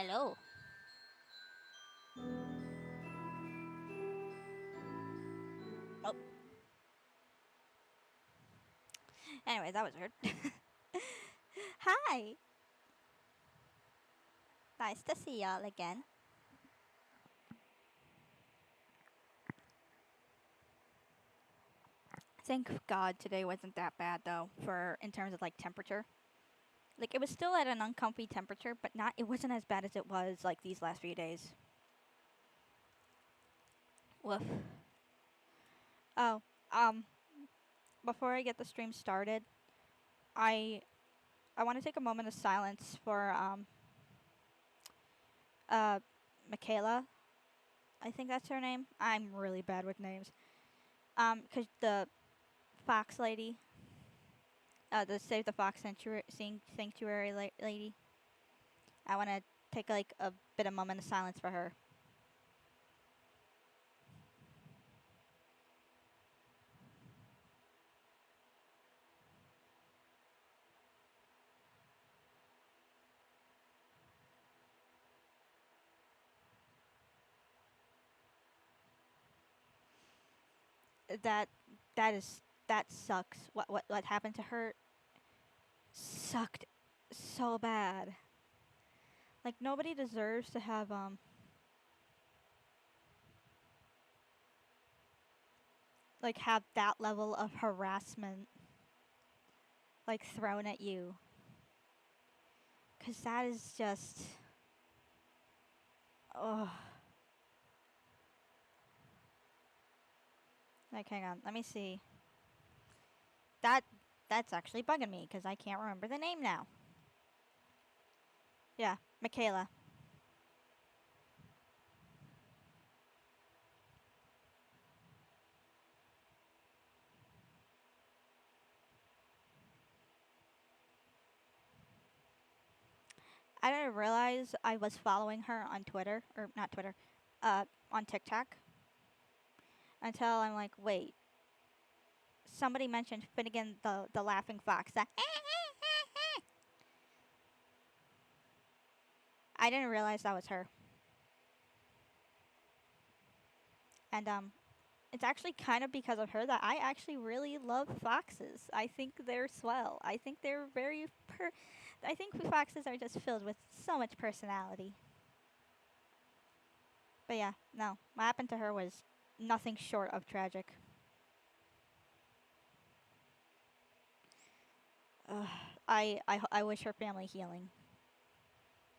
Hello. Oh, anyway, that was weird. Hi. Nice to see y'all again. Thank God today wasn't that bad though, for in terms of like temperature. Like it was still at an uncomfy temperature, but not it wasn't as bad as it was like these last few days. Woof. Oh, um, before I get the stream started, I I want to take a moment of silence for uh Michaela. I think that's her name. I'm really bad with names. Cause the fox lady, the Save the Fox Sanctuary lady. I want to take like a bit of moment of silence for her. That that sucks. What happened to her sucked so bad. Like nobody deserves to have like have that level of harassment like thrown at you. Cause that is just oh. Like hang on, let me see. That that's actually bugging me because I can't remember the name now. Yeah, Michaela. I didn't realize I was following her on Twitter, or not Twitter, on TikTok, until I'm like, wait, somebody mentioned Finnegan the laughing fox. That I didn't realize that was her. And it's actually kind of because of her that I actually really love foxes. I think they're swell. I think they're I think foxes are just filled with so much personality. But yeah, no, what happened to her was nothing short of tragic. I wish her family healing.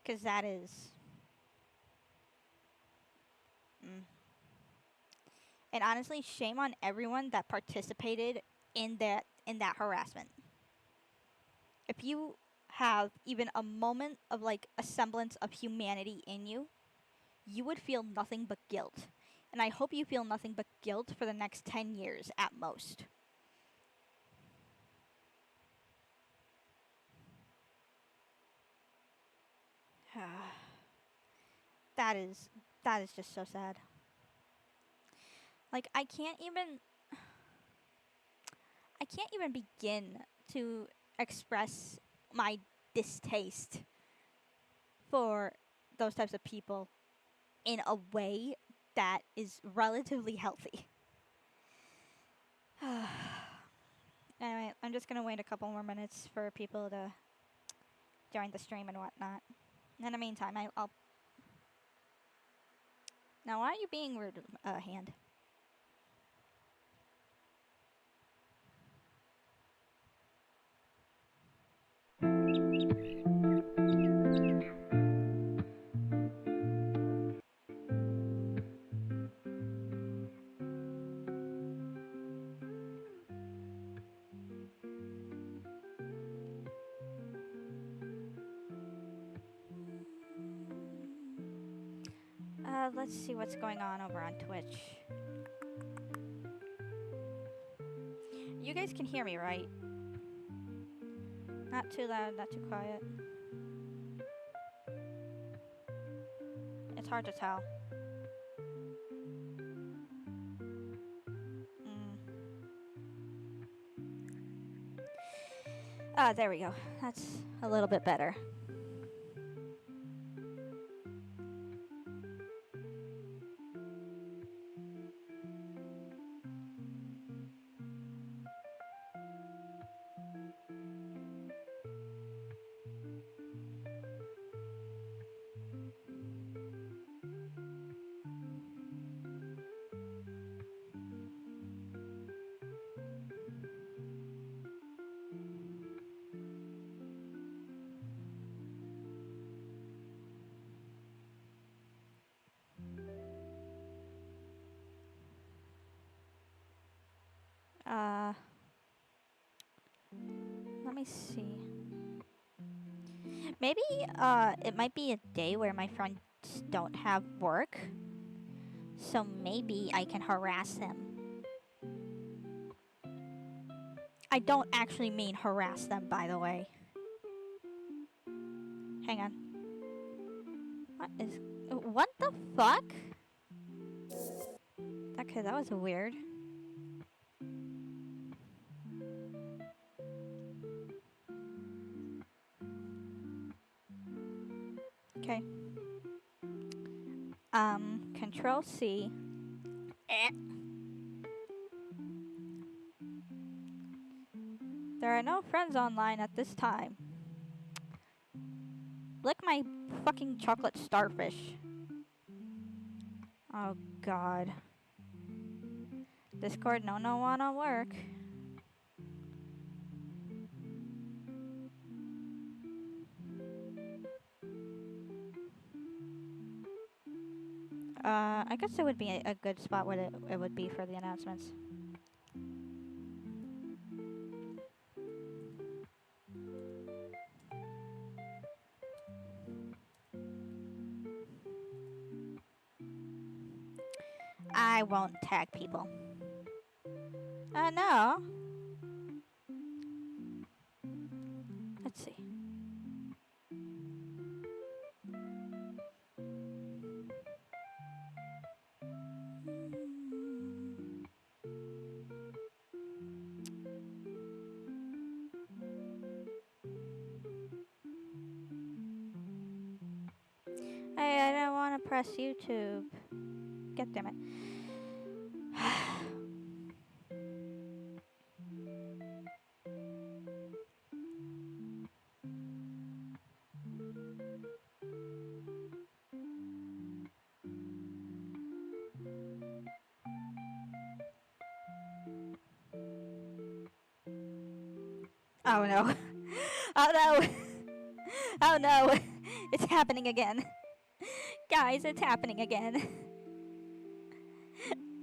Because that is. Mm. And honestly, shame on everyone that participated in that harassment. If you have even a moment of like a semblance of humanity in you, you would feel nothing but guilt. And I hope you feel nothing but guilt for the next 10 years at most. that is that is just so sad. Like I can't even begin to express my distaste for those types of people in a way that is relatively healthy. Anyway, I'm just gonna wait a couple more minutes for people to join the stream and whatnot. In the meantime, I'll. Now, why are you being rude, Hand? Let's see what's going on over on Twitch. You guys can hear me, right? Not too loud, not too quiet. It's hard to tell. Ah, there we go. That's a little bit better. me see. Maybe it might be a day where my friends don't have work, so maybe I can harass them. I don't actually mean harass them, by the way. Hang on. What the fuck? Okay, that was weird. Okay. Control C. There are no friends online at this time. Lick my fucking chocolate starfish. Oh god. Discord no wanna work. I guess it would be a good spot where it would be for the announcements. I won't tag people. No. Let's see. Hey, I don't want to press YouTube. God damn it. Oh no. Oh no. Oh no. It's happening again. Guys, it's happening again.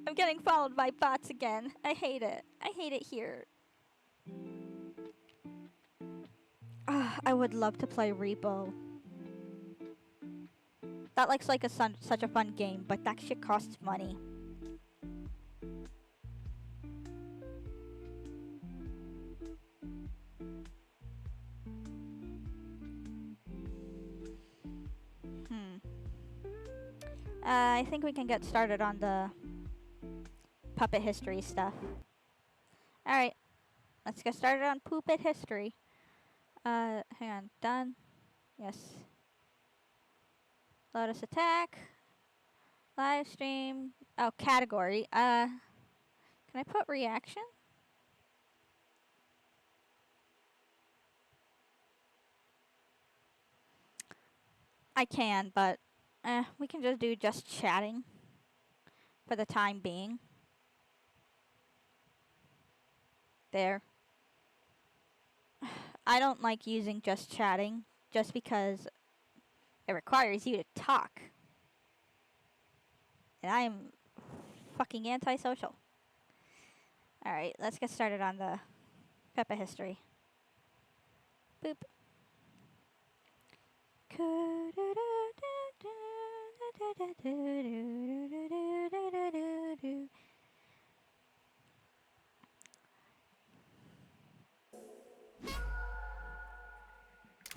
I'm getting followed by bots again. I hate it. I hate it here. I would love to play Repo. That looks like such a fun game, but that shit costs money. I think we can get started on the puppet history stuff. Alright, let's get started on puppet history. Hang on, done. Yes. Lotus attack. Live stream. Oh, category. Can I put reaction? I can, but we can just do just chatting for the time being. There. I don't like using just chatting just because it requires you to talk. And I am fucking antisocial. Alright, let's get started on the Peppa history. Boop.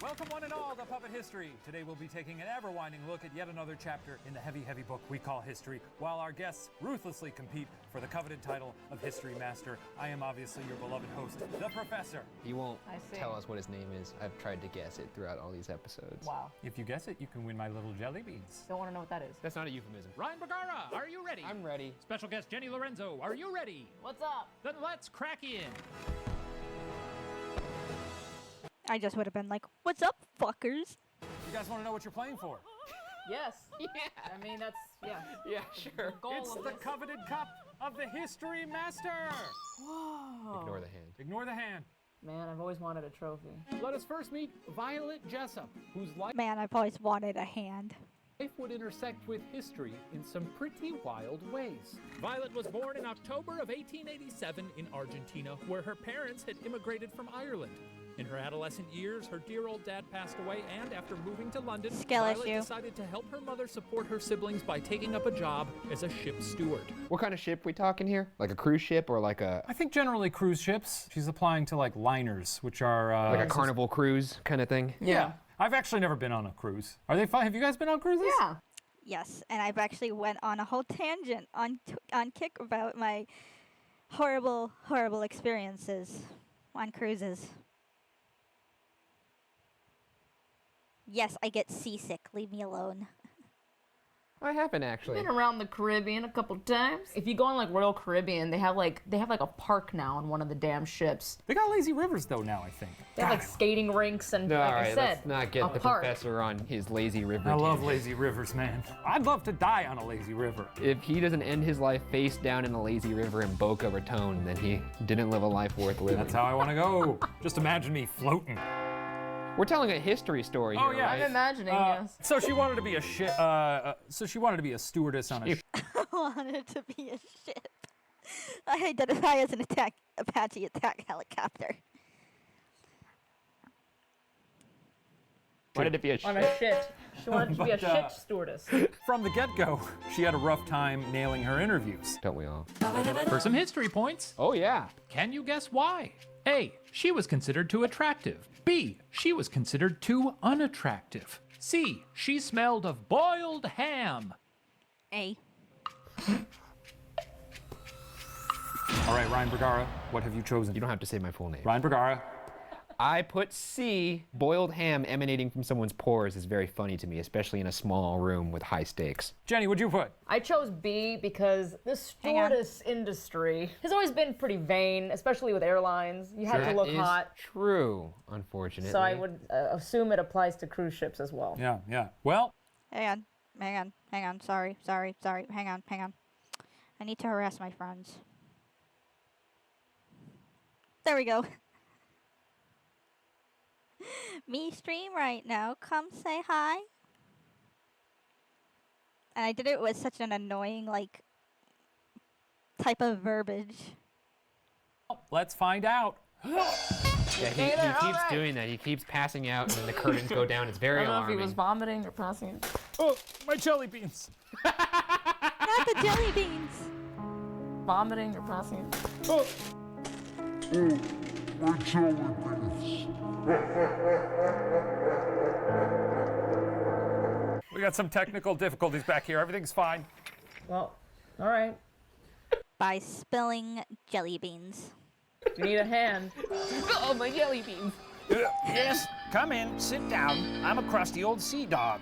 Welcome one and all to Puppet History. Today we'll be taking an ever-winding look at yet another chapter in the heavy, heavy book we call history, while our guests ruthlessly compete for the coveted title of History Master. I am obviously your beloved host, the Professor. He won't tell us what his name is. I've tried to guess it throughout all these episodes. Wow. If you guess it, you can win my little jelly beans. Don't want to know what that is. That's not a euphemism. Ryan Bergara, are you ready? I'm ready. Special guest Jenny Lorenzo, are you ready? What's up? Then let's crack in. I just would have been like, what's up, fuckers? You guys want to know what you're playing for? Yes. Yeah. I mean, that's, yeah. Yeah, sure. Goal It's of the this. coveted cup of the History Master. Whoa. Ignore the hand. Ignore the hand. Man, I've always wanted a trophy. Let us first meet Violet Jessup, whose life Man, I've always wanted a hand. would intersect with history in some pretty wild ways. Violet was born in October of 1887 in Argentina, where her parents had immigrated from Ireland. In her adolescent years, her dear old dad passed away, and after moving to London, Skill Violet issue. decided to help her mother support her siblings by taking up a job as a ship steward. What kind of ship we talking here? Like a cruise ship or like a I think generally cruise ships. She's applying to like liners, which are like a carnival cruise kind of thing? Yeah. I've actually never been on a cruise. Are they fun? Have you guys been on cruises? Yeah. Yes, and I've actually went on a whole tangent on Kick about my horrible, horrible experiences on cruises. Yes, I get seasick. Leave me alone. I haven't actually. Been around the Caribbean a couple times. If you go on like Royal Caribbean, they have like a park now on one of the damn ships. They got lazy rivers though now, I think. They have like skating rinks and No, like all I right, said, let's not get a the park. professor on his lazy river. I love tangent. lazy rivers, man. I'd love to die on a lazy river. If he doesn't end his life face down in a lazy river in Boca Raton, then he didn't live a life worth living. That's how I want to go. Just imagine me floating. We're telling a history story Oh, here, yeah. right? I'm imagining, yes. So she wanted to be a so she wanted to be a stewardess on a ship. I wanted to be a ship. I identify as an Apache attack helicopter. Wanted to be a On ship. a shit. She wanted to be a But, shit stewardess. From the get-go, she had a rough time nailing her interviews. Don't we all? For some history points, Oh yeah. can you guess why? A. She was considered too attractive. B. She was considered too unattractive. C. She smelled of boiled ham. A. All right, Ryan Bergara, what have you chosen? You don't have to say my full name. Ryan Bergara. I put C. Boiled ham emanating from someone's pores is very funny to me, especially in a small room with high stakes. Jenny, what'd you put? I chose B because the Hang on. stewardess industry has always been pretty vain, especially with airlines. You had to That look is hot. true, unfortunately. So I would assume it applies to cruise ships as well. Yeah. Well, Hang on. Sorry. Hang on. I need to harass my friends. There we go. Me stream right now. Come say hi. And I did it with such an annoying, like, type of verbiage. let's find out. Yeah, he keeps doing that. He keeps passing out, and then the curtains go down. It's I very don't know if alarming. he was vomiting or passing it. Oh, my jelly beans. Not the jelly beans. Vomiting or passing it. Oh. We got some technical difficulties back here. Everything's fine. Well, all right. By spilling jelly beans. You need a hand. Oh, my jelly beans. Yes, come in, sit down. I'm a crusty old sea dog.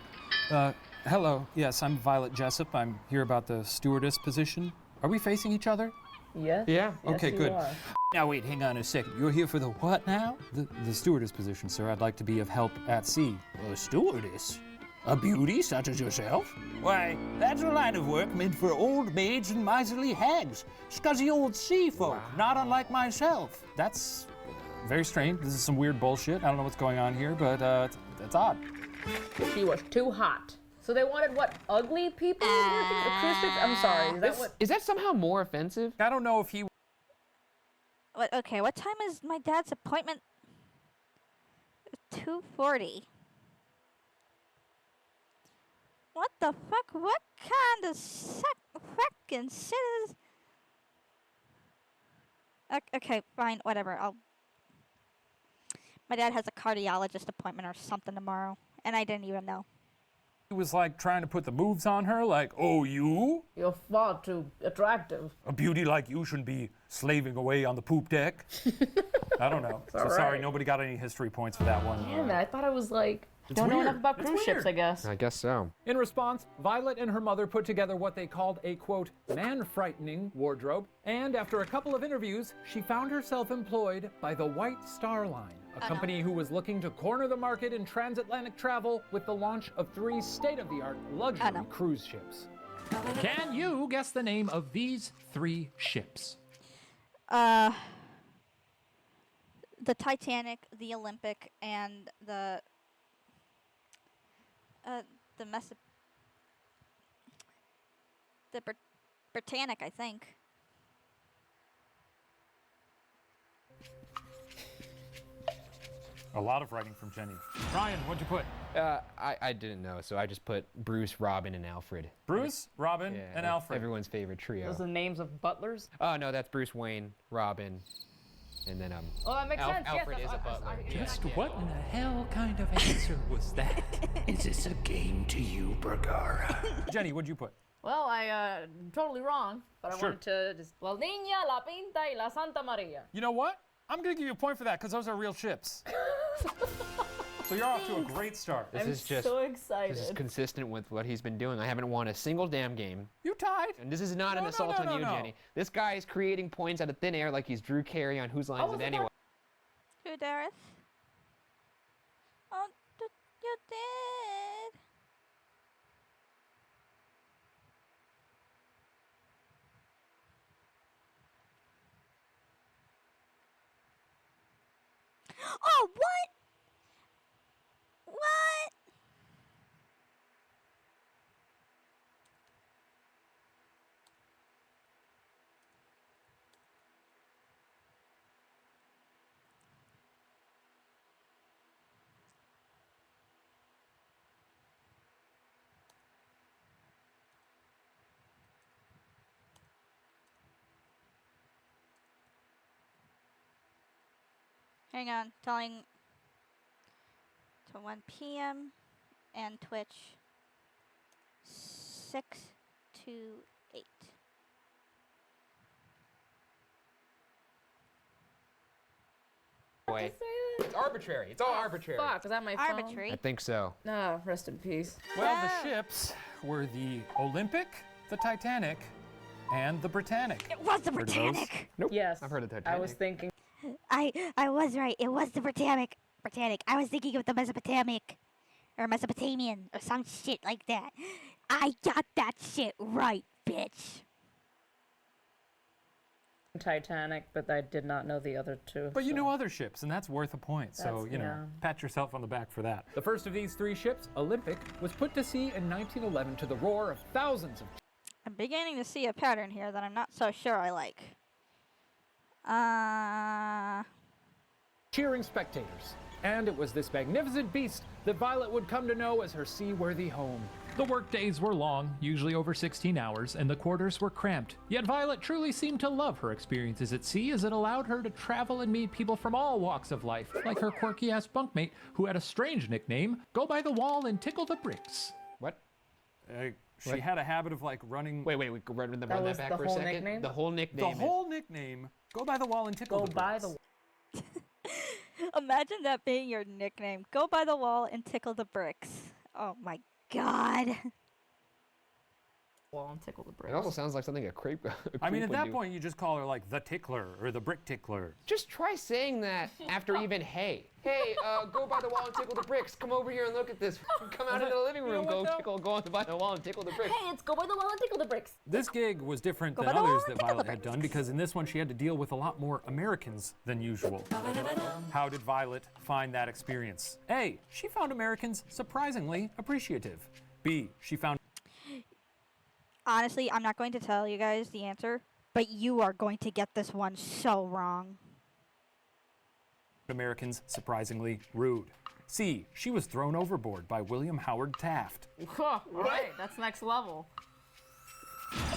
Hello. Yes, I'm Violet Jessup. I'm here about the stewardess position. Are we facing each other? Yes. Yeah. Yes, Okay, you good. are. Now wait, hang on a second. You're here for the what now? The stewardess position, sir. I'd like to be of help at sea. A stewardess? A beauty such as yourself? Why, that's a line of work meant for old maids and miserly hags. Scuzzy old sea folk, not unlike myself. That's very strange. This is some weird bullshit. I don't know what's going on here, but it's odd. She was too hot. So they wanted what? Ugly people working for cruise ships? I'm sorry. Is that what? Is that somehow more offensive? I don't know if he. What? Okay, what time is my dad's appointment? 2:40. What the fuck? What kind of fucking shit is? Okay, fine, whatever. My dad has a cardiologist appointment or something tomorrow, and I didn't even know. He was like trying to put the moves on her, like, oh, you? You're far too attractive. A beauty like you shouldn't be slaving away on the poop deck. I don't know. So all sorry, right. nobody got any history points for that one. Damn it, I thought I was like, don't know weird. enough about It's cruise ships, weird. I guess. I guess so. In response, Violet and her mother put together what they called a, quote, man-frightening wardrobe, and after a couple of interviews, she found herself employed by the White Star Line, a company who was looking to corner the market in transatlantic travel with the launch of 3 state-of-the-art luxury no. cruise ships. Can you guess the name of these 3 ships? The Titanic, the Olympic, and the Britannic, I think. A lot of writing from Jenny. Ryan, what'd you put? I didn't know, so I just put Bruce, Robin, and Alfred. Bruce, Robin, Yeah, and Alfred. Everyone's favorite trio. Those are the names of butlers. Oh no, that's Bruce Wayne, Robin, and then Oh, that makes sense. Alfred yes, is a butler. Just what in the hell kind of answer was that? Is this a game to you, Bergara? Jenny, what'd you put? Well, I'm totally wrong, but I Sure. wanted to just. La Niña, La Pinta, y La Santa Maria. You know what? I'm gonna give you a point for that because those are real ships. So you're off to a great start. This I'm is just so excited. this is consistent with what he's been doing. I haven't won a single damn game. You tied. And this is not an No, no, assault no, on you, no, no. Jenny. This guy is creating points out of thin air like he's Drew Carey on Whose Line Is It was it Anyway? Who, Dareth? Oh, you did. Oh, what? What? Hang on, telling to 1 p.m. and Twitch 6 to 8. Wait. It's arbitrary. It's all arbitrary. Fuck, is that my phone? Arbitrary. I think so. No, rest in peace. Well, Yeah. the ships were the Olympic, the Titanic, and the Britannic. It was the Heard of those? Britannic. Nope. Yes. I've heard of Titanic. I was thinking. I was right. It was the Britannic. I was thinking of the Mesopotamic or Mesopotamian or some shit like that. I got that shit right, bitch. Titanic, but I did not know the other two. But you so- know other ships, and that's worth a point. So, That's- you know, yeah. pat yourself on the back for that. The first of these three ships, Olympic, was put to sea in 1911 to the roar of thousands of I'm beginning to see a pattern here that I'm not so sure I like. cheering spectators. And it was this magnificent beast that Violet would come to know as her seaworthy home. The workdays were long, usually over 16 hours, and the quarters were cramped. Yet Violet truly seemed to love her experiences at sea as it allowed her to travel and meet people from all walks of life, like her quirky-ass bunkmate who had a strange nickname, Go by the Wall and Tickle the Bricks. What? She What? had a habit of like running. Wait, we could run that was back the for a whole second. nickname? The whole The nickname. whole nickname, Go by the Wall and Tickle Go the by Bricks. the. Imagine that being your nickname. Go by the wall and tickle the bricks. Oh my god. Wall and tickle the bricks. It also sounds like something a creep. I mean, at would that do. point, you just call her like the Tickler or the Brick Tickler. Just try saying that after even hey. Hey, go by the wall and tickle the bricks. Come over here and look at this. Come out into the living room. know what, Go on by the wall and tickle the bricks. Hey, it's go by the wall and tickle the bricks. This gig was different Go than by the wall others and that tickle the Violet had bricks. done because in this one she had to deal with a lot more Americans than usual. How did Violet find that experience? A, she found Americans surprisingly appreciative. B, she found Honestly, I'm not going to tell you guys the answer, but you are going to get this one so wrong. Americans surprisingly rude. C, she was thrown overboard by William Howard Taft. All right, that's next level.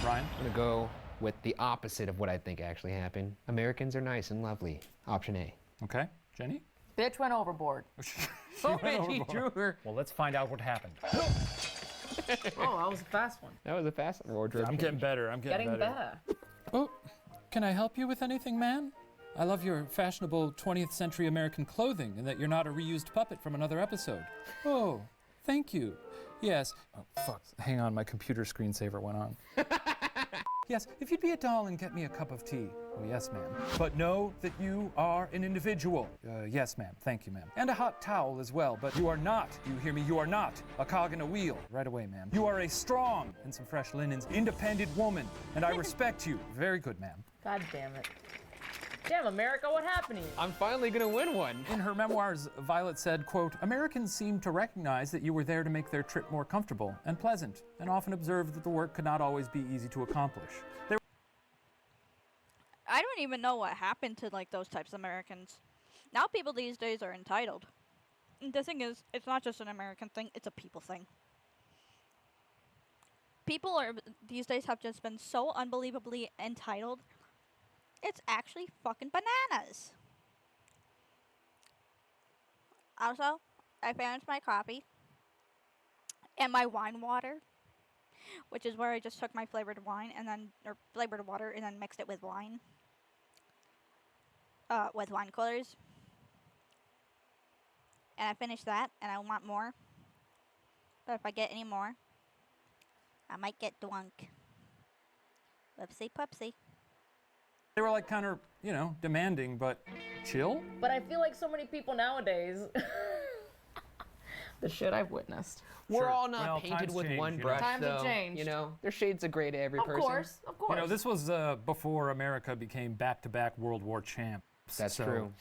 Ryan? I'm gonna go with the opposite of what I think actually happened. Americans are nice and lovely. Option A. Okay. Jenny? Bitch went overboard. Oh man, he drew her. Well, let's find out what happened. Oh, that was a fast one. That was a fast wardrobe. I'm getting better. I'm Getting better. Oh, can I help you with anything, man? I love your fashionable 20th century American clothing and that you're not a reused puppet from another episode. Oh, thank you. Yes. Oh, fuck. Hang on, my computer screensaver went on. Yes, if you'd be a doll and get me a cup of tea. Oh, yes, ma'am. But know that you are an individual. Yes, ma'am. Thank you, ma'am. And a hot towel as well. But you are not, you hear me, you are not a cog in a wheel. Right away, ma'am. You are a strong and some fresh linens, independent woman. And I respect you. Very good, ma'am. God damn it. Damn, America, what happened to you? I'm finally gonna win one. In her memoirs, Violet said, quote, Americans seemed to recognize that you were there to make their trip more comfortable and pleasant, and often observed that the work could not always be easy to accomplish. I don't even know what happened to like those types of Americans. Now people these days are entitled. And the thing is, it's not just an American thing, it's a people thing. People are these days have just been so unbelievably entitled. It's actually fucking bananas. Also, I finished my coffee and my wine water, which is where I just took my flavored wine and then, or flavored water and then mixed it with wine. With wine coolers. And I finished that, and I want more. But if I get any more, I might get drunk. Whoopsie pupsie. They were like kind of, you know, demanding, but chill. But I feel like so many people nowadays, the shit I've witnessed. We're Sure. all not Well, painted times with change, one you know. brush, Times have though. changed. You know, there's shades of gray to every Of person. course, of course. You know, this was before America became back-to-back World War champs. That's So, true.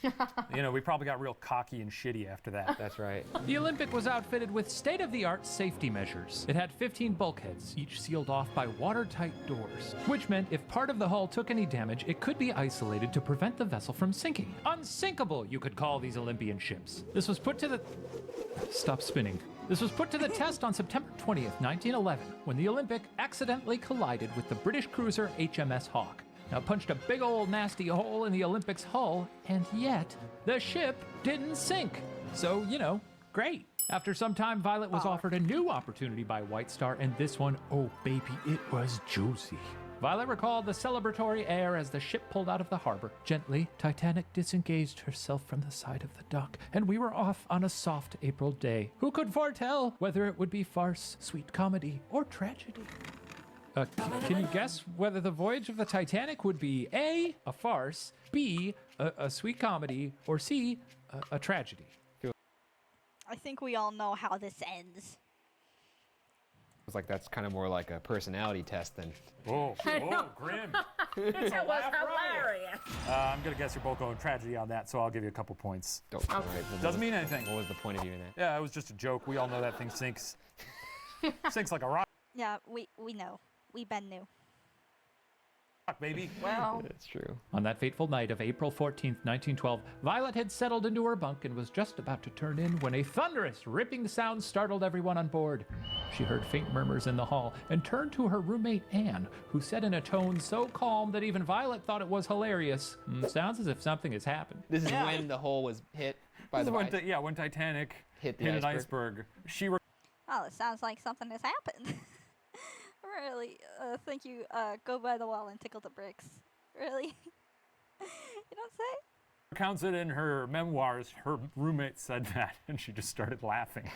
You know, we probably got real cocky and shitty after that. That's right. The Olympic was outfitted with state-of-the-art safety measures. It had 15 bulkheads, each sealed off by watertight doors, which meant if part of the hull took any damage, it could be isolated to prevent the vessel from sinking. Unsinkable, you could call these Olympian ships. This was put to the... Stop spinning. This was put to the test on September 20th, 1911, when the Olympic accidentally collided with the British cruiser HMS Hawke. Now punched a big old nasty hole in the Olympic's hull, and yet the ship didn't sink. So, you know, great. After some time, Violet was offered a new opportunity by White Star, and this one, oh baby, it was juicy. Violet recalled the celebratory air as the ship pulled out of the harbor. Gently, Titanic disengaged herself from the side of the dock, and we were off on a soft April day. Who could foretell whether it would be farce, sweet comedy, or tragedy? Can you guess whether the voyage of the Titanic would be A, a farce, B, a sweet comedy, or C, a tragedy? I think we all know how this ends. It's like that's kind of more like a personality test than. Whoa, grim. It's That a was laugh riot. hilarious. I'm going to guess you're both going tragedy on that, so I'll give you a couple points. Don't, right, Doesn't mean anything. What was the point of you in that? Yeah, it was just a joke. We all know that thing sinks. Sinks like a rock, Yeah, we know. We been new. baby. Well, That's true. On that fateful night of April 14th, 1912, Violet had settled into her bunk and was just about to turn in when a thunderous, ripping sound startled everyone on board. She heard faint murmurs in the hall and turned to her roommate Anne, who said in a tone so calm that even Violet thought it was hilarious, "Sounds as if something has happened." This is when the hole was hit by the when, when Titanic Hit the an iceberg. iceberg. Oh, it sounds like something has happened. Really, think you go by the wall and tickle the bricks. Really? You don't say? recounts it in her memoirs. Her roommate said that, and she just started laughing.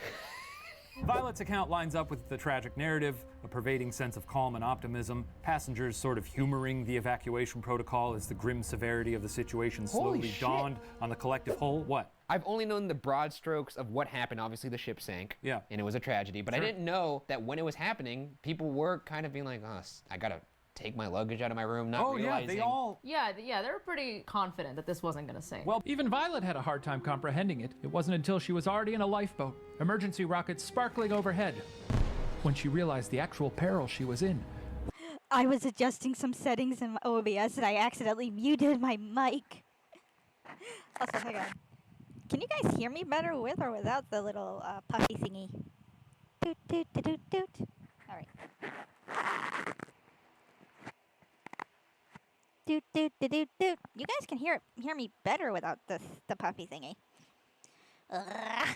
Violet's account lines up with the tragic narrative, a pervading sense of calm and optimism, passengers sort of humoring the evacuation protocol as the grim severity of the situation Holy slowly shit. dawned on the collective whole. What? I've only known the broad strokes of what happened. Obviously, the ship sank. Yeah. And it was a tragedy. But I didn't know that when it was happening, people were kind of being like, oh, I got to take my luggage out of my room, not Oh, yeah, realizing. they all. yeah, they were pretty confident that this wasn't going to sink. Well, Even Violet had a hard time comprehending it. It wasn't until she was already in a lifeboat, emergency rockets sparkling overhead, when she realized the actual peril she was in. I was adjusting some settings in my OBS and I accidentally muted my mic. Also, hang on. Can you guys hear me better with or without the little puffy thingy? Doot, doot, doot, doot, doot. All right. Doot, doot, doot, doot, doot. You guys can hear me better without the puffy thingy. Ugh.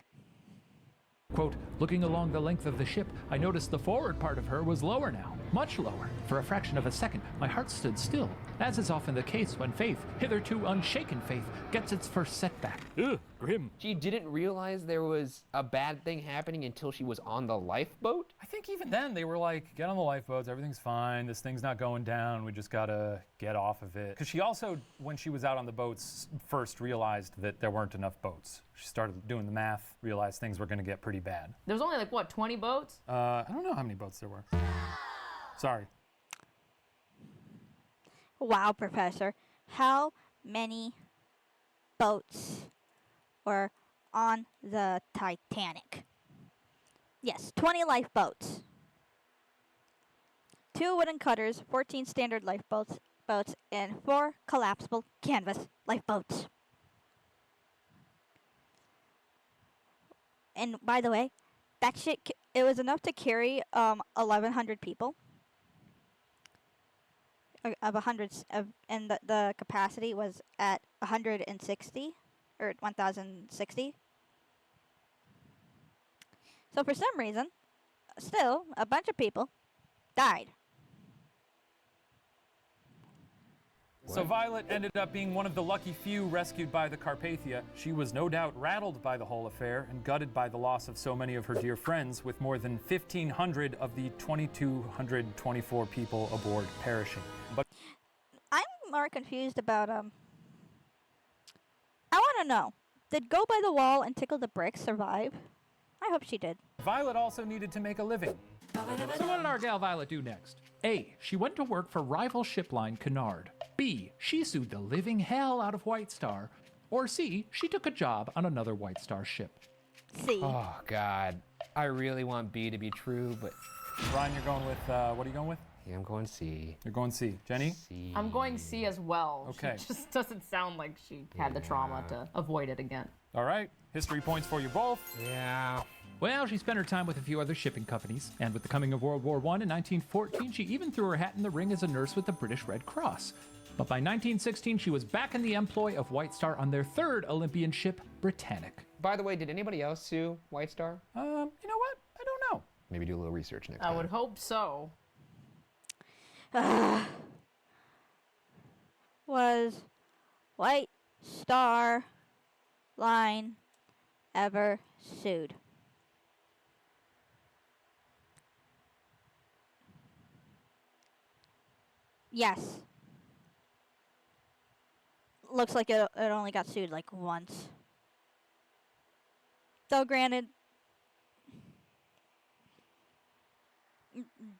Quote, looking along the length of the ship, I noticed the forward part of her was lower now, much lower. For a fraction of a second, my heart stood still, as is often the case when faith, hitherto unshaken faith, gets its first setback. Ugh, grim. She didn't realize there was a bad thing happening until she was on the lifeboat? I think even then they were like, get on the lifeboats, everything's fine, this thing's not going down, we just gotta get off of it. Because she also, when she was out on the boats, first realized that there weren't enough boats. She started doing the math, realized things were gonna get pretty bad. There was only like, what, 20 boats? I don't know how many boats there were. Sorry. Wow, Professor. How many boats were on the Titanic? Yes, 20 lifeboats. 2 wooden cutters, 14 standard lifeboats, and 4 collapsible canvas lifeboats. and by the way, that shit it was enough to carry 1,100 people. Of 100 and the capacity was at 160 or 1,060. So for some reason, still a bunch of people died. So Violet ended up being one of the lucky few rescued by the Carpathia. She was no doubt rattled by the whole affair and gutted by the loss of so many of her dear friends, with more than 1,500 of the 2,224 people aboard perishing. But I'm more confused about I want to know, did Go by the Wall and Tickle the Brick survive? I hope she did. Violet also needed to make a living. So what did our gal Violet do next? A. She went to work for rival ship line Cunard. B. She sued the living hell out of White Star. Or C. She took a job on another White Star ship. See. Oh, God. I really want B to be true, but Ryan, you're going with, what are you going with? yeah, I'm going C. You're going C. Jenny? C. I'm going C as well. Okay. She just doesn't sound like she had the trauma to avoid it again. All right. History points for you both. Yeah. Well, she spent her time with a few other shipping companies, and with the coming of World War I in 1914, she even threw her hat in the ring as a nurse with the British Red Cross. But by 1916, she was back in the employ of White Star on their third Olympian ship, Britannic. By the way, did anybody else sue White Star? You know what? I don't know. Maybe do a little research next I time. would hope so. Was White Star Line ever sued? Yes. Looks like it only got sued like once. Though granted,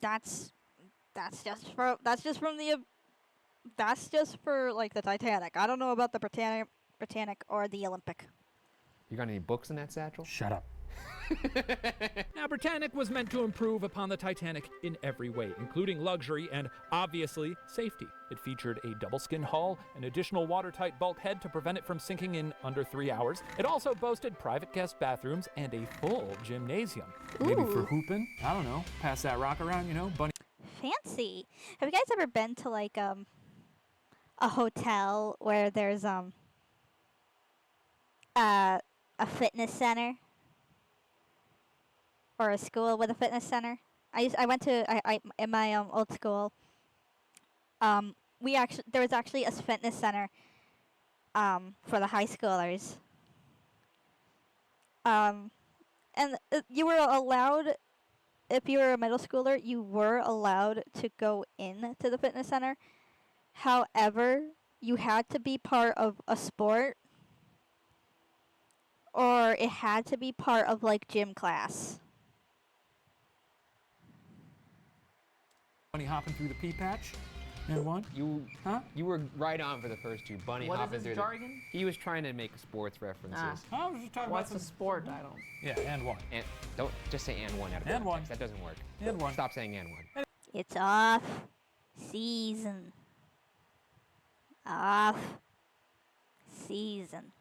that's just for like the Titanic. I don't know about the Britannic or the Olympic. You got any books in that satchel? Shut up. Now, Britannic was meant to improve upon the Titanic in every way, including luxury and, obviously, safety. It featured a double-skin hull, an additional watertight bulkhead to prevent it from sinking in under 3 hours. It also boasted private guest bathrooms and a full gymnasium. Maybe for Ooh. hooping. I don't know. Pass that rock around, you know. Bunny. Fancy. Have you guys ever been to like a hotel where there's a fitness center or a school with a fitness center? I went to in my old school. There was actually a fitness center for the high schoolers. And you were allowed, if you were a middle schooler, you were allowed to go in to the fitness center. However, you had to be part of a sport, or it had to be part of like gym class. Bunny hopping through the pea patch. And one. You were right on for the first two. Bunny What hopping is through this jargon? He was trying to make sports references. I was just talking What's a about some... sport? I don't. Yeah, and one. And don't just say and one out of And one. context. That doesn't work. And one. Stop saying and one. It's off season. Off season.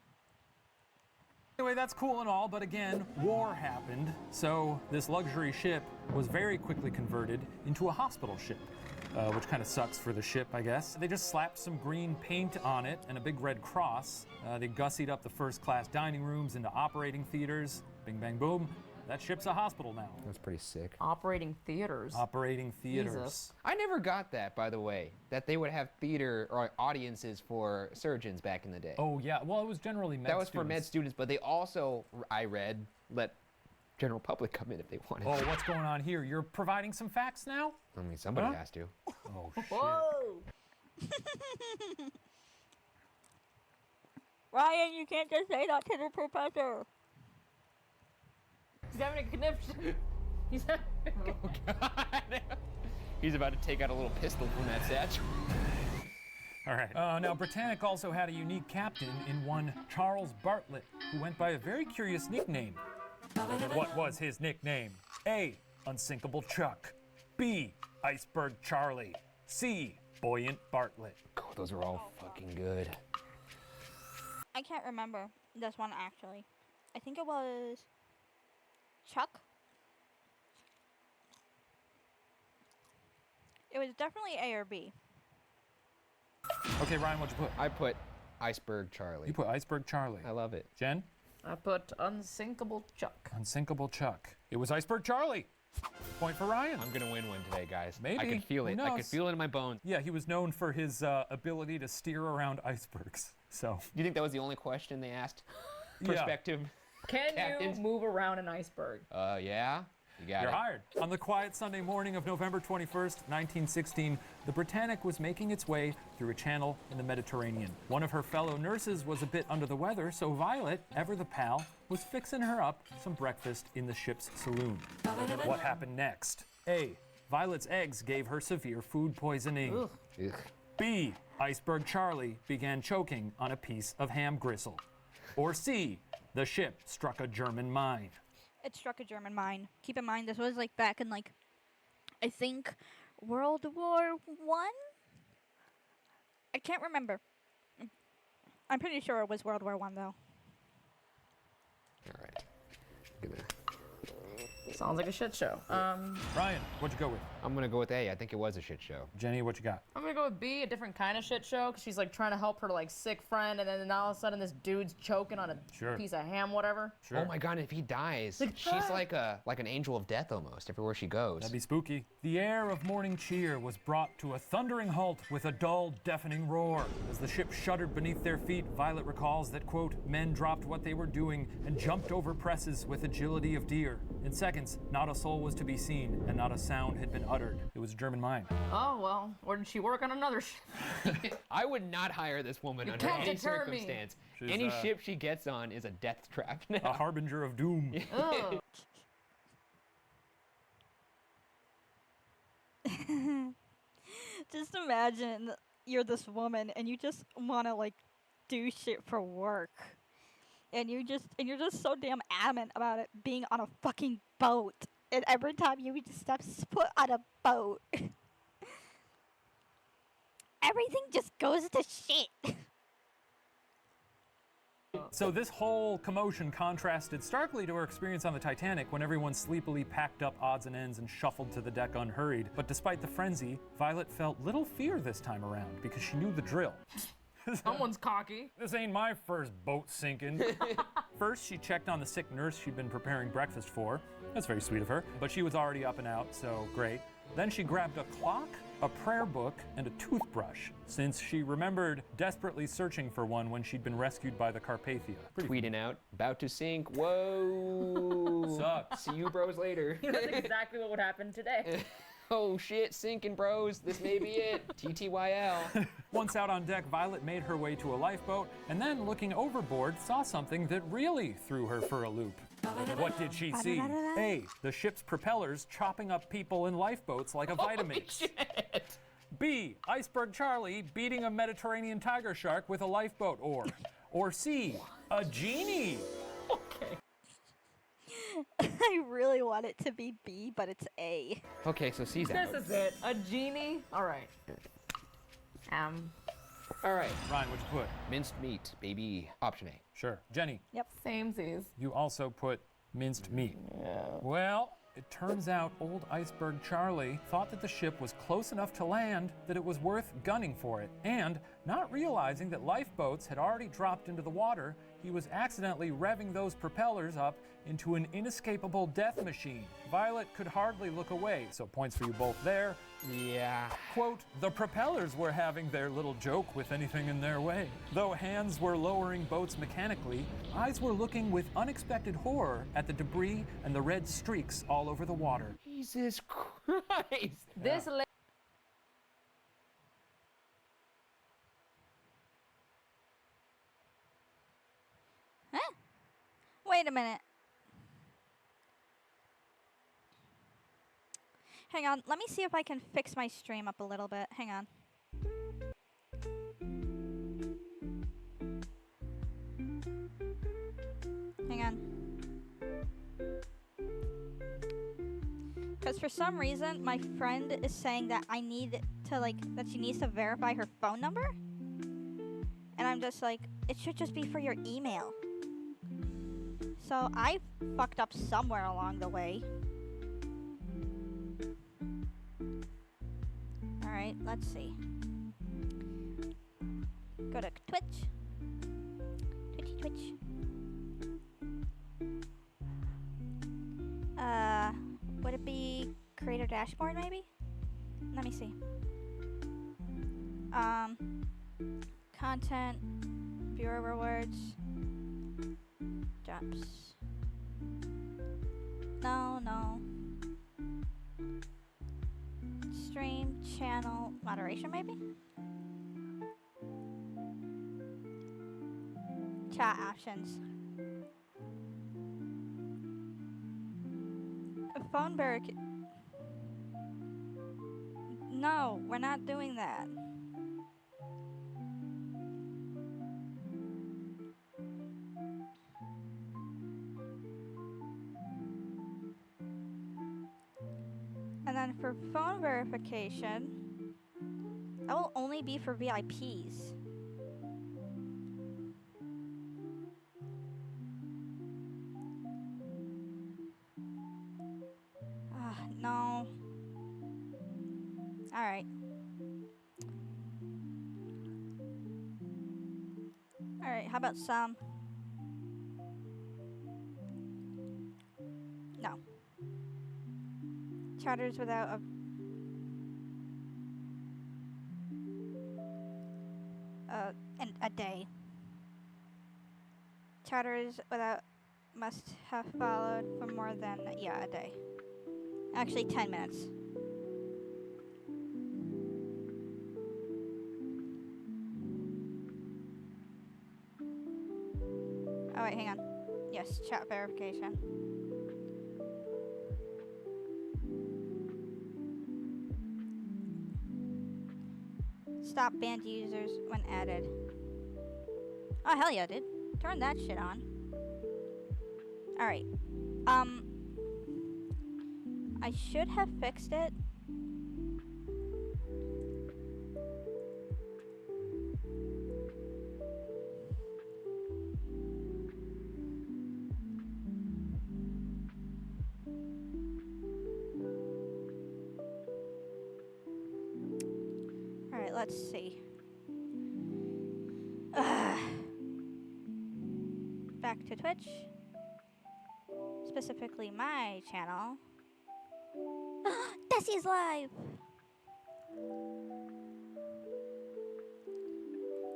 Anyway, that's cool and all, but again, war happened, so this luxury ship was very quickly converted into a hospital ship, which kind of sucks for the ship, I guess. They just slapped some green paint on it and a big red cross. They gussied up the first-class dining rooms into operating theaters. Bing, bang, boom. That ship's a hospital now. That's pretty sick. Operating theaters. Operating theaters. Jesus. I never got that, by the way, that they would have theater or audiences for surgeons back in the day. Oh, yeah. Well, it was generally med that was for med students. students, but they also, I read, let general public come in if they wanted. Oh, what's going on here? You're providing some facts now? I mean, somebody Huh? has to. Oh, shit. Whoa! Ryan, you can't just say that to the professor. He's having a conniption. He's having He's about to take out a little pistol from that satchel. All right. Now, Britannic also had a unique captain in one Charles Bartlett, who went by a very curious nickname. What was his nickname? A. Unsinkable Chuck. B. Iceberg Charlie. C. Buoyant Bartlett. Oh, those are all fucking good. I can't remember this one actually. I think it was Chuck. It was definitely A or B. Okay, Ryan, what'd you put? I put Iceberg Charlie. You put Iceberg Charlie. I love it. Jen? I put Unsinkable Chuck. Unsinkable Chuck. It was Iceberg Charlie. Point for Ryan. I'm gonna win one today, guys. Maybe. I can feel Who it. I can knows? feel it in my bones. Yeah, he was known for his ability to steer around icebergs. So, Do you think that was the only question they asked? Yeah. Perspective. Can Captains. you move around an iceberg? Yeah. You got you're it. hired. On the quiet Sunday morning of November 21st, 1916, the Britannic was making its way through a channel in the Mediterranean. One of her fellow nurses was a bit under the weather, so Violet, ever the pal, was fixing her up some breakfast in the ship's saloon. What happened next? A. Violet's eggs gave her severe food poisoning. Ugh. B. Iceberg Charlie began choking on a piece of ham gristle. Or C. The ship struck a German mine. It struck a German mine. Keep in mind, this was like back in like, I think, World War One. I can't remember. I'm pretty sure it was World War One though. All right. Gonna- Sounds like a shit show. Ryan, what'd you go with? I'm gonna go with A. I think it was a shit show. Jenny, what you got? I'm gonna go with B, a different kind of shit show, because she's like trying to help her like sick friend, and then all of a sudden this dude's choking on a Sure. piece of ham, whatever. Sure. Oh my God! If he dies, she's like an angel of death almost everywhere she goes. That'd be spooky. The air of morning cheer was brought to a thundering halt with a dull, deafening roar. As the ship shuddered beneath their feet, Violet recalls that, quote, men dropped what they were doing and jumped over presses with agility of deer. In seconds, not a soul was to be seen, and not a sound had been uttered. It was a German mine. Oh well, or did she work on another ship? I would not hire this woman under can't any deter me. circumstance. She's, Any ship she gets on is a death trap now. A harbinger of doom. Ugh. Just imagine you're this woman and you just want to like do shit for work. And you're just so damn adamant about it being on a fucking boat. And every time you just step foot on a boat, everything just goes to shit. So this whole commotion contrasted starkly to her experience on the Titanic when everyone sleepily packed up odds and ends and shuffled to the deck unhurried. But despite the frenzy, Violet felt little fear this time around because she knew the drill. Someone's cocky. This ain't my first boat sinking. First, she checked on the sick nurse she'd been preparing breakfast for. That's very sweet of her, but she was already up and out, so great. Then she grabbed a clock, a prayer book, and a toothbrush, since she remembered desperately searching for one when she'd been rescued by the Carpathia. Pretty Tweeting out, about to sink. Whoa. Sucks. See you bros later. That's exactly what would happen today. Oh shit, sinking bros. This may be it. TTYL. Once out on deck, Violet made her way to a lifeboat, and then looking overboard, saw something that really threw her for a loop. What did she see? A. The ship's propellers chopping up people in lifeboats like a Vitamix. B. Iceberg Charlie beating a Mediterranean tiger shark with a lifeboat oar. Or C. A genie. I really want it to be B, but it's A. Okay, so C's out. This is it. A genie. All right. All right. Ryan, what'd you put? Minced meat, baby. Option A. Sure. Jenny, Samesies. you also put minced meat. Well, it turns out old Iceberg Charlie thought that the ship was close enough to land that it was worth gunning for it. And not realizing that lifeboats had already dropped into the water, he was accidentally revving those propellers up into an inescapable death machine. Violet could hardly look away, so points for you both there. Yeah. Quote, the propellers were having their little joke with anything in their way. Though hands were lowering boats mechanically, eyes were looking with unexpected horror at the debris and the red streaks all over the water. Jesus Christ. This Huh? Wait a minute. Hang on, let me see if I can fix my stream up a little bit. Hang on. Hang on. Because for some reason, my friend is saying that I need to, like, that she needs to verify her phone number. And I'm just like, it should just be for your email. So I fucked up somewhere along the way. Alright, let's see. Go to Twitch. Twitch. Would it be creator dashboard maybe? Let me see. Content, viewer rewards, jobs. No. Stream, channel, moderation maybe? Chat options. Phone barrack. No, we're not doing that. And then for phone verification, that will only be for VIPs. No. Alright. Alright, how about some? No. Charters without a day. Charters without must have followed for more than, a day. Actually, 10 minutes. Oh, wait, hang on. Yes, chat verification. Stop banned users when added. Oh, hell yeah, dude. Turn that shit on. Alright. I should have fixed it. Alright, let's see. Back to Twitch. Specifically my channel. Desi's live!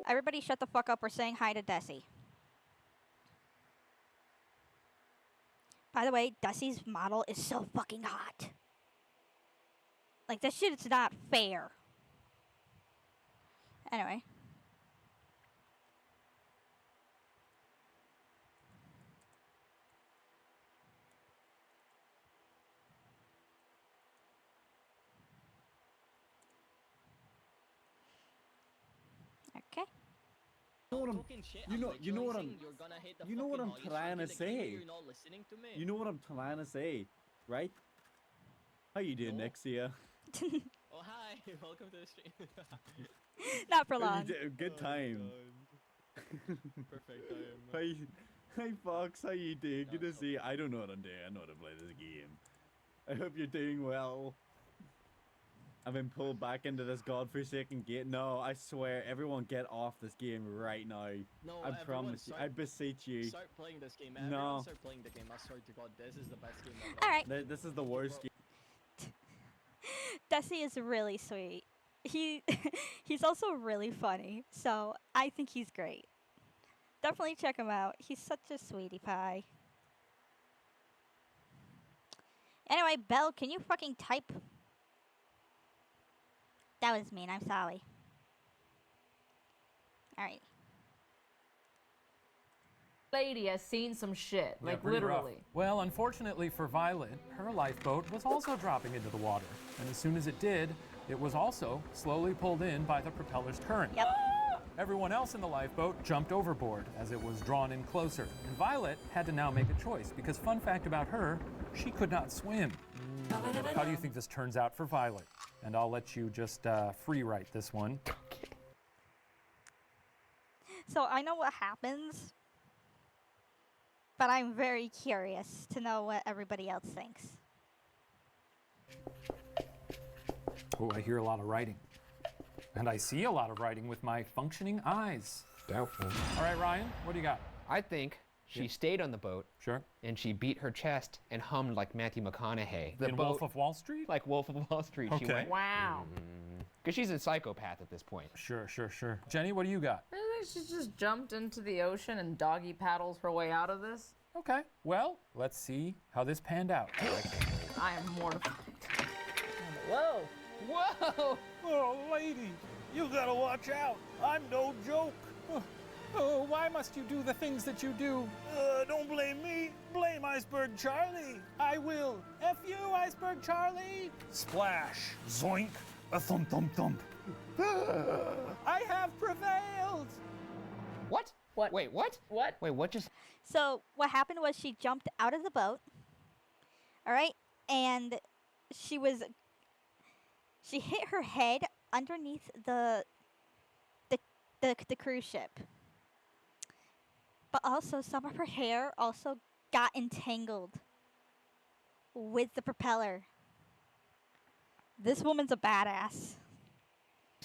Everybody shut the fuck up. We're saying hi to Desi. By the way, Desi's model is so fucking hot. Like, this shit is not fair. Anyway. Okay. You know what I'm trying to say. You know what I'm trying to say, right? How you doing, Nexia? Oh hi, welcome to the stream. Not for long. Good time. Perfect time. Hi Fox, how you doing? Good to see you. I don't know what I'm doing. I know how to play this game. I hope you're doing well. I've been pulled back into this godforsaken game. No, I swear, everyone get off this game right now. No, I promise you. I beseech you. Start playing this game. No. Everyone start playing the game. I swear to God, this is the best game ever. Alright. This is the worst game. Desi is really sweet. He's also really funny, so I think he's great. Definitely check him out. He's such a sweetie pie. Anyway, Belle, can you fucking type? That was mean. I'm sorry. Alright. Lady has seen some shit, Yeah, like pretty rough. literally. Well, unfortunately for Violet, her lifeboat was also dropping into the water. And as soon as it did, it was also slowly pulled in by the propeller's current. Yep. Everyone else in the lifeboat jumped overboard as it was drawn in closer. And Violet had to now make a choice because, fun fact about her, she could not swim. How do you think this turns out for Violet? And I'll let you just free write this one. So I know what happens. but I'm very curious to know what everybody else thinks. Oh, I hear a lot of writing. And I see a lot of writing with my functioning eyes. Doubtful. All right, Ryan, what do you got? I think she stayed on the boat Sure. and she beat her chest and hummed like Matthew McConaughey. The In boat, Wolf of Wall Street? like Wolf of Wall Street. She Okay. went, Wow. because she's a psychopath at this point. Sure, sure, sure. Jenny, what do you got? I think she just jumped into the ocean and doggy paddles her way out of this. Okay, well, let's see how this panned out. I am mortified. Whoa. Whoa! Oh, lady, you gotta watch out. I'm no joke. Oh, why must you do the things that you do? Don't blame me. Blame Iceberg Charlie. I will. F you, Iceberg Charlie. Splash. Zoink. A thump, thump, thump. I have prevailed. What? What? Wait, what? What? Wait, what just... So what happened was she jumped out of the boat. All right, and she hit her head underneath the cruise ship. But also some of her hair also got entangled with the propeller. This woman's a badass.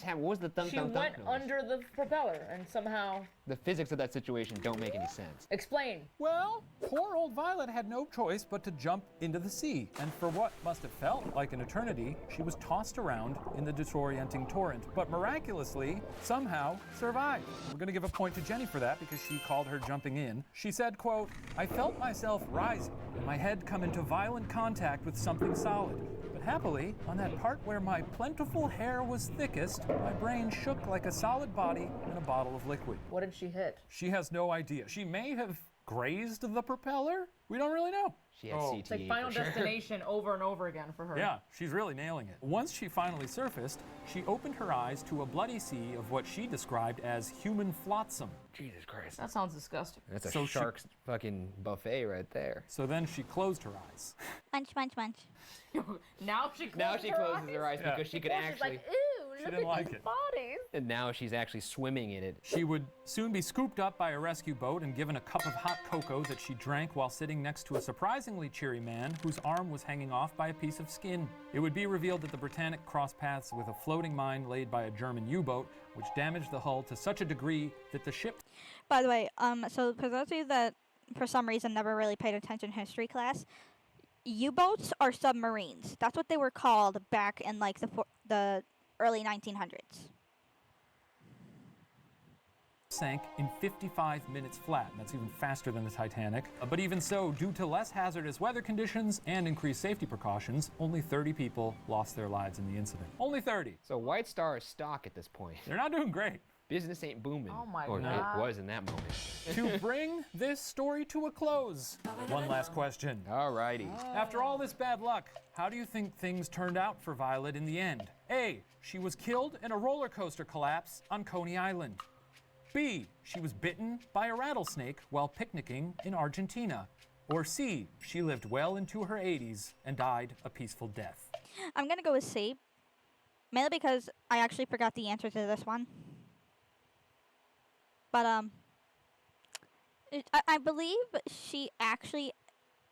What was the thump, She thump, went thump noise? under the propeller and somehow... The physics of that situation don't make any sense. Explain. Well, poor old Violet had no choice but to jump into the sea. And for what must have felt like an eternity, she was tossed around in the disorienting torrent, but miraculously, somehow survived. We're gonna give a point to Jenny for that because she called her jumping in. She said, quote, "I felt myself rising and my head come into violent contact with something solid. But happily, on that part where my plentiful hair was thickest, my brain shook like a solid body in a bottle of liquid." What did she hit? She has no idea. She may have grazed the propeller. We don't really know. She had Oh. CTE It's like Final for sure. Destination over and over again for her. Yeah, she's really nailing it. Once she finally surfaced, she opened her eyes to a bloody sea of what she described as human flotsam. Jesus Christ. That sounds disgusting. That's a So she- shark's fucking buffet right there. So then she closed her eyes. Munch, munch, munch. Now she closes Now she closes her eyes Yeah. because she could Before she's actually... like, ew, look didn't at like these it. bodies. And now she's actually swimming in it. She would soon be scooped up by a rescue boat and given a cup of hot cocoa that she drank while sitting next to a surprisingly cheery man whose arm was hanging off by a piece of skin. It would be revealed that the Britannic crossed paths with a floating mine laid by a German U-boat, which damaged the hull to such a degree that the ship... By the way, so for those of you that for some reason never really paid attention in history class, U-boats are submarines. That's what they were called back in like the early 1900s. sank in 55 minutes flat, and that's even faster than the Titanic. But even so, due to less hazardous weather conditions and increased safety precautions, only 30 people lost their lives in the incident. Only 30. So White Star is stock at this point. They're not doing great. Business ain't booming. Oh my or God. it was in that moment. To bring this story to a close, one last question. Alrighty. After all this bad luck, how do you think things turned out for Violet in the end? A, she was killed in a roller coaster collapse on Coney Island. B, she was bitten by a rattlesnake while picnicking in Argentina. Or C, she lived well into her 80s and died a peaceful death. I'm gonna go with C, mainly because I actually forgot the answer to this one. But I believe she actually,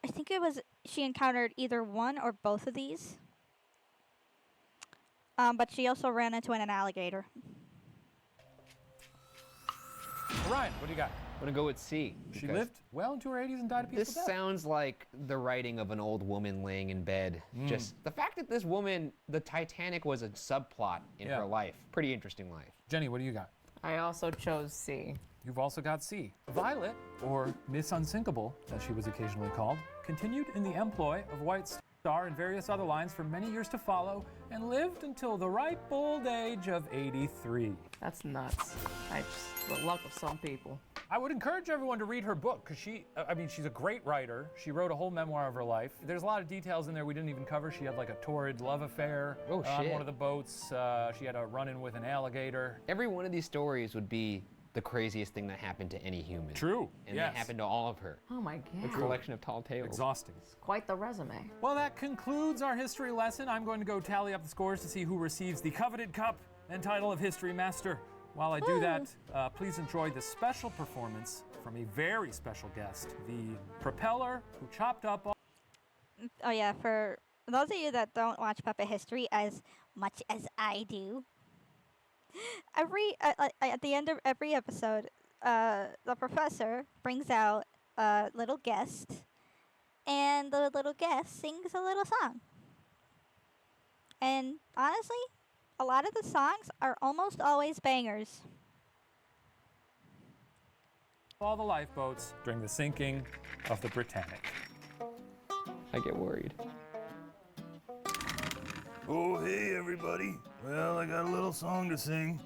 I think it was she encountered either one or both of these. But she also ran into an alligator. Ryan, what do you got? I'm gonna go with C. She because lived well into her 80s and died a peaceful This death. sounds like the writing of an old woman laying in bed. Just the fact that this woman, the Titanic was a subplot in Yeah. her life. Pretty interesting life. Jenny, what do you got? I also chose C. You've also got C. Violet, or Miss Unsinkable, as she was occasionally called, continued in the employ of White Star and various other lines for many years to follow, and lived until the ripe old age of 83. That's nuts. The luck of some people. I would encourage everyone to read her book, because she's a great writer. She wrote a whole memoir of her life. There's a lot of details in there we didn't even cover. She had like a torrid love affair on shit. one of the boats. She had a run-in with an alligator. Every one of these stories would be the craziest thing that happened to any human. True, And yes. that happened to all of her. Oh my A God. collection of tall tales. Exhausting. Quite the resume. Well, that concludes our history lesson. I'm going to go tally up the scores to see who receives the coveted cup and title of History Master. While I do that, please enjoy the special performance from a very special guest, the propeller who chopped up all. Oh yeah, for those of you that don't watch Puppet History as much as I do, at the end of every episode, the professor brings out a little guest, and the little guest sings a little song. And honestly, a lot of the songs are almost always bangers. All the lifeboats during the sinking of the Britannic. I get worried. Oh, hey, everybody. Well, I got a little song to sing.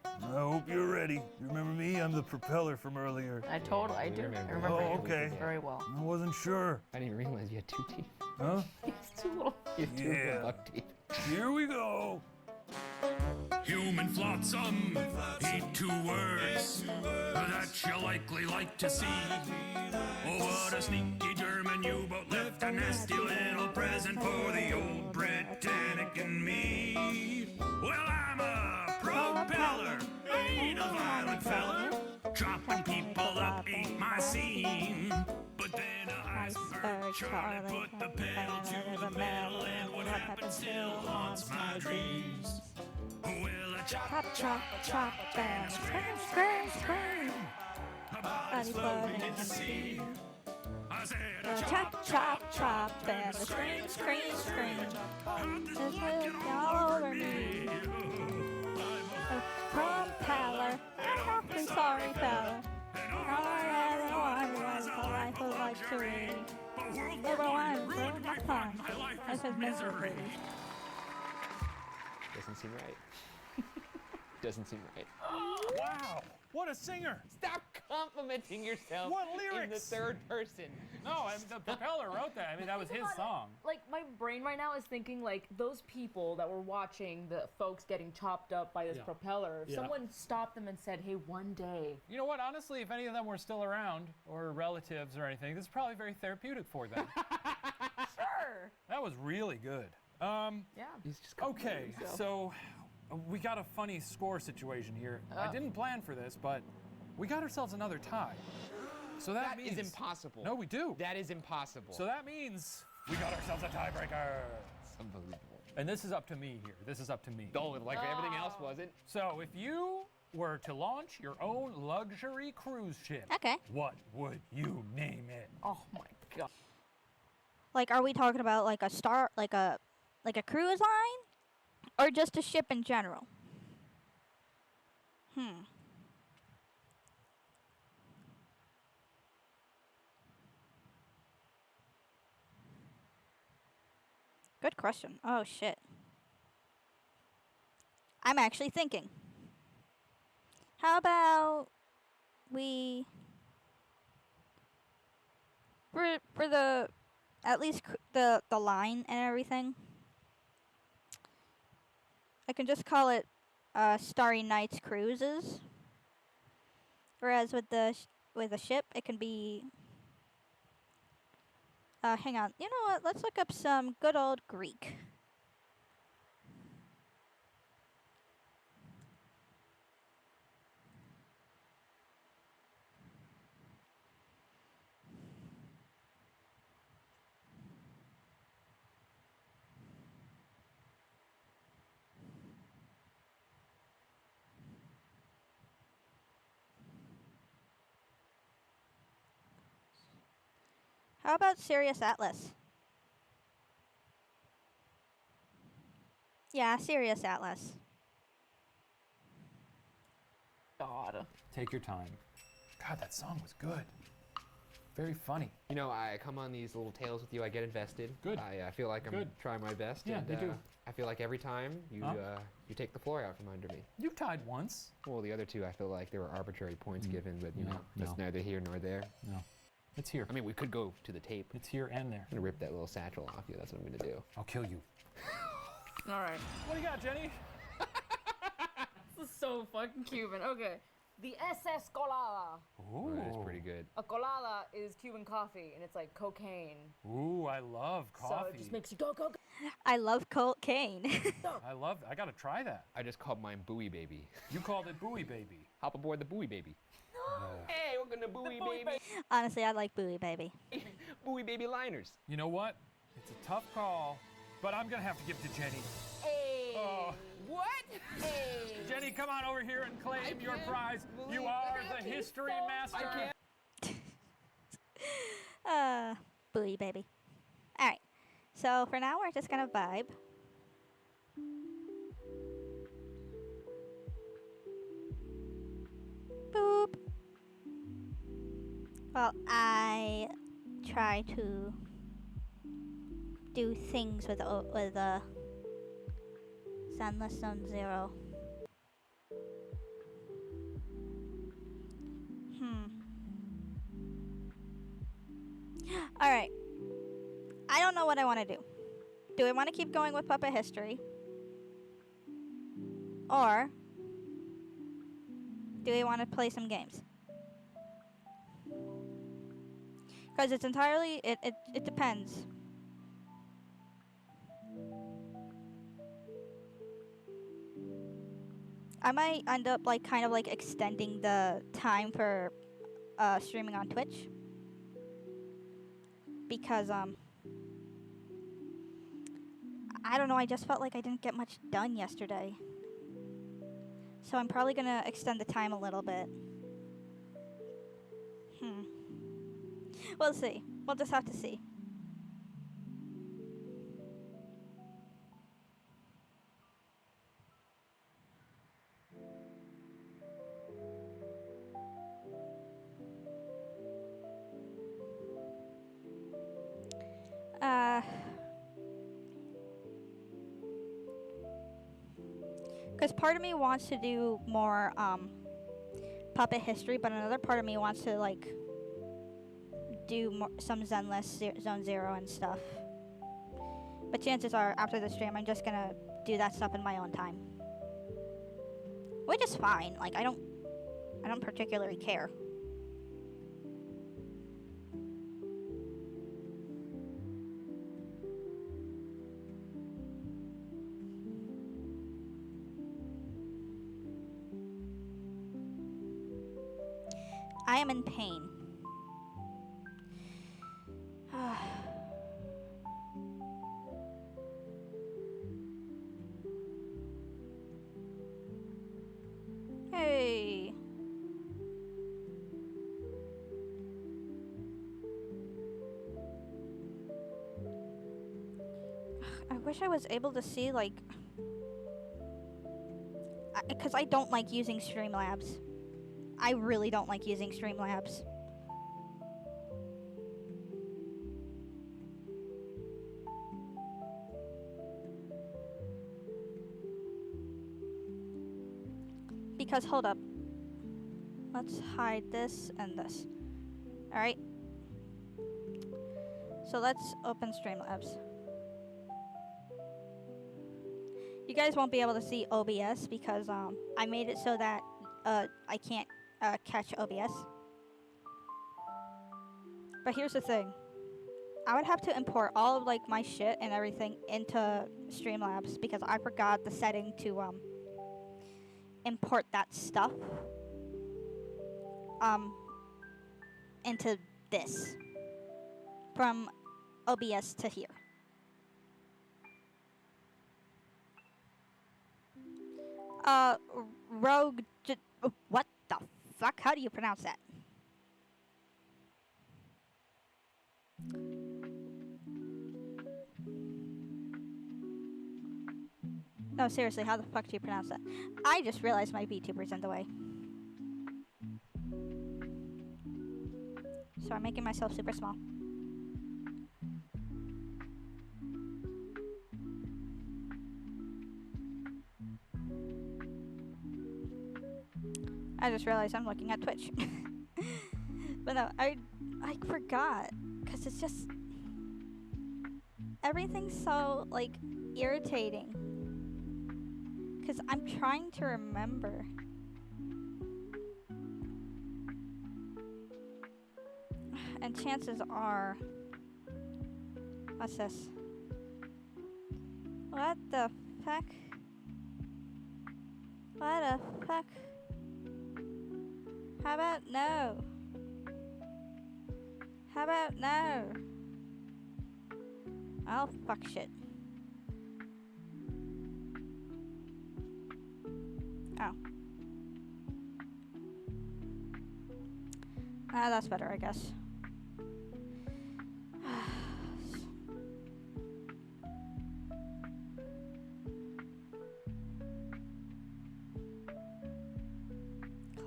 I hope you're ready. You remember me? I'm the propeller from earlier. I do. I remember Oh, you okay. very well. I wasn't sure. I didn't realize you had 2 teeth. Huh? It's too little. You have 2 Yeah. buck teeth. Here we go. Human flotsam, eat 2 words that you likely like to see. Oh, what a sneaky German U-boat left a nasty little present for the old Britannic and me. Well, I'm a propeller, ain't a violent feller. Chopping people up ain't my scene. But then a iceberg Charlie put the pedal to the metal, and what happened still haunts my dreams. Well, a chop, Chop, chop, bam, scream, scream. Anybody in the sea. I said a Chop, chop, chop, and the scream, scream, scream. There's really all over me. A propeller, an awfully sorry fella. All I ever wanted was a life of luxury. Number one, ruined my fun. This is misery. Doesn't seem right. Doesn't seem right. Wow, what a singer! Stop complimenting yourself What in the lyrics? 3rd person. No, the propeller wrote that. I mean, that was his song. Like, my brain right now is thinking, like, those people that were watching the folks getting chopped up by this Yeah. propeller, if Yeah. someone stopped them and said, hey, one day. You know what? Honestly, if any of them were still around or relatives or anything, this is probably very therapeutic for them. Sure. That was really good. Yeah. He's just Okay, so we got a funny score situation here. I didn't plan for this, but we got ourselves another tie. So that That is means impossible. No, we do. That is impossible. So that means we got ourselves a tiebreaker. It's unbelievable. And this is up to me here. This is up to me. Oh, like everything else wasn't. So if you were to launch your own luxury cruise ship, Okay. what would you name it? Oh, my God. Like, are we talking about like a cruise line, or just a ship in general? Good question. Oh shit. I'm actually thinking. How about we for the at least the line and everything, I can just call it Starry Nights Cruises. Whereas with the ship, it can be. Hang on. You know what? Let's look up some good old Greek. How about Sirius Atlas? Yeah, Sirius Atlas. God. Take your time. God, that song was good. Very funny. You know, I come on these little tales with you. I get invested. Good. I feel like I'm Good. trying my best. Yeah, and, you do. I feel like every time you Huh? you take the floor out from under me. You tied once. Well, the other 2, I feel like there were arbitrary points given, but you No, know, that's no. neither here nor there. No. It's here. I mean, we could go to the tape. It's here and there. I'm gonna rip that little satchel off you. That's what I'm gonna do. I'll kill you. All right. What do you got, Jenny? This is so fucking Cuban. Okay. The SS Colada. Oh, that's pretty good. A colada is Cuban coffee, and it's like cocaine. Ooh, I love coffee. So it just makes you go, go, go. I love cocaine. I gotta try that. I just called mine Buoy Baby. You called it Buoy Baby. Hop aboard the Buoy Baby. Hey, we're gonna Buoy Baby. Honestly, I like Buoy Baby. Buoy Baby liners. You know what? It's a tough call, but I'm gonna have to give it to Jenny. Hey. Oh. What? Hey. Jenny, come on over here and claim your prize. You are the history master. Buoy Baby. Alright. So for now, we're just gonna vibe. Boop. Well, I try to do things with Zenless Zone Zero. Alright. I don't know what I want to do. Do I want to keep going with Puppet History? Or do we want to play some games? Because it's entirely, it depends. I might end up like kind of like extending the time for streaming on Twitch. Because I don't know, I just felt like I didn't get much done yesterday. So I'm probably gonna extend the time a little bit. We'll see. We'll just have to see. Because part of me wants to do more Puppet History, but another part of me wants to like do more, some Zenless Zone Zero and stuff. But chances are, after the stream, I'm just gonna do that stuff in my own time, which is fine. Like I don't particularly care. I am in pain. Hey. I wish I was able to see like, because I don't like using Streamlabs. I really don't like using Streamlabs. Because, hold up. Let's hide this and this. Alright. So let's open Streamlabs. You guys won't be able to see OBS because I made it so that I can't catch OBS. But here's the thing. I would have to import all of like my shit and everything into Streamlabs because I forgot the setting to import that stuff into this from OBS to here. Rogue, what the fuck? How do you pronounce that? No, seriously, how the fuck do you pronounce that? I just realized my VTuber's in the way. So I'm making myself super small. I just realized I'm looking at Twitch. But no, I forgot. Because it's just... everything's so, like, irritating. Because I'm trying to remember. And chances are... What's this? What the fuck? What the fuck? How about no? How about no? Oh, fuck shit. Oh. Ah, that's better, I guess.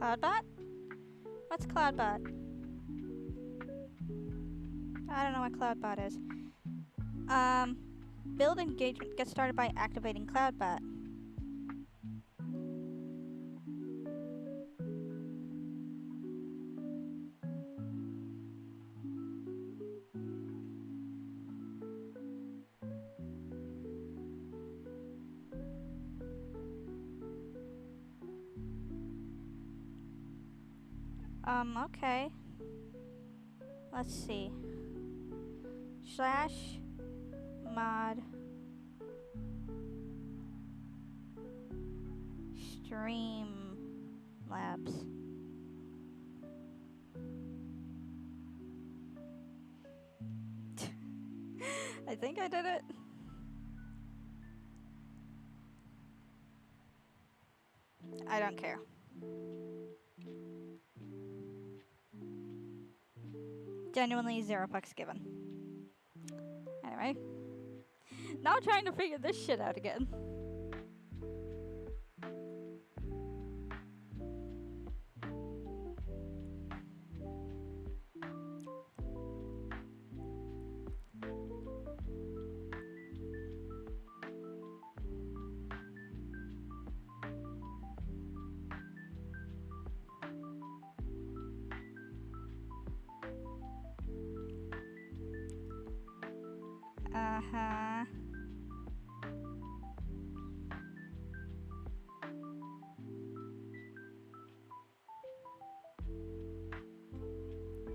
Cloudbot? What's Cloudbot? I don't know what Cloudbot is. Build engagement. Get started by activating Cloudbot. Okay. Let's see. Slash mod stream labs. I think I did it. I don't care. Genuinely 0 fucks given. Anyway. Now I'm trying to figure this shit out again. Uh-huh.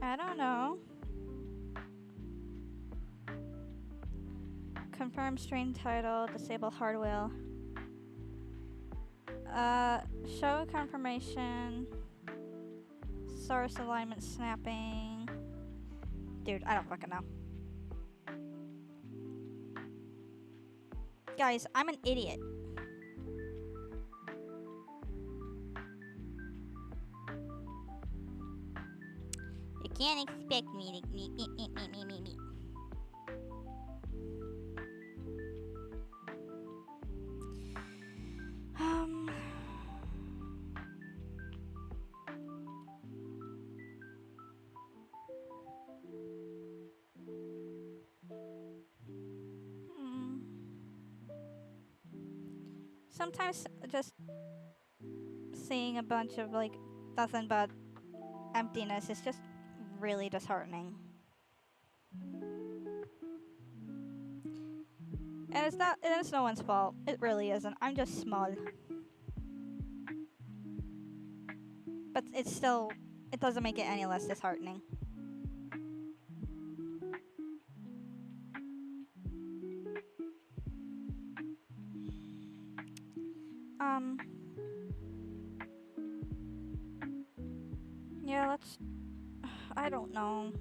I don't know. Confirm stream title, disable hard wheel. Show confirmation. Source alignment snapping. Dude, I don't fucking know. Guys, I'm an idiot. You can't expect me to me. Sometimes just seeing a bunch of like nothing but emptiness is just really disheartening. And it's no one's fault. It really isn't. I'm just small. But it's still, it doesn't make it any less disheartening. Yeah, let's... I don't know.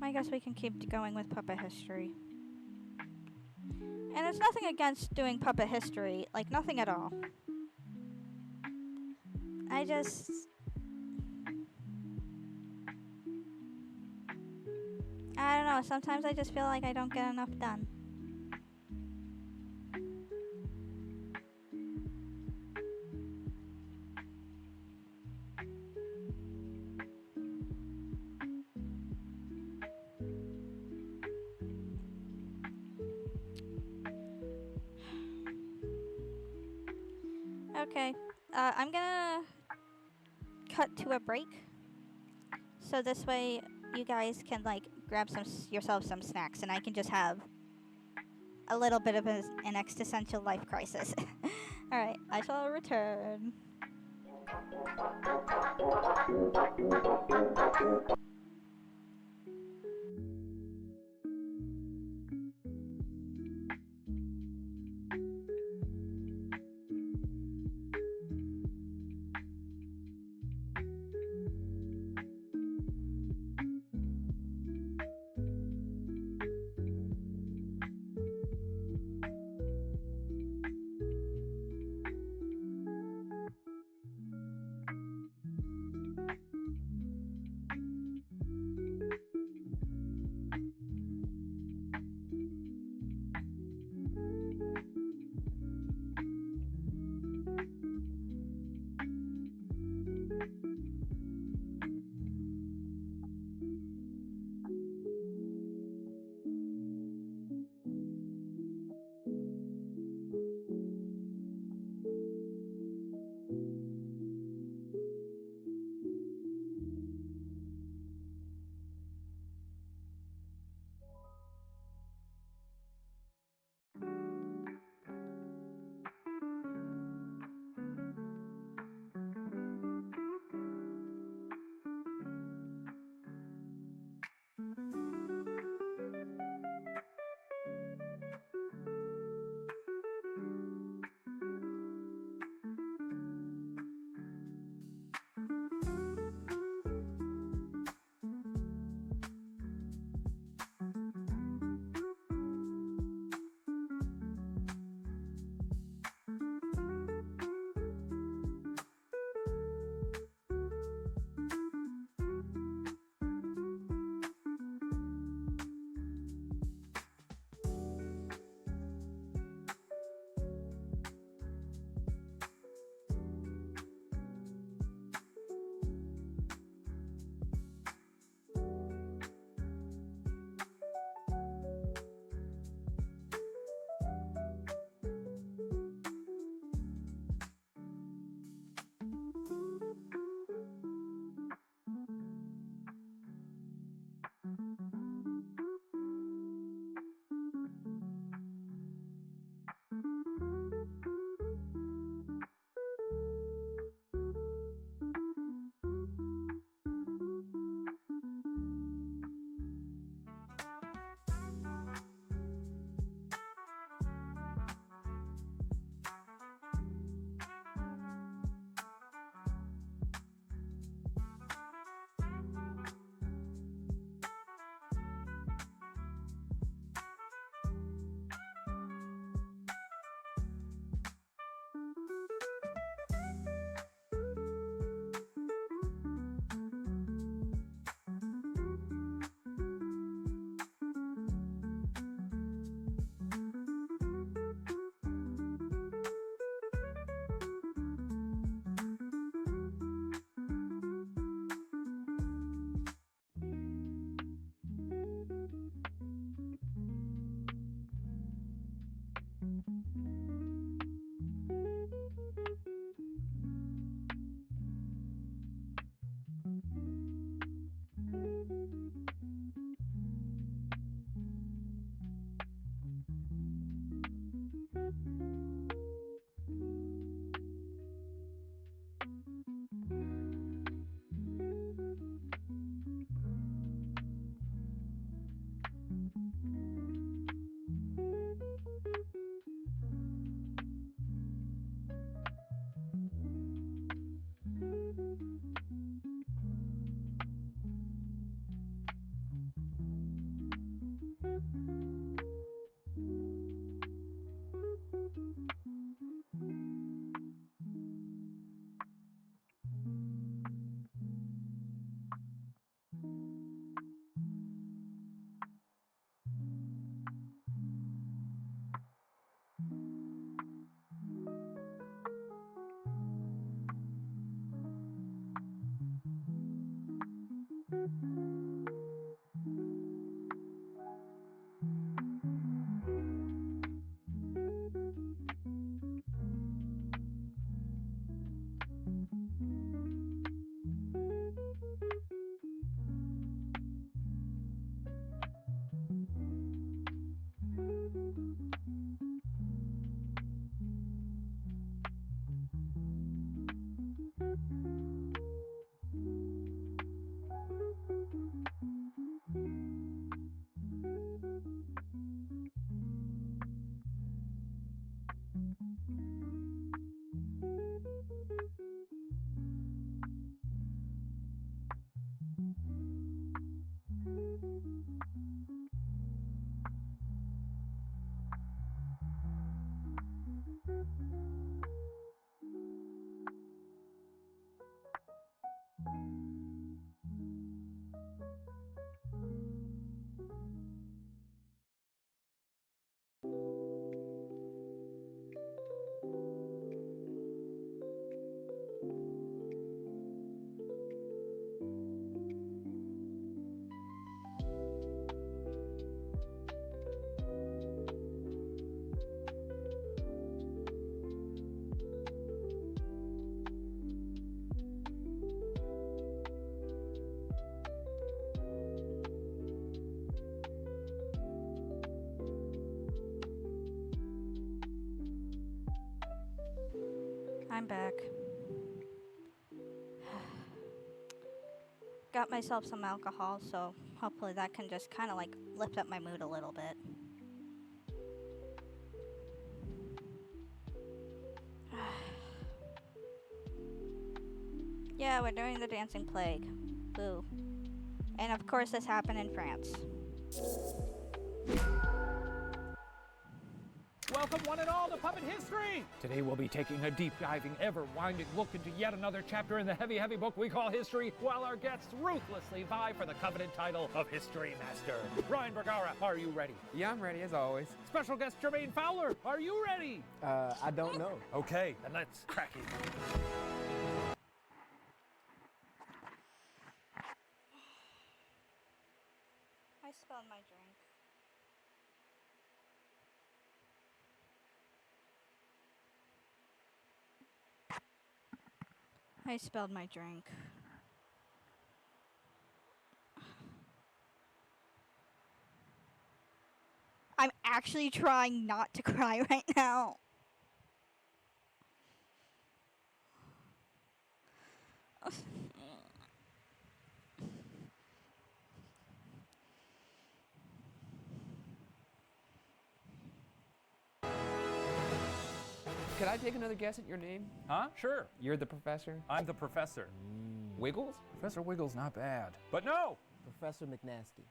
I guess we can keep going with puppet history. And there's nothing against doing puppet history, like nothing at all. I don't know, sometimes I just feel like I don't get enough done. Okay. I'm gonna cut to a break. So this way you guys can like grab yourself some snacks and I can just have a little bit of an existential life crisis. Alright, I shall return. I'm back. Got myself some alcohol, so hopefully that can just kind of like lift up my mood a little bit. Yeah, we're doing the Dancing Plague. Boo. And of course this happened in France. Welcome one and all to Puppet History! Today we'll be taking a deep diving, ever-winding look into yet another chapter in the heavy, heavy book we call history, while our guests ruthlessly vie for the coveted title of History Master. Ryan Bergara, are you ready? Yeah, I'm ready as always. Special guest Jermaine Fowler, are you ready? I don't know. Okay, then let's crack it. I spilled my drink. I spilled my drink. I'm actually trying not to cry right now. Could I take another guess at your name? Huh? Sure. You're the professor? I'm the professor. Wiggles? Professor Wiggles not bad. But no! Professor McNasty.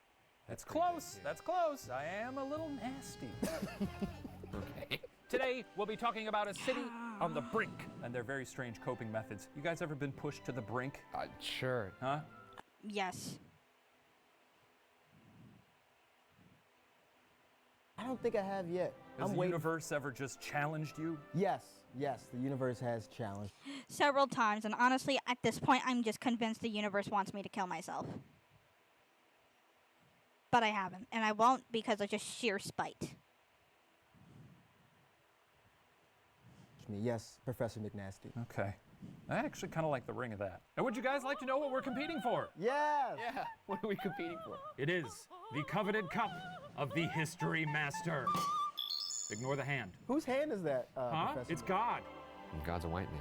That's close. That's close. I am a little nasty. Okay. Today, we'll be talking about a city on the brink and their very strange coping methods. You guys ever been pushed to the brink? Sure. Huh? Yes. I don't think I have yet. Has the universe ever just challenged you? Yes, the universe has challenged. Several times, and honestly, at this point, I'm just convinced the universe wants me to kill myself. But I haven't, and I won't because of just sheer spite. Yes, Professor McNasty. Okay. I actually kind of like the ring of that. And would you guys like to know what we're competing for? Yes! Yeah, what are we competing for? It is the coveted cup of the History Master. Ignore the hand. Whose hand is that, Huh? Professor? It's God. God's a white man,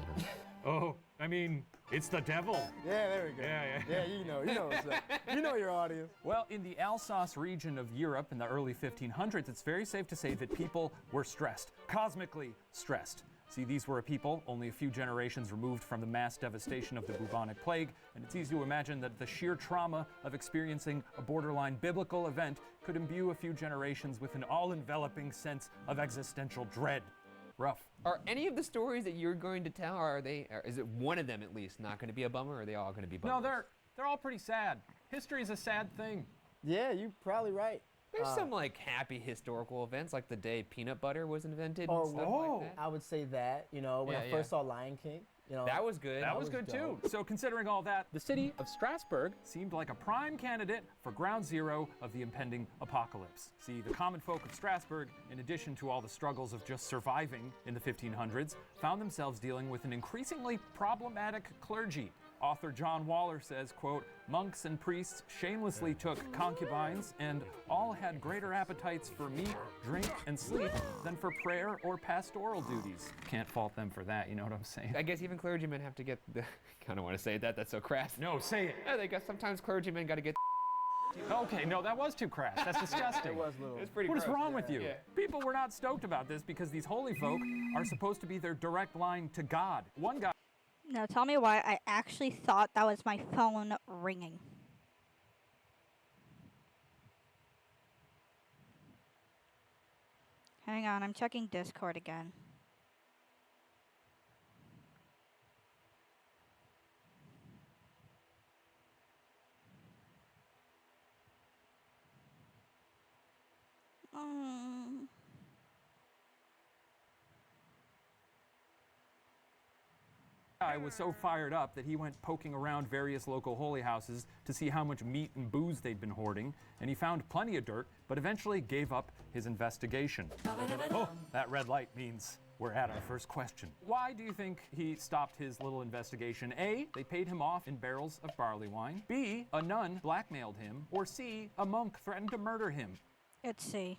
huh? Oh, I mean, it's the devil. Yeah, there we go. Yeah. You know what's up. You know your audience. Well, in the Alsace region of Europe in the early 1500s, it's very safe to say that people were stressed, cosmically stressed. See, these were a people only a few generations removed from the mass devastation of the bubonic plague, and it's easy to imagine that the sheer trauma of experiencing a borderline biblical event could imbue a few generations with an all-enveloping sense of existential dread. Rough. Are any of the stories that you're going to tell, is it one of them at least not going to be a bummer, or are they all going to be bummers? No, they're all pretty sad. History is a sad thing. Yeah, you're probably right. There's some like happy historical events, like the day peanut butter was invented Or and stuff like that. I would say that, when I first saw Lion King, That was good. That was good too. So considering all that, the city of Strasbourg seemed like a prime candidate for ground zero of the impending apocalypse. See, the common folk of Strasbourg, in addition to all the struggles of just surviving in the 1500s, found themselves dealing with an increasingly problematic clergy. Author John Waller says, quote, monks and priests shamelessly took concubines and all had greater appetites for meat, drink, and sleep than for prayer or pastoral duties. Can't fault them for that, you know what I'm saying? I guess even clergymen have to get the, I kind of want to say that, that's so crass. No, say it. I think sometimes clergymen got to get Okay, no, that was too crass. That's disgusting. It was a little. It's pretty What is gross. wrong with you? Yeah. People were not stoked about this because these holy folk are supposed to be their direct line to God. One guy. Now tell me why I actually thought that was my phone ringing. Hang on, I'm checking Discord again. I was so fired up that he went poking around various local holy houses to see how much meat and booze they'd been hoarding, and he found plenty of dirt, but eventually gave up his investigation. Oh, that red light means we're at our first question. Why do you think he stopped his little investigation? A, they paid him off in barrels of barley wine. B, a nun blackmailed him. Or C, a monk threatened to murder him. Let's see.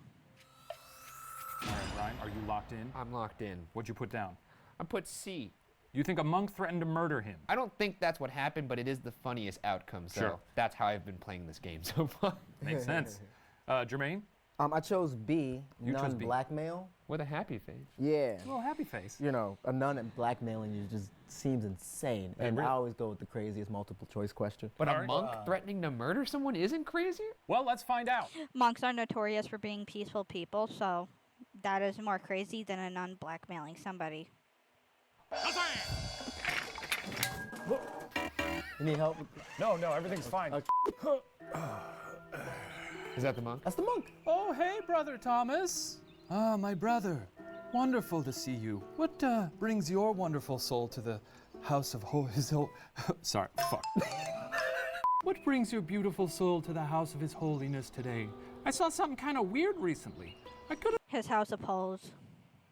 All right, Ryan, are you locked in? I'm locked in. What'd you put down? I put C. You think a monk threatened to murder him? I don't think that's what happened, but it is the funniest outcome. So Sure. that's how I've been playing this game so far. Makes sense. Jermaine? I chose B, You chose B. non-blackmail. With a happy face. Yeah. A little happy face. You know, a nun and blackmailing you just seems insane. And I always go with the craziest multiple choice question. But a monk threatening to murder someone isn't crazier? Well, let's find out. Monks are notorious for being peaceful people, so that is more crazy than a nun blackmailing somebody. You need help? No, everything's fine. Is that the monk? That's the monk. Oh, hey, Brother Thomas. Ah, my brother. Wonderful to see you. What brings your wonderful soul to the house of Sorry, fuck. What brings your beautiful soul to the house of His Holiness today? I saw something kind of weird recently. I could His house of holes.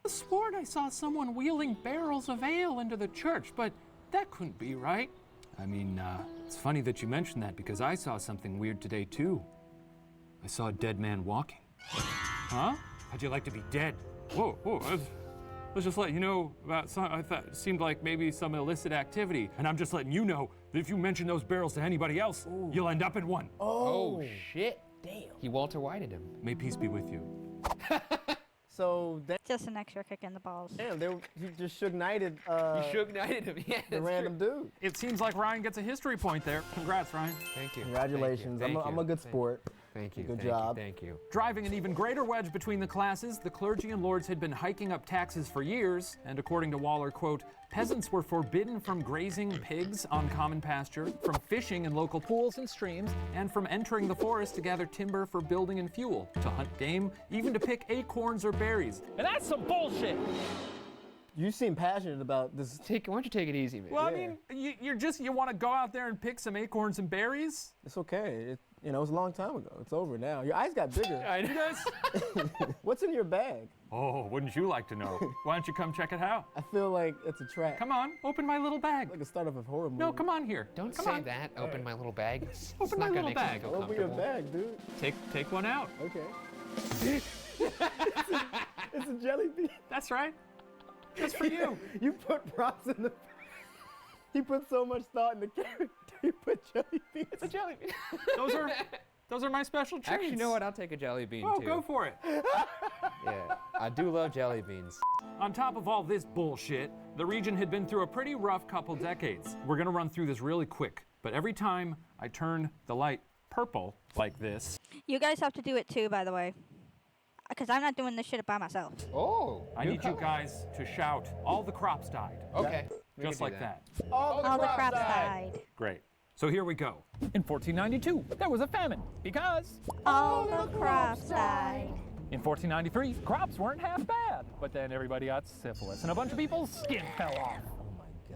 have sworn I saw someone wheeling barrels of ale into the church, but that couldn't be right. I mean, it's funny that you mentioned that because I saw something weird today, too. I saw a dead man walking. Huh? How'd you like to be dead? Whoa, let's just let you know about some, I thought it seemed like maybe some illicit activity. And I'm just letting you know that if you mention those barrels to anybody else, you'll end up in one. Oh, shit. Damn. He Walter Whited him. May peace be with you. So that Just an extra kick in the balls. damn, he just Suge Knighted He Suge Knighted him, yeah. the random dude. It seems like Ryan gets a history point there. Congrats, Ryan. Thank you. Congratulations. Thank you. I'm a good sport. Thank you. Good thank job. You, thank you. Driving an even greater wedge between the classes, the clergy and lords had been hiking up taxes for years, and according to Waller, quote, peasants were forbidden from grazing pigs on common pasture, from fishing in local pools and streams, and from entering the forest to gather timber for building and fuel, to hunt game, even to pick acorns or berries. And that's some bullshit! You seem passionate about this. Why don't you take it easy, man? Well, I mean, you want to go out there and pick some acorns and berries? It's okay. It was a long time ago. It's over now. Your eyes got bigger. I know. What's in your bag? Oh, wouldn't you like to know? Why don't you come check it out? I feel like it's a trap. Come on, open my little bag. Like the start of a horror movie. No, come on here. Don't come say on. that. Open my little bag. It's Open not my gonna little make me bag. feel Open your comfortable. bag, dude. Take one out. Okay. It's a jelly bean. That's right. Just for you. You put props in the. He put so much thought in the character. He put jelly beans. It's a jelly bean. Those are my special treats. Actually, you know what? I'll take a jelly bean, Oh, too. go for it. Yeah, I do love jelly beans. On top of all this bullshit, the region had been through a pretty rough couple decades. We're gonna run through this really quick, but every time I turn the light purple like this, You guys have to do it too, by the way. Because I'm not doing this shit by myself. Oh, I need you guys to shout, all the crops died. Okay. we Just can do like that. All All the crops died. Great. So here we go. In 1492, there was a famine because All the crops died. in 1493, crops weren't half bad. But then everybody got syphilis and a bunch of people's skin fell off.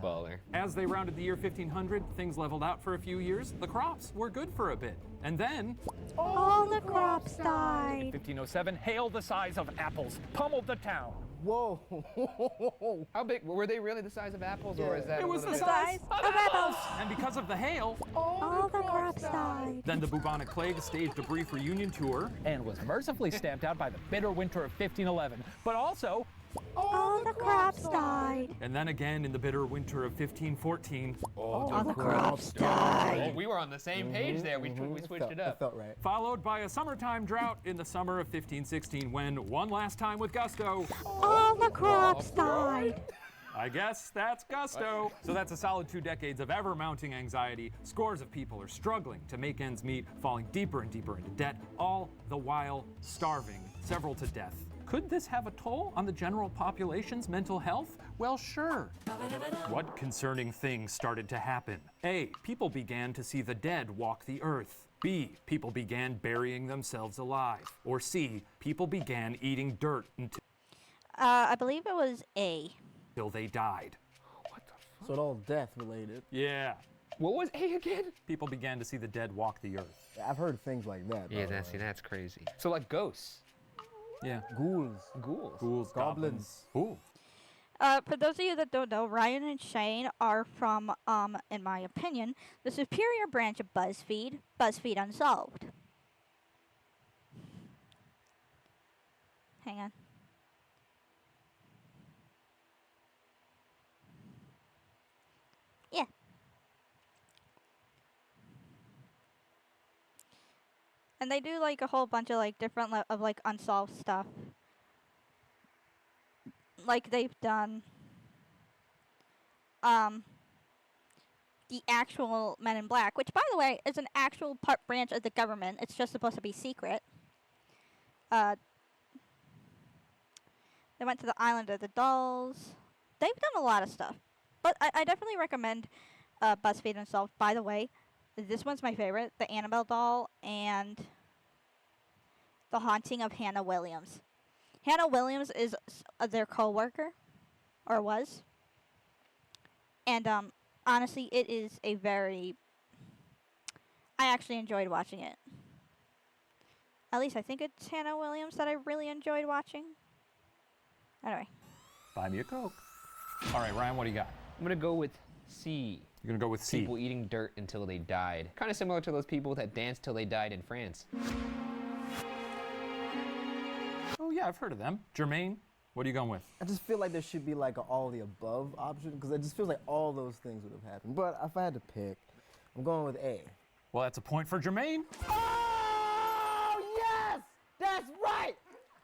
Baller. As they rounded the year 1500, things leveled out for a few years. The crops were good for a bit. And then, All the crops died. 1507, hail the size of apples pummeled the town. Whoa. How big? Were they really the size of apples, or is that it a was the little size of apples. And because of the hail, All the crops died. then the bubonic plague staged a brief reunion tour. And was mercifully stamped out by the bitter winter of 1511. But also, All the crops died. And then again in the bitter winter of 1514, All the crops died. Oh, we were on the same page there. We switched it That up. felt right. followed by a summertime drought in the summer of 1516 when, one last time with gusto, All the crops died. I guess that's gusto. So that's a solid 2 decades of ever mounting anxiety. Scores of people are struggling to make ends meet, falling deeper and deeper into debt, all the while starving, several to death. Could this have a toll on the general population's mental health? Well, sure. What concerning things started to happen? A. People began to see the dead walk the earth. B. People began burying themselves alive. Or C. People began eating dirt I believe it was A. until they died. So it all death related. Yeah. What was A again? People began to see the dead walk the earth. I've heard things like that. Yeah, that's crazy. So like ghosts. Yeah. Ghouls. Ghouls. Ghouls, Goblins. Ooh. For those of you that don't know, Ryan and Shane are from, in my opinion, the superior branch of BuzzFeed, BuzzFeed Unsolved. Hang on. And they do like a whole bunch of like different of like unsolved stuff. Like they've done the actual Men in Black, which by the way is an actual branch of the government. It's just supposed to be secret. They went to the Island of the Dolls. They've done a lot of stuff. But I definitely recommend BuzzFeed Unsolved. By the way, this one's my favorite. The Annabelle doll and The Haunting of Hannah Williams. Hannah Williams is their co-worker. Or was. And honestly, it is a very... I actually enjoyed watching it. At least I think it's Hannah Williams that I really enjoyed watching. Anyway. Buy me a Coke. All right, Ryan, what do you got? I'm gonna go with C. You're gonna go with C. People eating dirt until they died. Kind of similar to those people that danced till they died in France. Oh yeah, I've heard of them. Jermaine, what are you going with? I just feel like there should be like an all the above option because it just feels like all those things would have happened. But if I had to pick, I'm going with A. Well, that's a point for Jermaine. Oh, yes! That's right!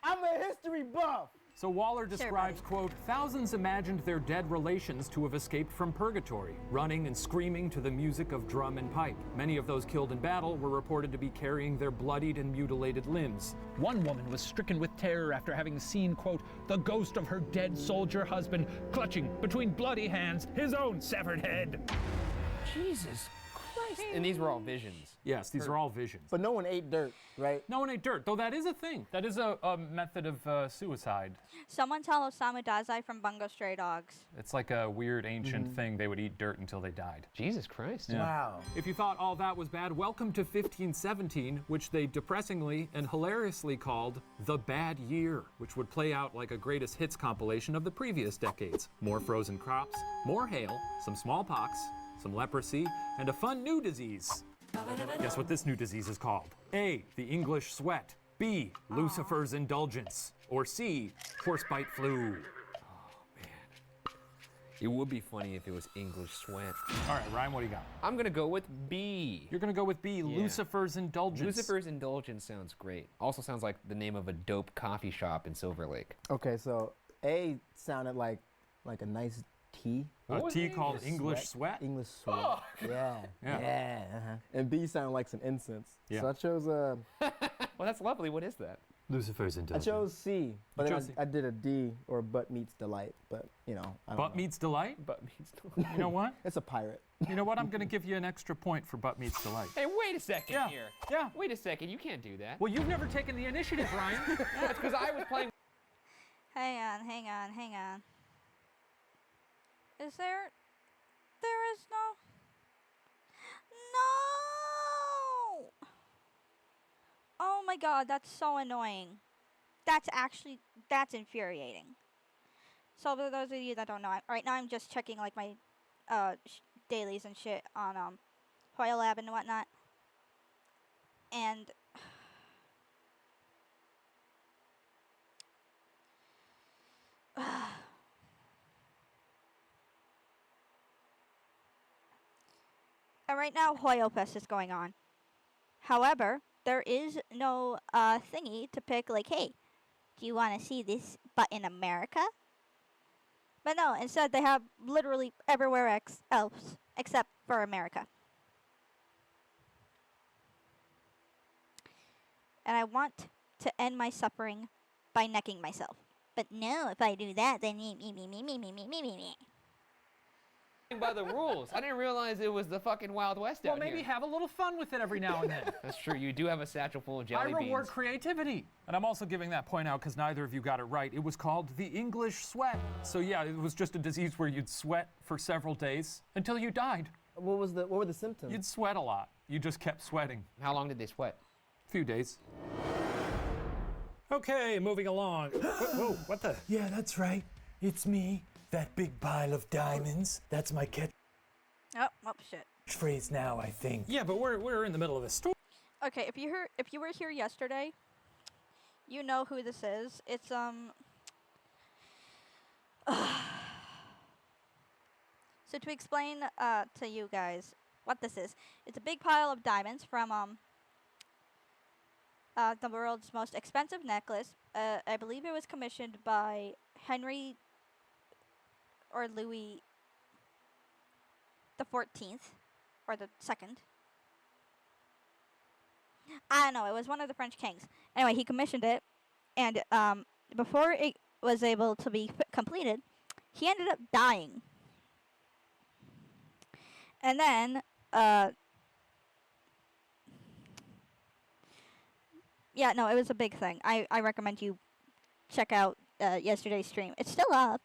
I'm a history buff! So Waller describes, quote, thousands imagined their dead relations to have escaped from purgatory, running and screaming to the music of drum and pipe. Many of those killed in battle were reported to be carrying their bloodied and mutilated limbs. One woman was stricken with terror after having seen, quote, the ghost of her dead soldier husband clutching between bloody hands his own severed head. Jesus Christ. And these were all visions. Yes, these are all visions. But no one ate dirt, right? No one ate dirt, though that is a thing. That is a method of suicide. Someone tell Osamu Dazai from Bungo Stray Dogs. It's like a weird ancient thing. They would eat dirt until they died. Jesus Christ. Yeah. Wow. If you thought all that was bad, welcome to 1517, which they depressingly and hilariously called the Bad Year, which would play out like a greatest hits compilation of the previous decades. More frozen crops, more hail, some smallpox, some leprosy, and a fun new disease. Guess what this new disease is called? A, the English sweat. B, Lucifer's indulgence. Or C, horsebite flu. It would be funny if it was English sweat. All right, Ryan, what do you got? I'm gonna go with B. You're gonna go with B, Yeah. Lucifer's indulgence. Lucifer's Indulgence sounds great. Also sounds like the name of a dope coffee shop in Silver Lake. Okay, so A sounded like a nice tea. A tea called English sweat? English sweat. Yeah. Yeah. Yeah. Uh-huh. And B sounded like some incense. Yeah. So I chose Well, that's lovely. What is that? Lucifer's I indulgence. chose C, but You then chose C. I did a D or butt meets delight. But I don't Butt know. meets delight? Butt meets delight. You know what? It's a pirate. You know what? I'm gonna give you an extra point for butt meets delight. Hey, wait a second Yeah. here. Yeah. Wait a second. You can't do that. Well, you've never taken the initiative, Ryan. That's because I was playing. Hang on. Is there... There is no... No! Oh my god, that's so annoying. That's infuriating. So for those of you that don't know, right now I'm just checking like my dailies and shit on Hoyle Lab and whatnot. And... And right now, Hoyle Fest is going on. However, there is no thingy to pick, like, hey, do you want to see this but in America? But no, instead they have literally everywhere else except for America. And I want to end my suffering by necking myself. But no, if I do that, then me. By the rules. I didn't realize it was the fucking Wild West Well, out maybe here. have a little fun with it every now and then. That's true. You do have a satchel full of jelly I reward beans. creativity. And I'm also giving that point out because neither of you got it right. It was called the English sweat. So yeah, it was just a disease where you'd sweat for several days until you died. What were the symptoms? You'd sweat a lot. You just kept sweating. How long did they sweat? A few days. Okay, moving along. Whoa, what the? Yeah, that's right. It's me, that big pile of diamonds. That's my Oh, shit. catchphrase now, I think. Yeah, but we're in the middle of a story. Okay, if you were here yesterday, you know who this is. It's So to explain to you guys what this is, it's a big pile of diamonds from the world's most expensive necklace. I believe it was commissioned by Henry or Louis the 14th or the 2nd. I don't know. It was one of the French kings. Anyway, he commissioned it, and before it was able to be completed, he ended up dying. And then, yeah, no, it was a big thing. I recommend you check out yesterday's stream. It's still up.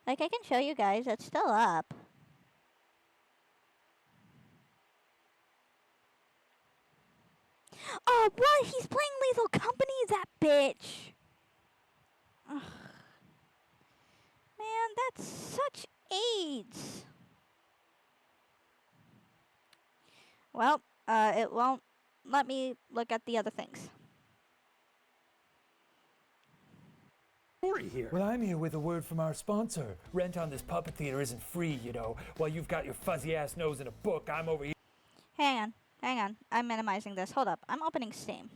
Like, I can show you guys. It's still up. Oh, what? He's playing Lethal Company, that bitch. Ugh. Man, that's such AIDS. Well, it won't let me look at the other things. Here. Well, I'm here with a word from our sponsor. Rent on this puppet theater isn't free, you know. While you've got your fuzzy ass nose in a book, I'm over here. Hang on. I'm minimizing this. Hold up. I'm opening Steam.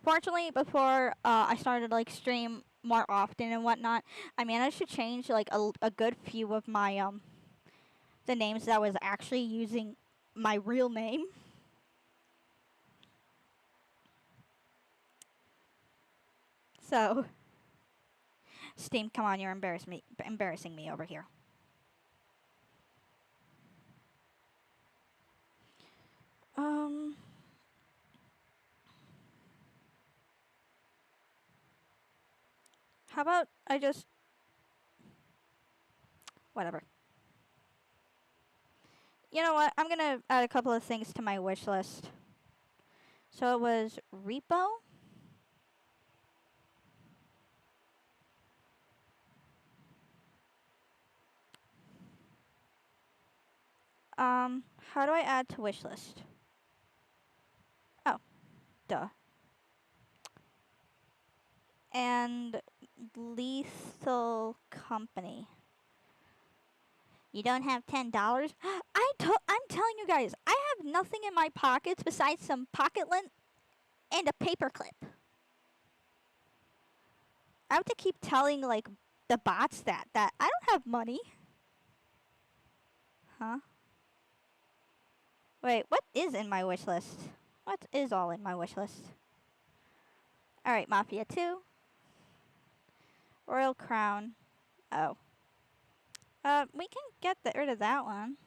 Fortunately, before I started like stream more often and whatnot, I managed to change like a good few of my the names that I was actually using my real name. So, Steam, come on, you're embarrassing me over here. How about I just... Whatever. You know what? I'm going to add a couple of things to my wish list. So it was Repo. How do I add to wish list? Oh, duh. And Lethal Company. You don't have $10? I'm telling you guys, I have nothing in my pockets besides some pocket lint and a paper clip. I have to keep telling like the bots that I don't have money. Huh? Wait, what is in my wish list? What is all in my wish list? Alright, Mafia 2. Royal Crown. Oh. We can get rid of that one.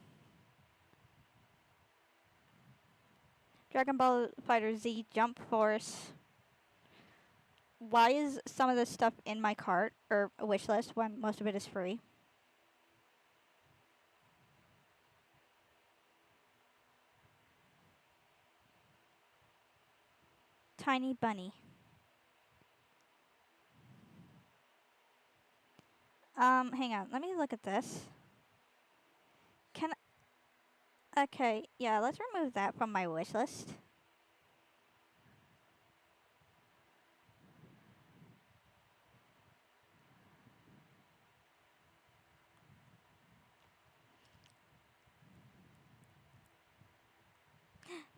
Dragon Ball Fighter Z Jump Force. Why is some of this stuff in my cart or wish list when most of it is free? Tiny Bunny. Hang on. Let me look at this. Okay, yeah, let's remove that from my wish list.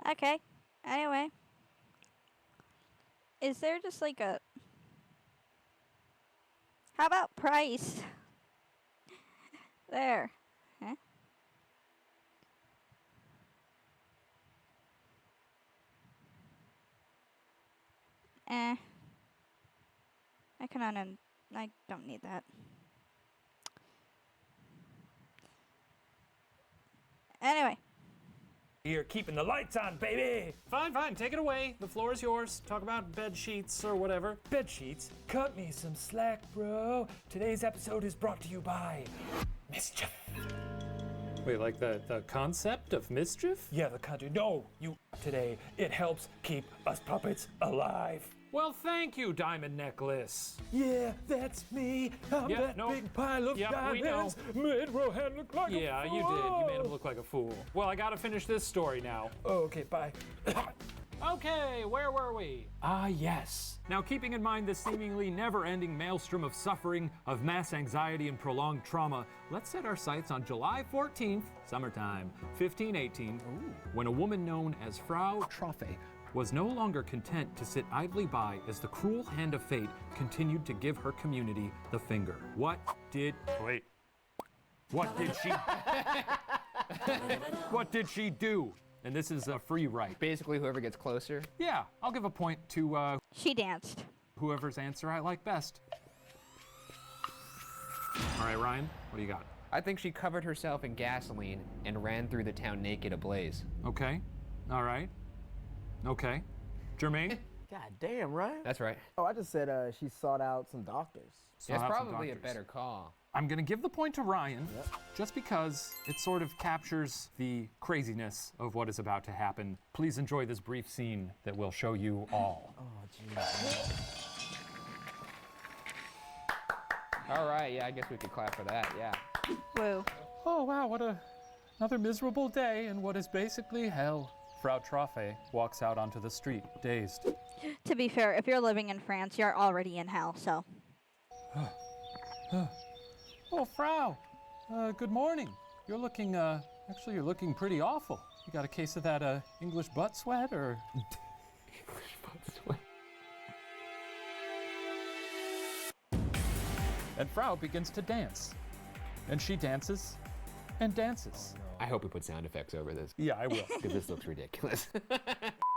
Okay, anyway. Is there just like a... How about price? There. Huh? I don't need that. Anyway. Here, keeping the lights on, baby! Fine, take it away. The floor is yours. Talk about bed sheets or whatever. Bed sheets? Cut me some slack, bro. Today's episode is brought to you by Mischief. Wait, like the concept of mischief? Yeah, the concept. No, you today. It helps keep us puppets alive. Well, thank you, Diamond Necklace. Yeah, that's me. I'm that big pile of diamonds. Made Rohan look like a fool. Yeah, you did. You made him look like a fool. Well, I gotta finish this story now. Oh, okay, bye. Okay, where were we? Ah, yes. Now, keeping in mind the seemingly never-ending maelstrom of suffering, of mass anxiety and prolonged trauma, let's set our sights on July 14th, summertime, 1518, when a woman known as Frau Troffe was no longer content to sit idly by as the cruel hand of fate continued to give her community the finger. What did she do? And this is a free write. Basically, whoever gets closer. Yeah, I'll give a point to She danced. whoever's answer I like best. All right, Ryan, what do you got? I think she covered herself in gasoline and ran through the town naked ablaze. Okay, all right. Okay. Jermaine? God damn, right? That's right. Oh, I just said she sought out some doctors. That's out some probably a doctors. better call. I'm gonna give the point to Ryan, just because it sort of captures the craziness of what is about to happen. Please enjoy this brief scene that will show you all. Oh, jeez. All right, yeah, I guess we could clap for that, yeah. Woo. Oh wow, what another miserable day in what is basically hell. Frau Troffe walks out onto the street, dazed. To be fair, if you're living in France, you're already in hell, so. Oh, Frau, good morning. You're looking, actually you're looking pretty awful. You got a case of that, English butt sweat, or? English butt sweat. And Frau begins to dance. And she dances and dances. I hope we put sound effects over this. Yeah, I will. Because this looks ridiculous.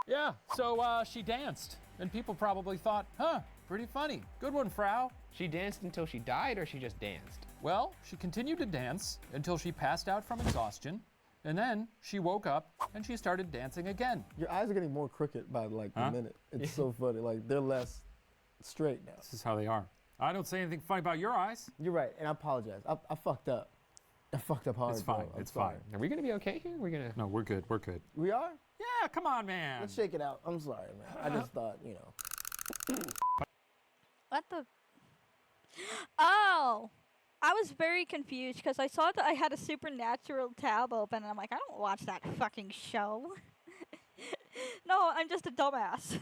Yeah, so she danced. And people probably thought, huh, pretty funny. Good one, Frau. She danced until she died, or she just danced? Well, she continued to dance until she passed out from exhaustion. And then she woke up and she started dancing again. Your eyes are getting more crooked by like Huh? the minute. It's so funny. Like they're less straight now. This is how they are. I don't say anything funny about your eyes. You're right, and I apologize. I fucked up. I fucked up hard. It's fine. bro. I'm It's sorry. fine. Are we gonna be okay here? We're gonna. No, we're good. We're good. We are? Yeah, come on, man. Let's shake it out. I'm sorry, man. I just thought, you know. What the? Oh! I was very confused because I saw that I had a Supernatural tab open and I'm like, I don't watch that fucking show. No, I'm just a dumbass.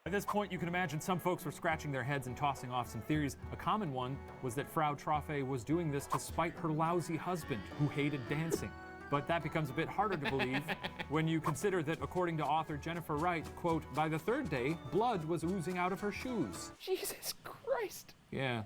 At this point, you can imagine some folks were scratching their heads and tossing off some theories. A common one was that Frau Troffe was doing this to spite her lousy husband, who hated dancing. But that becomes a bit harder to believe when you consider that, according to author Jennifer Wright, quote, by the third day, blood was oozing out of her shoes. Jesus Christ. Yeah.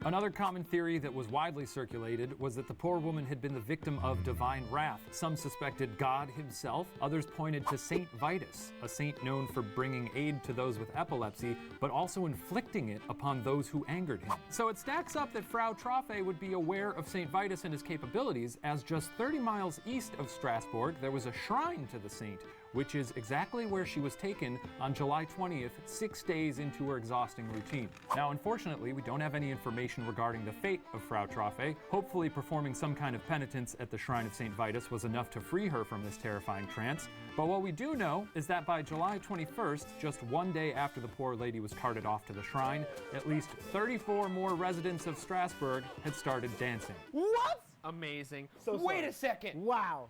Another common theory that was widely circulated was that the poor woman had been the victim of divine wrath. Some suspected God himself. Others pointed to Saint Vitus, a saint known for bringing aid to those with epilepsy, but also inflicting it upon those who angered him. So it stacks up that Frau Troffe would be aware of Saint Vitus and his capabilities, as just 30 miles east of Strasbourg, there was a shrine to the saint, which is exactly where she was taken on July 20th, 6 days into her exhausting routine. Now, unfortunately, we don't have any information regarding the fate of Frau Troffe. Hopefully, performing some kind of penitence at the shrine of St. Vitus was enough to free her from this terrifying trance. But what we do know is that by July 21st, just one day after the poor lady was carted off to the shrine, at least 34 more residents of Strasbourg had started dancing. What? Amazing. So Wait sorry. a second. Wow.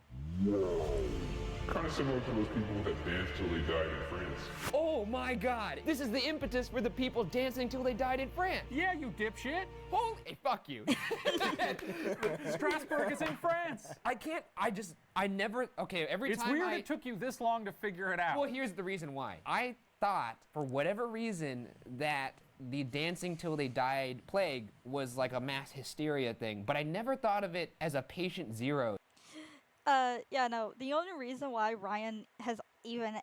Kind of similar to those people that danced till they died in France. Oh my God. This is the impetus for the people dancing till they died in France. Yeah, you dipshit! Holy, fuck you. Strasbourg is in France! I never, okay, every It's time weird it took you this long to figure it out. Well, here's the reason why. I thought, for whatever reason, that the dancing till they died plague was like a mass hysteria thing, but I never thought of it as a patient zero. Yeah, no. The only reason why Ryan has even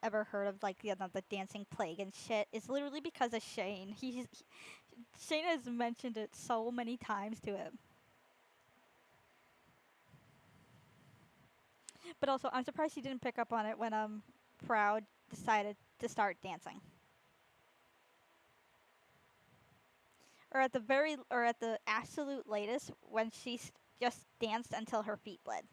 ever heard of like the dancing plague and shit is literally because of Shane. Shane has mentioned it so many times to him. But also, I'm surprised he didn't pick up on it when Proud decided to start dancing. Or at the absolute latest, when she just danced until her feet bled.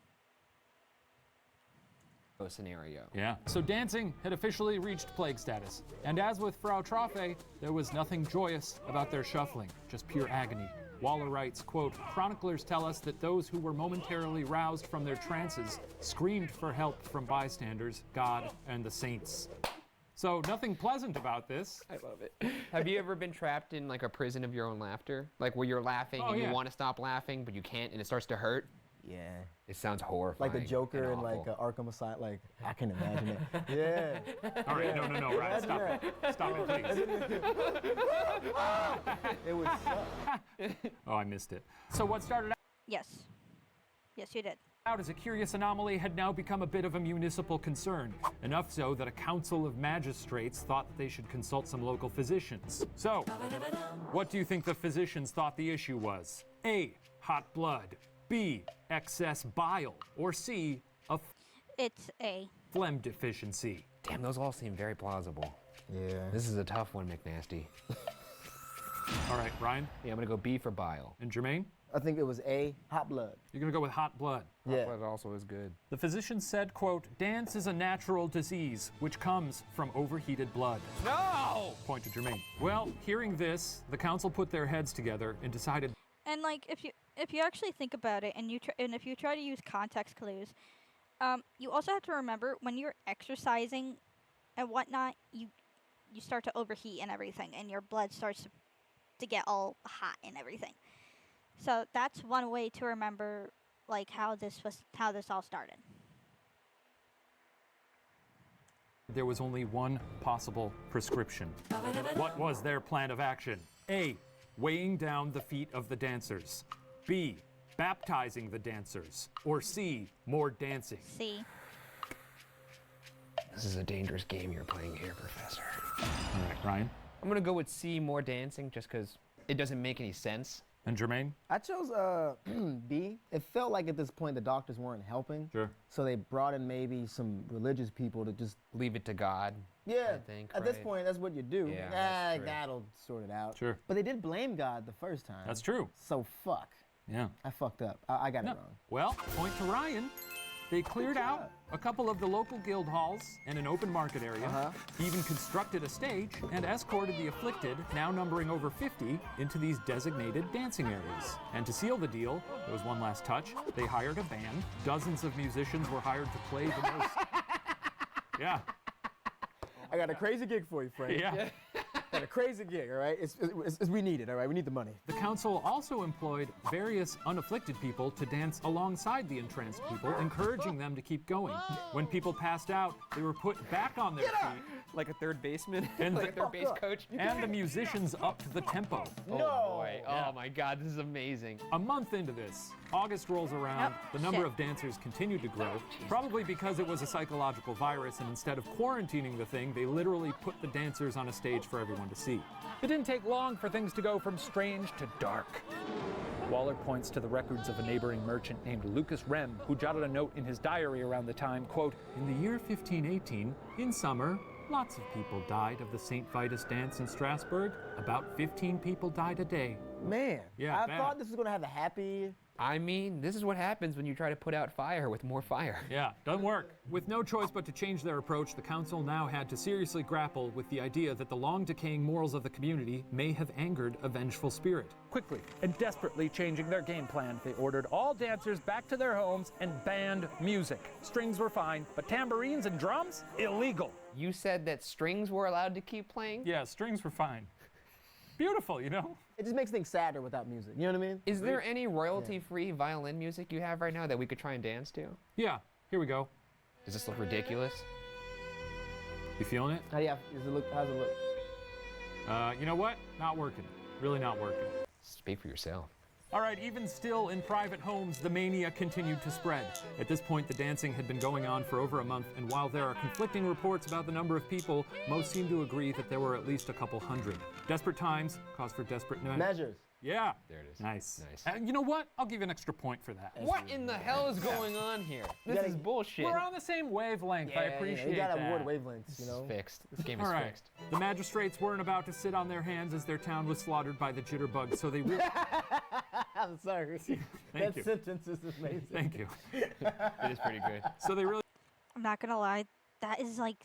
Scenario. Yeah. So dancing had officially reached plague status. And as with Frau Troffe, there was nothing joyous about their shuffling, just pure agony. Waller writes, quote, chroniclers tell us that those who were momentarily roused from their trances screamed for help from bystanders, God, and the saints. So nothing pleasant about this. I love it. Have you ever been trapped in like a prison of your own laughter? Like where you're laughing and you want to stop laughing, but you can't and it starts to hurt? Yeah. It sounds horrifying. Like the Joker and in like awful. Arkham Asylum. Like I can imagine it. Yeah. All right, no, Ryan, stop it. Stop it, please. It would suck. Oh, I missed it. So what started Yes. Yes, you did. out as a curious anomaly had now become a bit of a municipal concern, enough so that a council of magistrates thought they should consult some local physicians. So, what do you think the physicians thought the issue was? A, hot blood, B, excess bile, or C, a It's A. phlegm deficiency? Damn, those all seem very plausible. Yeah. This is a tough one, McNasty. All right, Ryan Yeah, I'm gonna go B for bile. and Jermaine, I think it was A, hot blood. you're gonna go with hot blood. Yeah. But it also is good. The physician said, quote, dance is a natural disease which comes from overheated blood. No! Point to Jermaine. Well, hearing this, the council put their heads together and decided And like, if you actually think about it, and if you try to use context clues, you also have to remember when you're exercising and whatnot, you start to overheat and everything, and your blood starts to get all hot and everything. So that's one way to remember like how this all started. there was only one possible prescription. What was their plan of action? A, weighing down the feet of the dancers. B, baptizing the dancers. Or C, more dancing. C. This is a dangerous game you're playing here, Professor. All right, Ryan I'm gonna go with C, more dancing, just because it doesn't make any sense. and Jermaine? I chose B. It felt like at this point the doctors weren't helping. Sure. So they brought in maybe some religious people to just Leave it to God. yeah. I think, at this right? point, that's what you do. Yeah, that's true. That'll sort it out. Sure. But they did blame God the first time. That's true. So fuck. Yeah. I fucked up. I got No. it wrong. Well, point to Ryan. They cleared out a couple of the local guild halls and an open market area, even constructed a stage, and escorted the afflicted, now numbering over 50, into these designated dancing areas. And to seal the deal, there was one last touch. They hired a band. Dozens of musicians were hired to play the most. Yeah. I got a crazy gig for you, Frank. Yeah. Got a crazy gig, all right? It's we need it, all right? We need the money. The council also employed various unafflicted people to dance alongside the entranced people, encouraging them to keep going. When people passed out, they were put back on their feet, Like a third baseman? And like the- a third base coach? and the musicians upped the tempo. Oh boy. Yeah. Oh my God, this is amazing. A month into this, August rolls around, the number of dancers continued to grow, probably because it was a psychological virus, and instead of quarantining the thing, they literally put the dancers on a stage for everyone to see. It didn't take long for things to go from strange to dark. Waller points to the records of a neighboring merchant named Lucas Rem, who jotted a note in his diary around the time, quote, in the year 1518, in summer, lots of people died of the St. Vitus dance in Strasbourg. About 15 people died a day. Man, Yeah, I bad. thought this was gonna have a happy. I mean, this is what happens when you try to put out fire with more fire. Yeah, doesn't work. With no choice but to change their approach, the council now had to seriously grapple with the idea that the long decaying morals of the community may have angered a vengeful spirit. Quickly and desperately changing their game plan, they ordered all dancers back to their homes and banned music. Strings were fine, but tambourines and drums? Illegal. You said that strings were allowed to keep playing? Yeah, strings were fine. Beautiful, you know? It just makes things sadder without music. You know what I mean? Is there any royalty-free violin music you have right now that we could try and dance to? Yeah, here we go. Does this look ridiculous? You feeling it? How's it look? You know what? Not working. Really not working. Speak for yourself. All right, even still in private homes, the mania continued to spread. At this point, the dancing had been going on for over a month, and while there are conflicting reports about the number of people, most seem to agree that there were at least a couple hundred. Desperate times cause for desperate Measures. Yeah. There it is. Nice. Nice. You know what? I'll give you an extra point for that. What in the hell is going on here? This gotta- is bullshit. We're on the same wavelength. I appreciate You gotta that. avoid wavelengths, you know? Fixed. This game All is right. fixed. The magistrates weren't about to sit on their hands as their town was slaughtered by the jitterbug, so they really... I'm sorry. Thank that you. sentence is amazing. Thank you. It is pretty good. So they really... I'm not gonna lie, that is like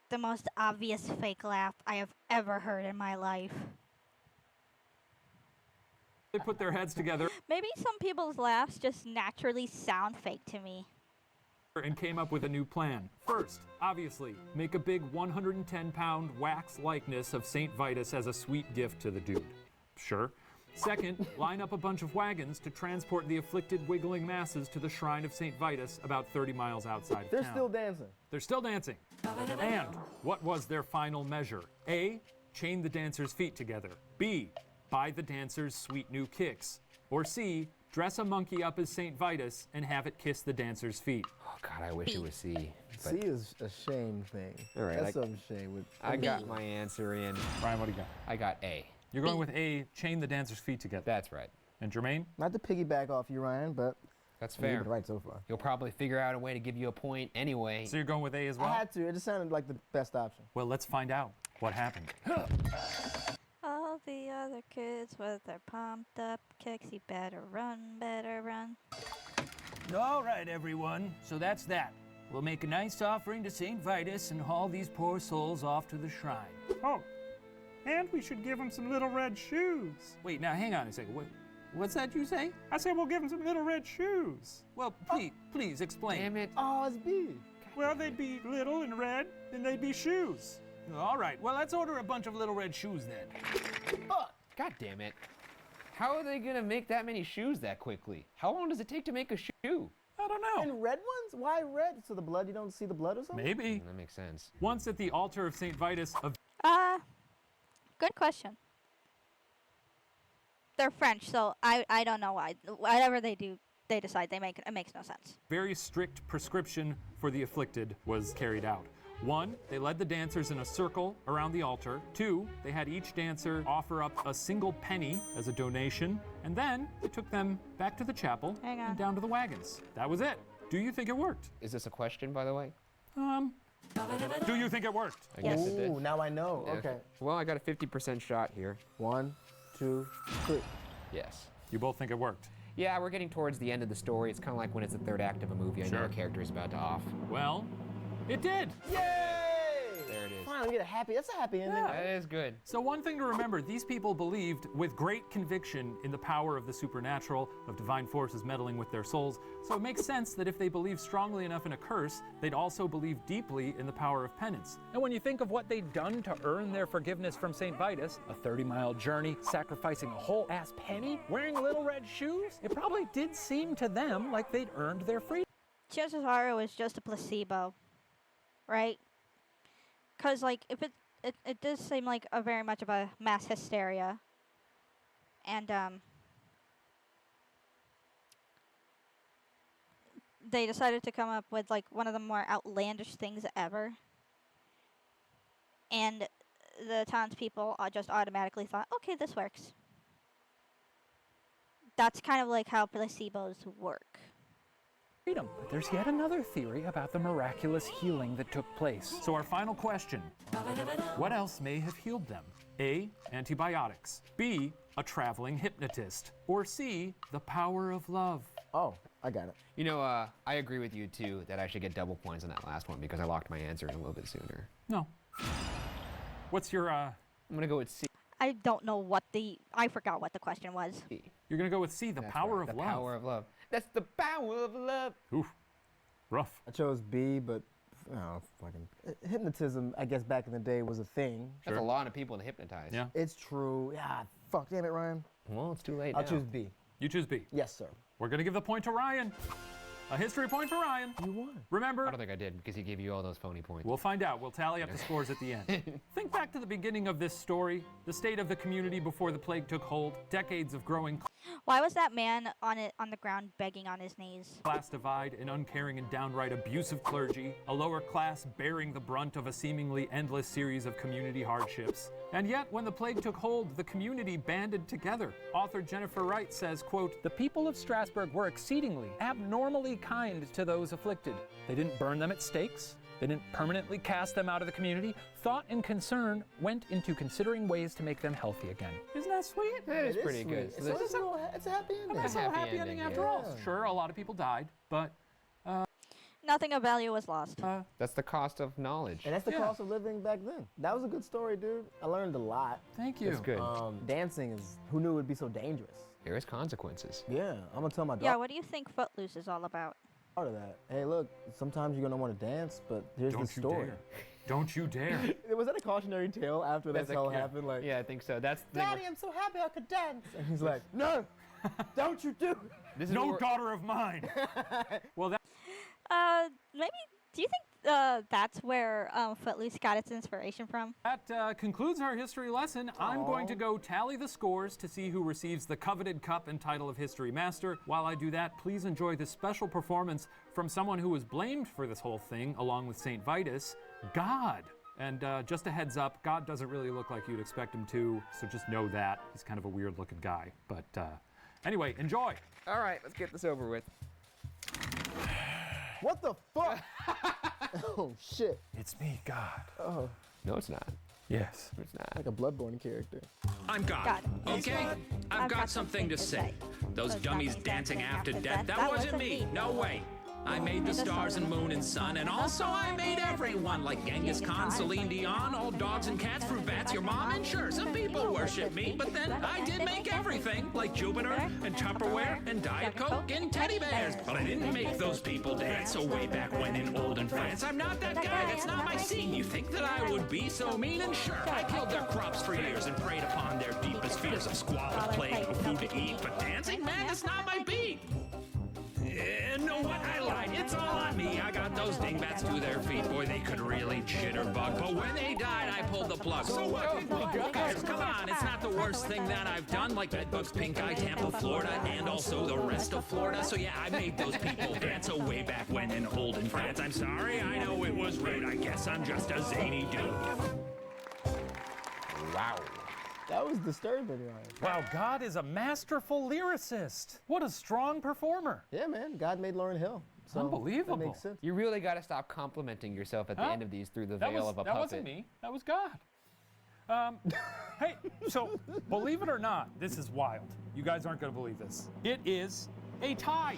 the most obvious fake laugh I have ever heard in my life. They put their heads together Maybe some people's laughs just naturally sound fake to me. and came up with a new plan. First, obviously, make a big 110-pound wax likeness of St. Vitus as a sweet gift to the dude. Sure. Second, line up a bunch of wagons to transport the afflicted wiggling masses to the shrine of St. Vitus about 30 miles outside of They're town. still dancing. They're still dancing. And what was their final measure? A, chain the dancers' feet together. B, buy the dancers sweet new kicks. Or C, dress a monkey up as St. Vitus and have it kiss the dancers' feet. Oh God, I wish it was C. C But is a shame thing. All right, That's some shame. With I got my answer in. Ryan, what do you got? I got A. You're going with A, chain the dancers' feet together. That's right. And Jermaine? Not to piggyback off you, Ryan, but That's you've fair. been right so far. You'll probably figure out a way to give you a point anyway. So you're going with A as well? I had to. It just sounded like the best option. Well, let's find out what happened. All the other kids with their pumped up kicks, you better run, better run. All right, everyone. So that's that. We'll make a nice offering to St. Vitus and haul these poor souls off to the shrine. Oh, and we should give them some little red shoes. Wait, now hang on a second. What's that you say? I said we'll give them some little red shoes. Well, please explain. Damn it. Oh, it's B. Well, they'd be little and red, and they'd be shoes. All right, well, let's order a bunch of little red shoes then. God damn it. How are they gonna make that many shoes that quickly? How long does it take to make a shoe? I don't know. And red ones? Why red? So the blood, you don't see the blood or something? Maybe. That makes sense. Once at the altar of St. Vitus, a Good question. They're French, so I don't know why. Whatever they do, they decide it makes no sense. very strict prescription for the afflicted was carried out. 1, they led the dancers in a circle around the altar. 2, they had each dancer offer up a single penny as a donation, and then they took them back to the chapel Hang on. and down to the wagons. That was it. Do you think it worked? Is this a question, by the way? Do you think it worked? I guess it did. Ooh, now I know. Yeah. Okay. Well, I got a 50% shot here. 1, 2, 3. Yes. You both think it worked? Yeah, we're getting towards the end of the story. It's kind of like when it's the third act of a movie. I know Sure. a character is about to off. Well, it did. There it is. Finally, we get a happy. That's a happy ending. That is good. So one thing to remember, these people believed with great conviction in the power of the supernatural, of divine forces meddling with their souls. So it makes sense that if they believe strongly enough in a curse, they'd also believe deeply in the power of penance. And when you think of what they'd done to earn their forgiveness from St. Vitus, a 30-mile journey, sacrificing a whole ass penny, wearing little red shoes, it probably did seem to them like they'd earned their freedom. Chances are it was just a placebo, right? Because, like, if it does seem like a very much of a mass hysteria. And, they decided to come up with, like, one of the more outlandish things ever. And the townspeople just automatically thought, okay, this works. That's kind of like how placebos work. But there's yet another theory about the miraculous healing that took place. So our final question, what else may have healed them? A, antibiotics. B, a traveling hypnotist. Or C, the power of love. Oh, I got it. You know, I agree with you, too, that I should get double points on that last one because I locked my answer in a little bit sooner. No. What's your, I'm going to go with C. I don't know what I forgot what the question was. You're going to go with C, the power of the love. power of love. That's the power of love. Oof. Rough. I chose B, but fucking hypnotism. I guess back in the day was a thing. That's a lot of people to hypnotize. Yeah. It's true. Yeah. Fuck. Damn it, Ryan. Well, it's too late I'll now. choose B. You choose B. Yes, sir. We're going to give the point to Ryan. A history point for Ryan. You won. Remember, I don't think I did because he gave you all those phony points. we'll find out. We'll tally up the scores at the end. Think back to the beginning of this story, the state of the community before the plague took hold, decades of growing Why was that man on the ground begging on his knees? class divide, an uncaring and downright abusive clergy, a lower class bearing the brunt of a seemingly endless series of community hardships. And yet, when the plague took hold, the community banded together. Author Jennifer Wright says, quote, The people of Strasbourg were exceedingly, abnormally kind to those afflicted. They didn't burn them at stakes. They didn't permanently cast them out of the community. Thought and concern went into considering ways to make them healthy again. Isn't that sweet? That is It pretty good. sweet. So So this- it's a happy ending. That's a happy happy ending ending, after yeah. all. Sure, a lot of people died, but Nothing of value was lost. that's the cost of knowledge. And that's the Yeah. cost of living back then. That was a good story, dude. I learned a lot. thank you. That's good. Dancing is, who knew it would be so dangerous? There is consequences. Yeah, I'm gonna tell my Yeah, daughter what do you think Footloose is all about? that. Hey, look, sometimes you're gonna want to dance, but here's the Don't you story. dare. Don't you dare. Was that a cautionary tale after That's that's all yeah. happened? Like, Yeah, I think so. That's the thing Daddy, I'm so happy I could dance. And he's like, no, don't you do it. this is No what daughter of mine. Well, that. Maybe. Do you think that's where Footloose got its inspiration from? That concludes our history lesson. I'm going to go tally the scores to see who receives the coveted cup and title of History Master. While I do that, please enjoy this special performance from someone who was blamed for this whole thing, along with St. Vitus, God. And just a heads up, God doesn't really look like you'd expect him to, so just know that. He's kind of a weird-looking guy. But anyway, enjoy. All right, let's get this over with. What the fuck? Oh, shit. It's me, God. Oh, No, it's not. Yes. It's not. like a Bloodborne character. I'm God. God. Okay? I've got something to say. Those dummies dancing after death, that wasn't me. No way. I made the stars and moon and sun, and also I made everyone, like Genghis Khan, Celine Dion, all dogs and cats, fruit bats, your mom, and sure, some people worship me, but then I did make everything, like Jupiter and Tupperware and Diet Coke and teddy bears. But I didn't make those people dance, so way back when in olden France, I'm not that guy, that's not my scene. You think that I would be so mean? And sure, I killed their crops for years and preyed upon their deepest fears of squalid plague, no food to eat, but dancing, man, that's not my beat. No, what? I lied. It's all on me. I got those dingbats to their feet. Boy, they could really jitterbug. But when they died, I pulled the plug. So what? Who cares? Come on. It's not the worst thing that I've done. Like bedbugs, pink eye, Tampa, Florida, and also the rest of Florida. So yeah, I made those people dance way back when in olden France. I'm sorry. I know it was rude. I guess I'm just a zany dude. Wow. That was disturbing, Ryan. Wow, God is a masterful lyricist. What a strong performer. Yeah, man. God made Lauryn Hill. So Unbelievable. That makes sense. You really got to stop complimenting yourself at the Huh? end of these through the That veil of a that puppet. wasn't me. That was God. Hey, so believe it or not, this is wild. You guys aren't going to believe this. It is a tie.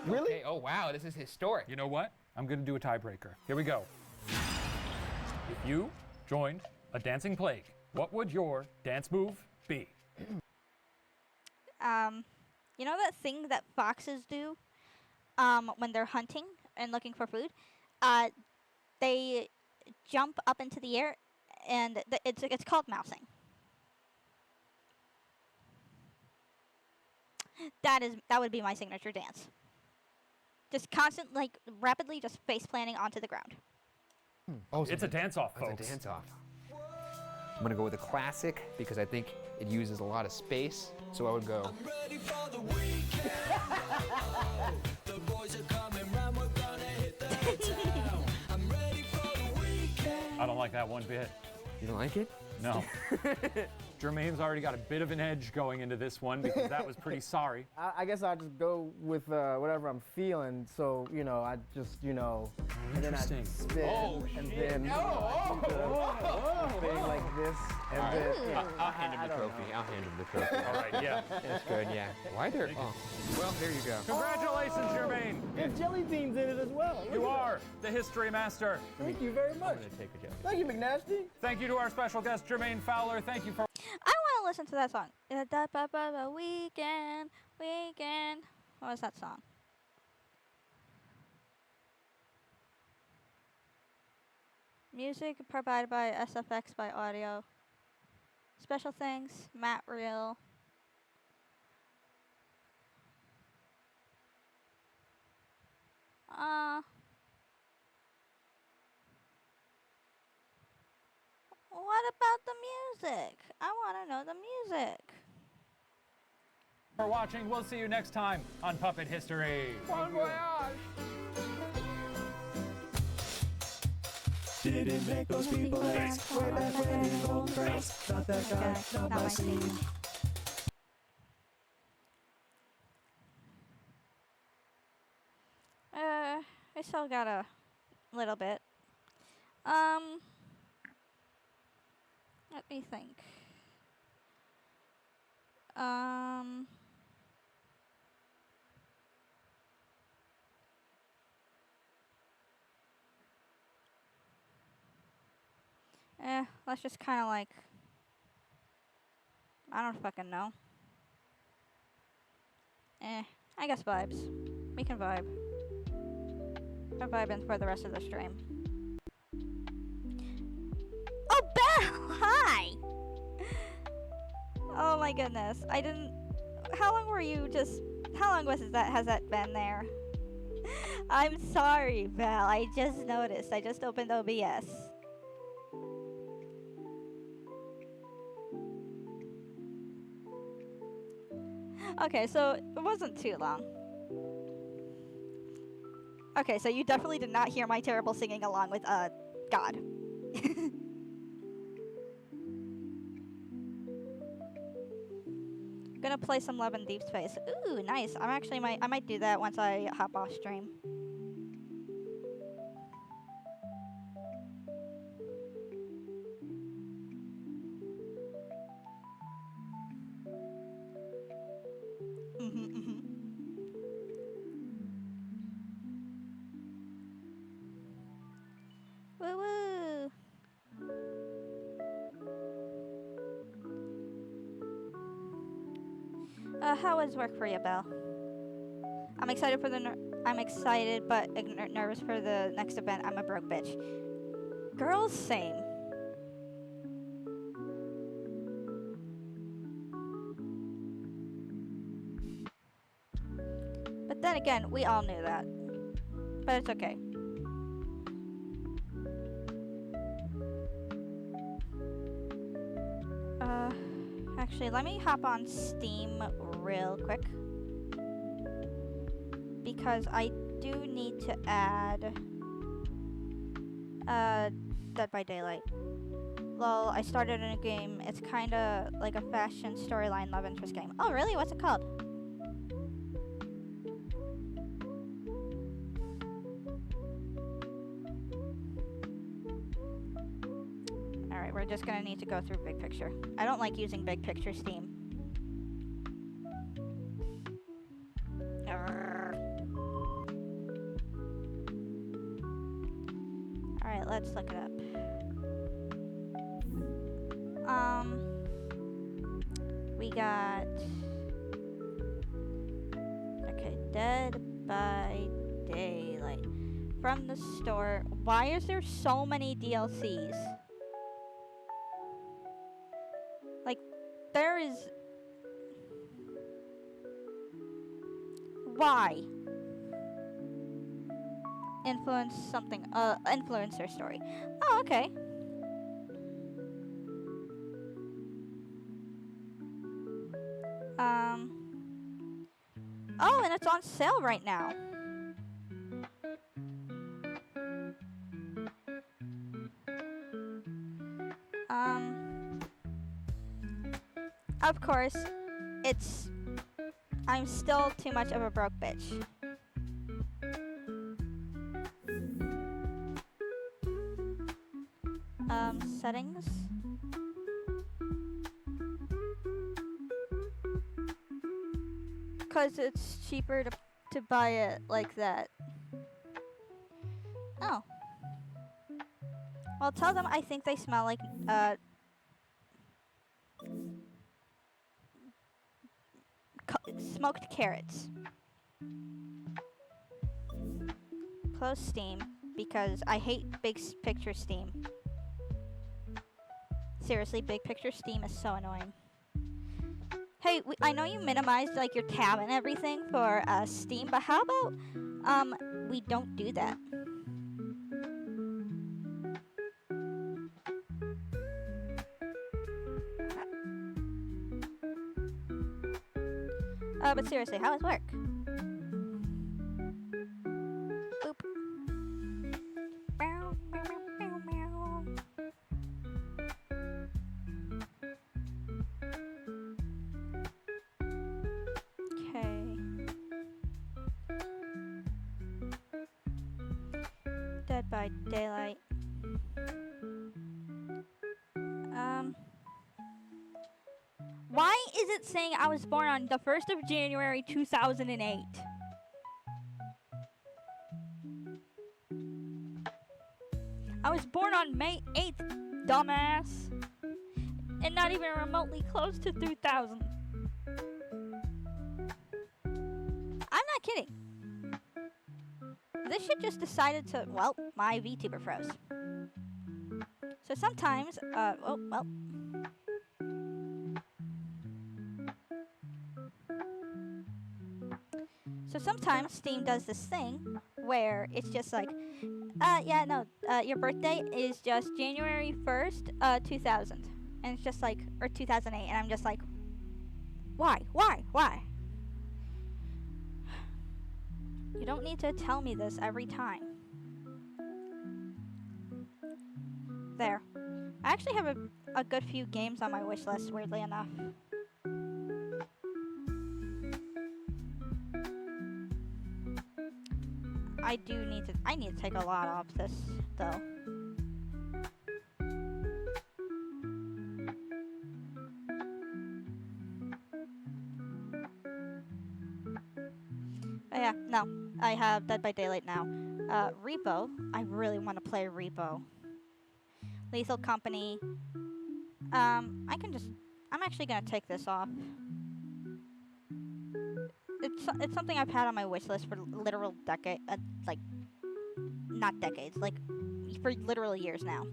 Really? Okay, oh wow, this is historic. You know what? I'm going to do a tiebreaker. Here we go. If you joined a dancing plague, what would your dance move be? You know that thing that foxes do when they're hunting and looking for food? They jump up into the air, and it's called mousing. That would be my signature dance. Just constant, like rapidly, just face planting onto the ground. Oh, so It's a dance-off, it's folks. a dance-off. I'm gonna go with a classic because I think it uses a lot of space. So I would go. I don't like that one bit. You don't like it? No. Jermaine's already got a bit of an edge going into this one because that was pretty sorry. I guess I'll just go with whatever I'm feeling. So, I just, and then I Interesting. spin, and then do the thing like this, and then, I'll hand him the trophy. I'll hand him the trophy. All right, yeah. That's good, yeah. Why there? Oh. Well, there you go. Congratulations, Jermaine. There's jelly beans in it as well. Look You at that. are the history master. Thank you very much. I'm gonna take a jelly. Thank you, McNasty. Thank you to our special guest, Jermaine Fowler. Thank you for. I want to listen to that song. Weekend. What was that song? Music provided by SFX by Audio. Special thanks, Matt Real. What about the music? I want to know the music. For watching. We'll see you next time on Puppet History. Bon voyage! Didn't make those people dance way back when in old France. Not that guy, not my scene. I still got a little bit. Let me think. Let's just kind of like, I don't fucking know. I guess vibes. We can vibe. I'm vibing for the rest of the stream. Oh my goodness. I didn't. How long were you just. How long was that? Has that been there? I'm sorry, Val. I just noticed. I just opened OBS. Okay, so it wasn't too long. Okay, so you definitely did not hear my terrible singing along with, God. Gonna play some Love in Deep Space. Ooh, nice. I might do that once I hop off stream. Woo woo. How was work for you, Belle? I'm excited for I'm excited, but nervous for the next event. I'm a broke bitch. Girls, same. But then again, we all knew that. But it's okay. Actually, let me hop on Steam real quick. Because I do need to add Dead by Daylight. Lol, I started a new game. It's kinda like a fashion storyline love interest game. Oh really? What's it called? Alright, we're just gonna need to go through Big Picture. I don't like using Big Picture Steam. Alright, let's look it up. We got... Okay, Dead by Daylight. From the store. Why is there so many DLCs? Like, there is... Why? Influence something, influencer story. Oh, okay. Oh, and it's on sale right now. Of course, I'm still too much of a broke bitch. Settings. Because it's cheaper to buy it like that. Oh. Well, tell them I think they smell like, smoked carrots. Close Steam, because I hate Big Picture Steam. Seriously, Big Picture Steam is so annoying. Hey, I know you minimized like your tab and everything for Steam, but how about we don't do that? But seriously, how does it work? Boop. Meow, meow, meow, meow, meow. Okay. Dead by Daylight. Why is it saying I was born on the 1st of January 2008? I was born on May 8th, dumbass. And not even remotely close to 2000. I'm not kidding. This shit just decided to, well, my VTuber froze. So sometimes, oh, well. So sometimes Steam does this thing where it's just like, your birthday is just January 1st, 2000. And it's just like, or 2008. And I'm just like, why? You don't need to tell me this every time. There. I actually have a good few games on my wish list, weirdly enough. I need to take a lot off this, though. But yeah, no. I have Dead by Daylight now. Repo. I really want to play Repo. Lethal Company. I'm actually gonna take this off. It's something I've had on my wish list for literal not decades, like for literal years now.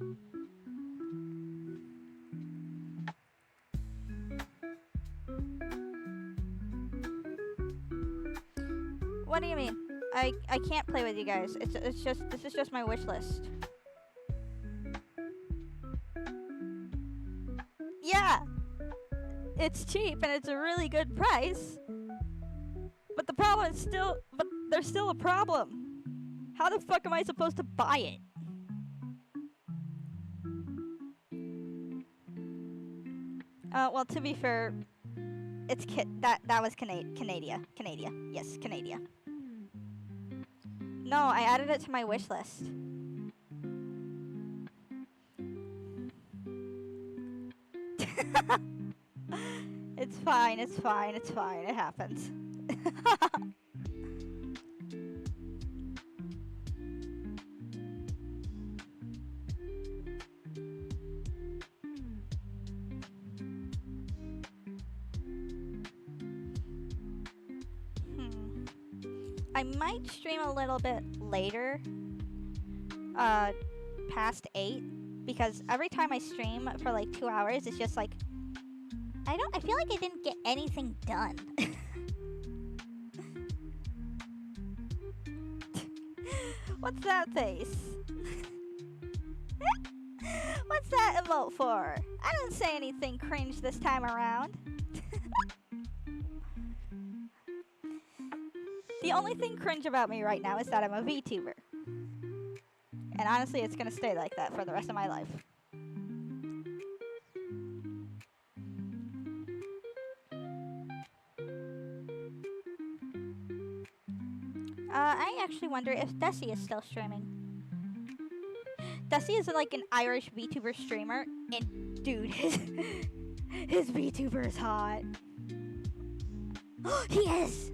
What do you mean? I can't play with you guys. This is just my wish list. Yeah, it's cheap and it's a really good price. But the problem is there's still a problem. How the fuck am I supposed to buy it? Well, to be fair, it's that was Canadia. Yes, Canadia. No, I added it to my wish list. It's fine. It happens. I might stream a little bit later, past 8, because every time I stream for like 2 hours, it's just like, I feel like I didn't get anything done. What's that face? What's that emote for? I didn't say anything cringe this time around. The only thing cringe about me right now is that I'm a VTuber. And honestly, it's gonna stay like that for the rest of my life. I actually wonder if Desi is still streaming. Desi is like an Irish VTuber streamer, and dude, his VTuber is hot. He is!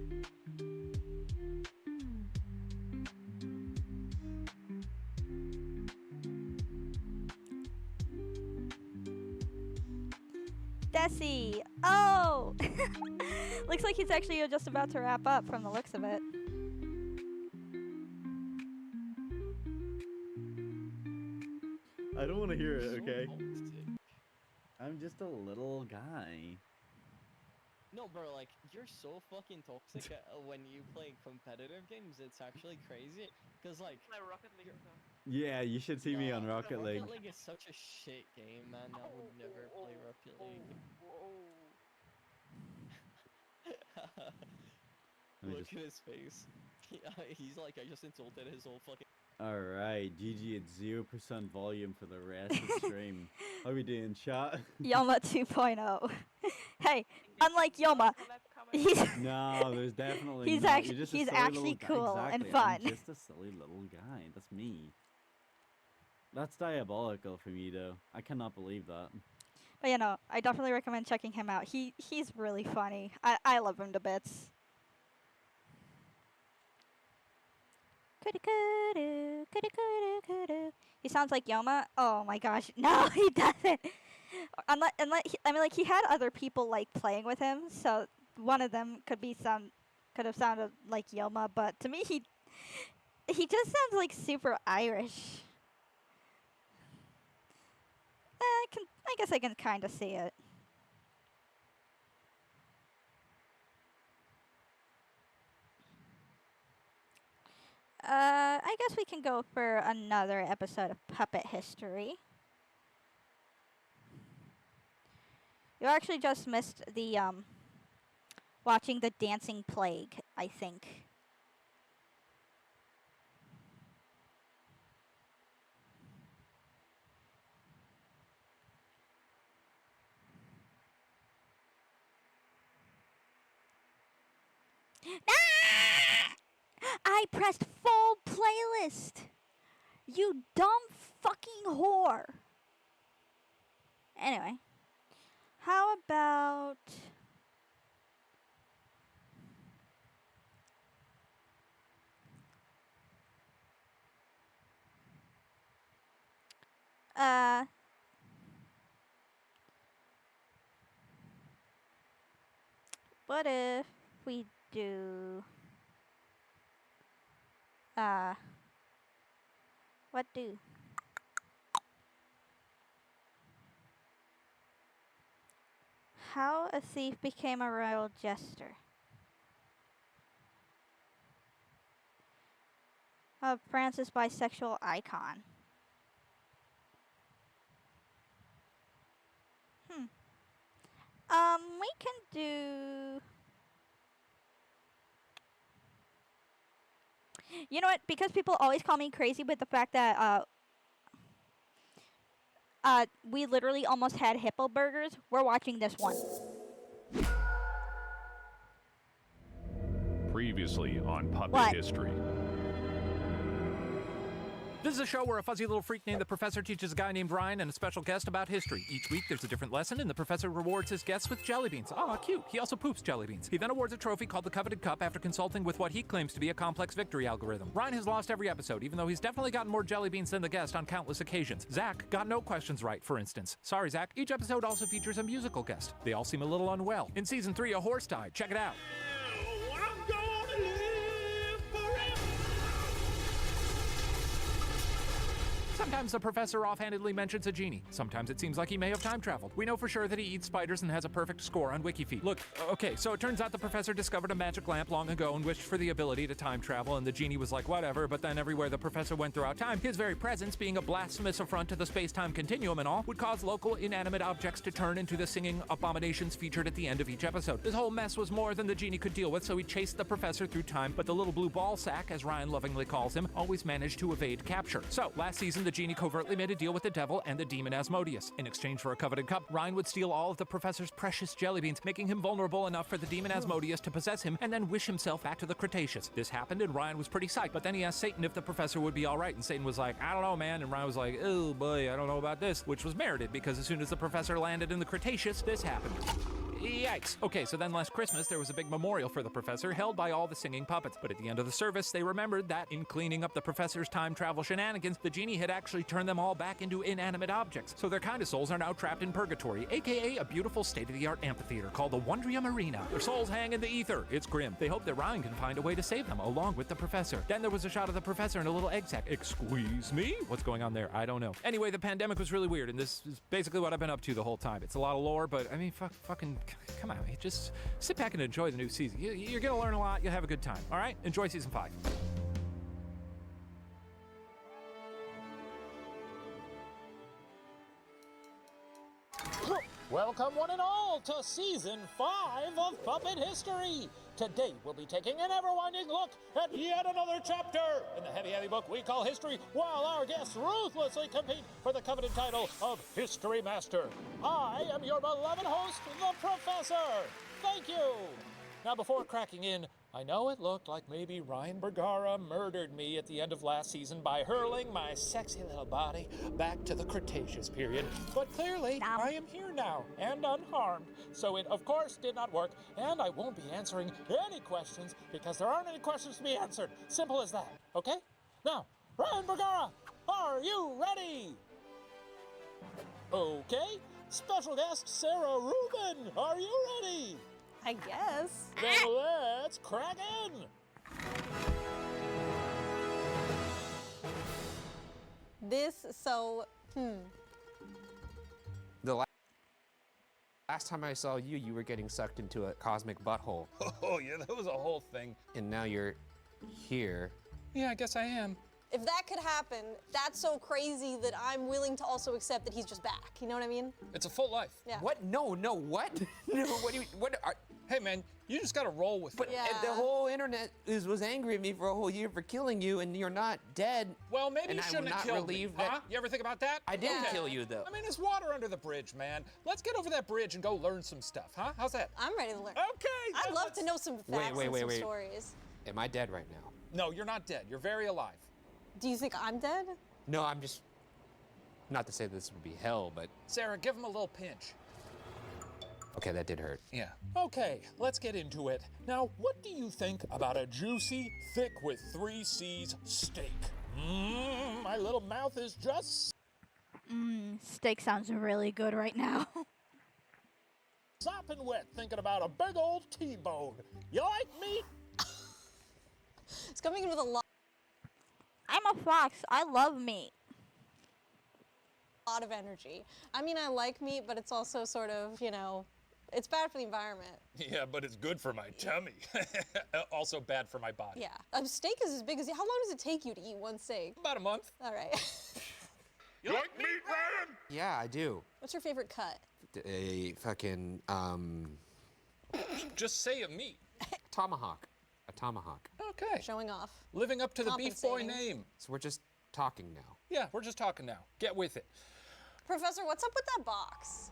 Desi! Oh! Looks like he's actually just about to wrap up from the looks of it. I don't want to hear it, okay? I'm just a little guy. No, bro, like, you're so fucking toxic when you play competitive games, it's actually crazy. Because, like... Rocket League. Yeah, you should see me on Rocket League. Rocket League is such a shit game, man. I would never play Rocket League. Look at his face. He's like, I just insulted his whole fucking... Alright, GG at 0% volume for the rest of the stream. How we doing, chat? Yoma 2.0. Hey, unlike Yoma, he's no, there's definitely he's not. actually You're just a he's silly actually little guy. cool and Exactly, fun. I'm just a silly little guy. That's me. That's diabolical for me, though. I cannot believe that. But you know, I definitely recommend checking him out. He's really funny. I love him to bits. He sounds like Yoma. Oh my gosh, no, he doesn't. Unless he had other people like playing with him, so one of them could have sounded like Yoma. But to me, he just sounds like super Irish. I guess I can kind of see it. I guess we can go for another episode of Puppet History. You actually just missed the watching the Dancing Plague, I think. Ah! I pressed full playlist. You dumb fucking whore. Anyway, how about what if we do what do? How a thief became a royal jester. France's bisexual icon. We can do. You know what? Because people always call me crazy with the fact that we literally almost had hippo burgers. We're watching this one. Previously on Puppet What? History. This is a show where a fuzzy little freak named the Professor teaches a guy named Ryan and a special guest about history. Each week there's a different lesson, and the Professor rewards his guests with jelly beans. Aw, cute. He also poops jelly beans. He then awards a trophy called the Coveted Cup after consulting with what he claims to be a complex victory algorithm. Ryan has lost every episode, even though he's definitely gotten more jelly beans than the guest on countless occasions. Zach got no questions right, for instance. Sorry, Zach. Each episode also features a musical guest. They all seem a little unwell. In Season 3, a horse died. Check it out. Sometimes the Professor offhandedly mentions a genie. Sometimes it seems like he may have time traveled. We know for sure that he eats spiders and has a perfect score on WikiFeed. Look, okay, so it turns out the Professor discovered a magic lamp long ago and wished for the ability to time travel, and the genie was like, whatever, but then everywhere the Professor went throughout time, his very presence, being a blasphemous affront to the space-time continuum and all, would cause local inanimate objects to turn into the singing abominations featured at the end of each episode. This whole mess was more than the genie could deal with, so he chased the Professor through time, but the little blue ball sack, as Ryan lovingly calls him, always managed to evade capture. So, last season, the genie covertly made a deal with the devil and the demon Asmodeus. In exchange for a coveted cup, Ryan would steal all of the Professor's precious jelly beans, making him vulnerable enough for the demon Asmodeus to possess him and then wish himself back to the Cretaceous. This happened and Ryan was pretty psyched, but then he asked Satan if the Professor would be alright, and Satan was like, I don't know, man, and Ryan was like, oh boy, I don't know about this, which was merited because as soon as the Professor landed in the Cretaceous, this happened. Yikes. Okay, so then last Christmas, there was a big memorial for the Professor held by all the singing puppets. But at the end of the service, they remembered that in cleaning up the Professor's time travel shenanigans, the genie had actually turned them all back into inanimate objects. So their kind of souls are now trapped in purgatory, aka a beautiful state-of-the-art amphitheater called the Wondrium Arena. Their souls hang in the ether. It's grim. They hope that Ryan can find a way to save them, along with the Professor. Then there was a shot of the Professor in a little egg sack. Excuse me? What's going on there? I don't know. Anyway, the pandemic was really weird, and this is basically what I've been up to the whole time. It's a lot of lore, but I mean, fucking, come on, just sit back and enjoy the new season. You're gonna learn a lot. You'll have a good time. All right? Enjoy season 5. Welcome one and all to Season 5 of Puppet History. Today we'll be taking an ever-winding look at yet another chapter in the heavy book we call history, while our guests ruthlessly compete for the coveted title of History Master. I am your beloved host, the Professor. Thank you. Now, before cracking in, I know it looked like maybe Ryan Bergara murdered me at the end of last season by hurling my sexy little body back to the Cretaceous period. But clearly, I am here now and unharmed. So it, of course, did not work, and I won't be answering any questions because there aren't any questions to be answered. Simple as that, okay? Now, Ryan Bergara, are you ready? Okay. Special guest Sarah Rubin, are you ready? I guess. Then let's crack in! The last time I saw you, you were getting sucked into a cosmic butthole. Oh, yeah, that was a whole thing. And now you're here. Yeah, I guess I am. If that could happen, that's so crazy that I'm willing to also accept that he's just back. You know what I mean? It's a full life. Yeah. What? No, what? No, what do you, what are, Hey, man, you just gotta roll with it. but the whole internet was angry at me for a whole year for killing you, and you're not dead. Well, maybe and you I'm shouldn't have not killed me, relieved huh? that- You ever think about that? I didn't Yeah. kill you, though. I mean, there's water under the bridge, man. Let's get over that bridge and go learn some stuff, huh? How's that? I'm ready to learn. Okay. I'd then love to know some facts and some stories. Am I dead right now? No, you're not dead. You're very alive. Do you think I'm dead? No, I'm just, not to say this would be hell, but Sarah, give him a little pinch. okay, that did hurt. Yeah. Okay, let's get into it. Now, what do you think about a juicy, thick with 3 C's steak? My little mouth is just Steak sounds really good right now. sopping wet thinking about a big old T-bone. You like meat? It's coming in with a lot I'm a fox. I love meat. of energy. I mean, I like meat, but it's also sort of, you know, it's bad for the environment. Yeah, but it's good for my tummy. Also bad for my body. Yeah. A steak is as big as you. How long does it take you to eat one steak? About a month. All right. You like meat, Ryan? Yeah, I do. What's your favorite cut? A fucking, Just say a meat. tomahawk. A tomahawk. Okay. Showing off. Living up to the beef boy Compensating. name. So we're just talking now. Yeah, we're just talking now. Get with it. Professor, what's up with that box?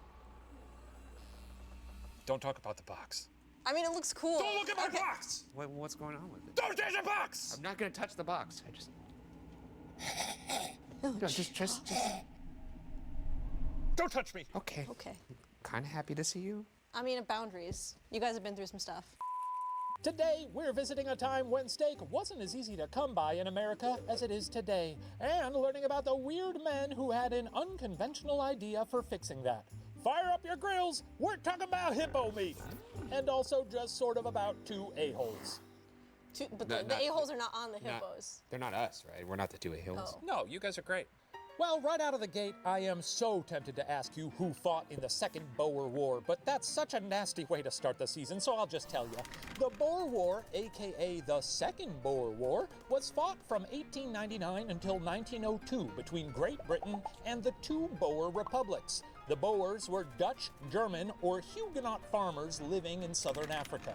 Don't talk about the box. I mean, it looks cool. Don't look at my box! What's going on with it? Don't touch the box! I'm not gonna touch the box. I just. No, just. Don't touch me. Okay. Okay. Kind of happy to see you. I mean, at boundaries. You guys have been through some stuff. Today, we're visiting a time when steak wasn't as easy to come by in America as it is today, and learning about the weird men who had an unconventional idea for fixing that. Fire up your grills, we're talking about hippo meat. And also just sort of about 2 a-holes. But No, the not- a-holes are not on the not- hippos. They're not us, right? We're not the two hills. Oh. No, you guys are great. Well, right out of the gate, I am so tempted to ask you who fought in the Second Boer War, but that's such a nasty way to start the season, so I'll just tell you. The Boer War, aka the Second Boer War, was fought from 1899 until 1902 between Great Britain and the 2 Boer republics. The Boers were Dutch, German, or Huguenot farmers living in southern Africa.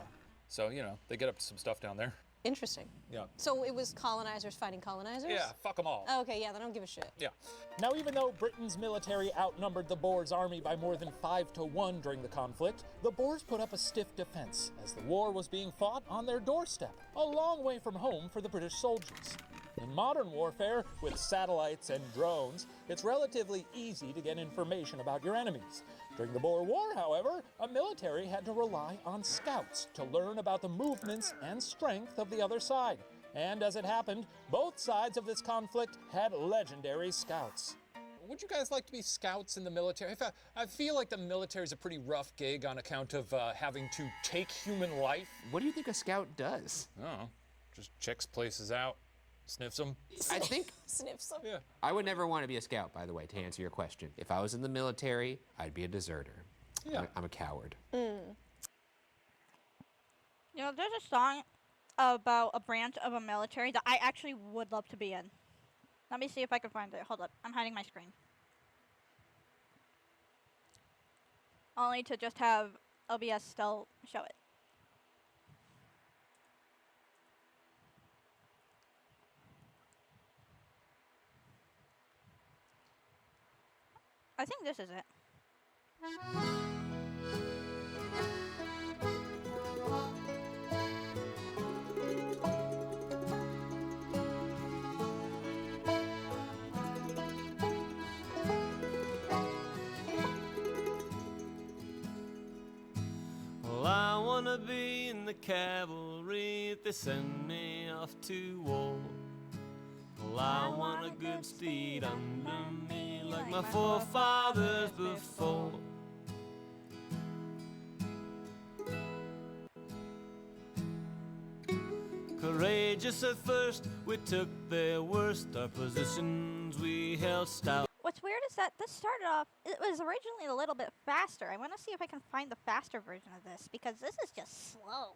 So, you know, they get up to some stuff down there. Interesting. Yeah. So it was colonizers fighting colonizers? Yeah, fuck them all. Oh, okay, yeah, they don't give a shit. Yeah. Now, even though Britain's military outnumbered the Boers' army by more than 5 to 1 during the conflict, the Boers put up a stiff defense as the war was being fought on their doorstep, a long way from home for the British soldiers. In modern warfare, with satellites and drones, it's relatively easy to get information about your enemies. During the Boer War, however, a military had to rely on scouts to learn about the movements and strength of the other side. And as it happened, both sides of this conflict had legendary scouts. Would you guys like to be scouts in the military? I feel like the military is a pretty rough gig on account of having to take human life. What do you think a scout does? I don't know. Just checks places out, sniffs them. I think Sniffs them. Yeah. I would never want to be a scout, by the way, to answer your question. If I was in the military, I'd be a deserter. Yeah. I'm a coward. You know, there's a song about a branch of a military that I actually would love to be in. Let me see if I can find it. Hold up. I'm hiding my screen. Only to just have OBS still show it. I think this is it. Well, I wanna be in the cavalry if they send me off to war. Well, I want a good steed under me like my forefathers before. Courageous at first, we took their worst, our positions we held stout. What's weird is that this started off, it was originally a little bit faster. I want to see if I can find the faster version of this, because this is just slow.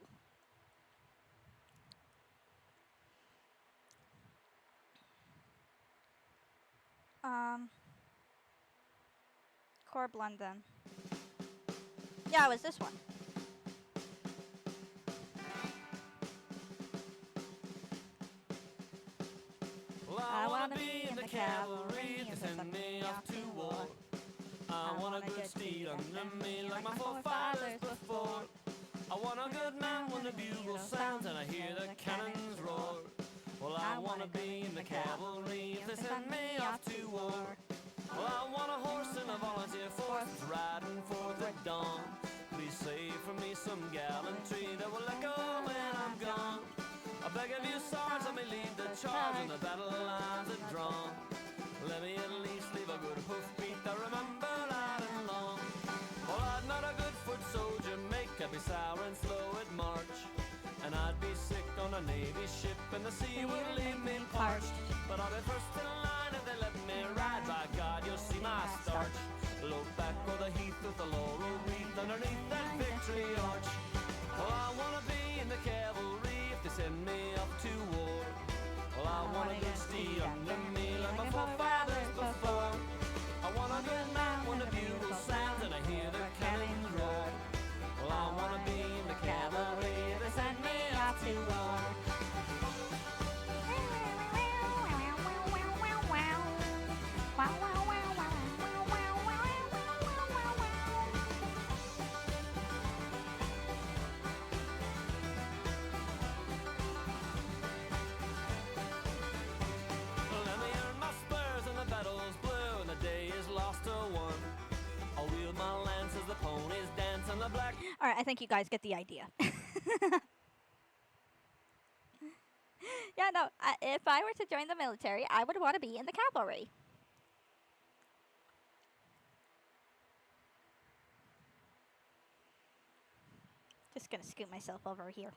Corb London. Yeah, it was this one. Well, I wanna be in the cavalry if they send me off to war. I want a good steed under me like my forefathers before. I want a good man when the bugle sounds and I hear the cannons roar. Well, I wanna be in the cavalry if they send me off to war. Well, I want a horse and a volunteer force riding forth at dawn. Please save for me some gallantry that will echo when I'm gone. I beg of you, Sarge, let me lead the charge when the battle lines are drawn. Let me at least leave a good hoofbeat that remember loud and long. Well, I'd not a good foot soldier make, I'd be sour and slow at march. And I'd be sick on a Navy ship and the sea would leave me parched. But I'll be first in line if they let me ride, by God, you'll see my starch. Low back o'er the heath with the laurel wreath underneath that victory arch. Well, I wanna be in the cavalry if they send me off to war. Well, I want a good steed under me like my forefathers before. I want a good man when the bugle sounds and I hear the cannons roar. Well, I wanna be in the cavalry if they send me off to war. Let me earn my spurs and the battle's blue and the day is lost or won. I'll wield my lance as the ponies dance and the black. All right, I think you guys get the idea. Yeah, no, if I were to join the military, I would want to be in the cavalry. Just gonna scoot myself over here.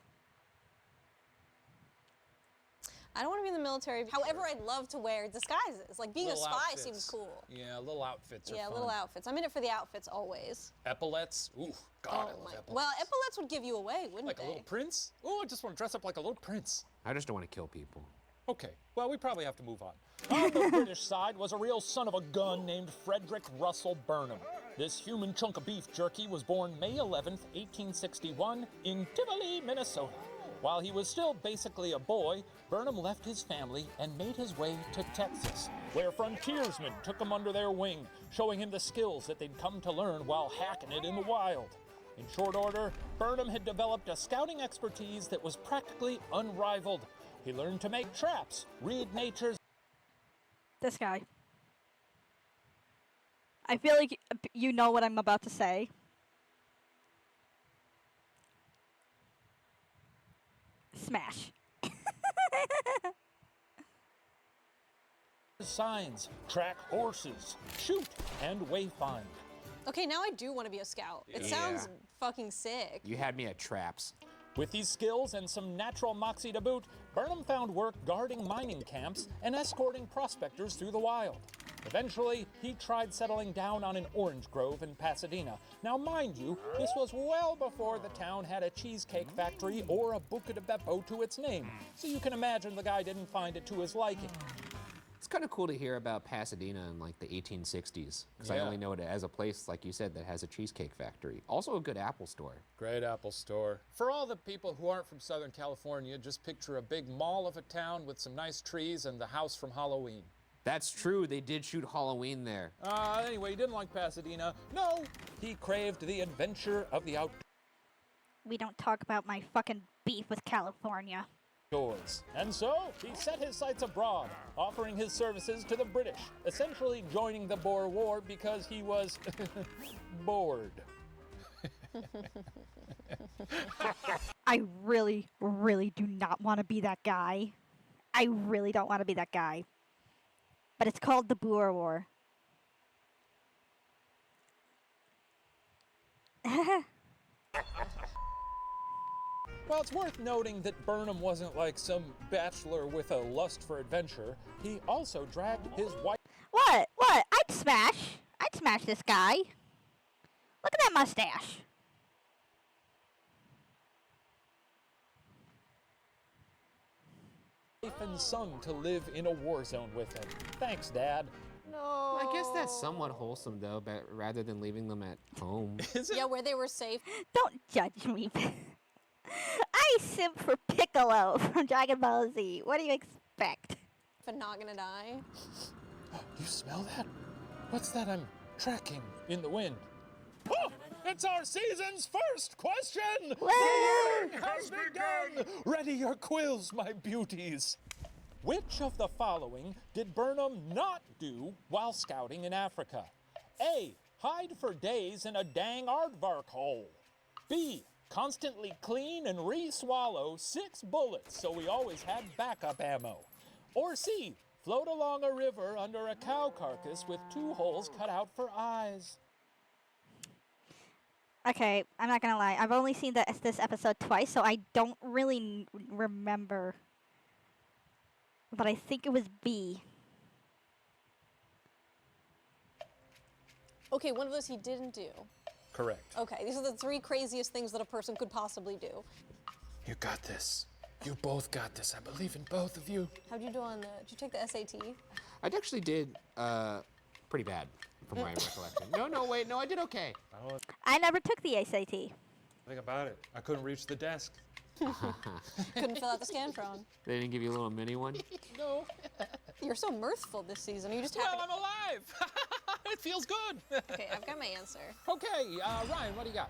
I don't want to be in the military. However, I'd love to wear disguises. Like being Little a spy outfits. seems cool. Yeah, little outfits are Yeah, fun. little outfits. I'm in it for the outfits always. Epaulets. Ooh, God, I love epaulets. Well, epaulets would give you away, wouldn't Like they? a little prince? Oh, I just want to dress up like a little prince. I just don't want to kill people. Okay, well, we probably have to move on. On the British side was a real son of a gun named Frederick Russell Burnham. This human chunk of beef jerky was born May 11th, 1861 in Tivoli, Minnesota. While he was still basically a boy, Burnham left his family and made his way to Texas, where frontiersmen took him under their wing, showing him the skills that they'd come to learn while hacking it in the wild. In short order, Burnham had developed a scouting expertise that was practically unrivaled. He learned to make traps, read nature's... This guy. I feel like you know what I'm about to say. Smash. signs, track horses, shoot, and wayfind. Okay, now I do want to be a scout. It sounds fucking sick. You had me at traps. With these skills and some natural moxie to boot, Burnham found work guarding mining camps and escorting prospectors through the wild. Eventually, he tried settling down on an orange grove in Pasadena. Now, mind you, this was well before the town had a cheesecake factory or a Buca de Beppo to its name, so you can imagine the guy didn't find it to his liking. It's kind of cool to hear about Pasadena in like the 1860s, because I Yeah. only know it as a place, like you said, that has a cheesecake factory. Also a good Apple store. Great Apple store. For all the people who aren't from Southern California, just picture a big mall of a town with some nice trees and the house from Halloween. That's true, they did shoot Halloween there. Anyway, he didn't like Pasadena. No, he craved the adventure of the We don't talk about my fucking beef with California. outdoors. And so, he set his sights abroad, offering his services to the British, essentially joining the Boer War because he was bored. I really, really do not want to be that guy. I really don't want to be that guy. But it's called the Boer War. Well, it's worth noting that Burnham wasn't like some bachelor with a lust for adventure. He also dragged his wife. What? What? I'd smash this guy. Look at that mustache. And son to live in a war zone with him. Thanks, Dad. No. I guess that's somewhat wholesome though, but rather than leaving them at home. Yeah, where they were safe. Don't judge me. I simp for Piccolo from Dragon Ball Z. What do you expect? But not gonna die. You smell that? What's that I'm tracking in the wind? Oh, it's our season's first question! The learning has begun! Ready your quills, my beauties. Which of the following did Burnham not do while scouting in Africa? A. Hide for days in a dang aardvark hole. B. Constantly clean and re-swallow 6 bullets so we always had backup ammo. Or C. Float along a river under a cow carcass with 2 holes cut out for eyes. Okay, I'm not gonna lie. I've only seen this episode twice, so I don't really remember. But I think it was B. Okay, one of those he didn't do. Correct. Okay, these are the 3 craziest things that a person could possibly do. You got this. You both got this. I believe in both of you. How'd you do on the, did you take the SAT? I actually did pretty bad from my recollection. No, wait, no, I did okay. I never took the SAT. Think about it. I couldn't reach the desk. Couldn't fill out the Scantron. They didn't give you a little mini one? No. You're so mirthful this season. You just Well, I'm alive. It feels good. Okay, I've got my answer. Okay, Ryan, what do you got?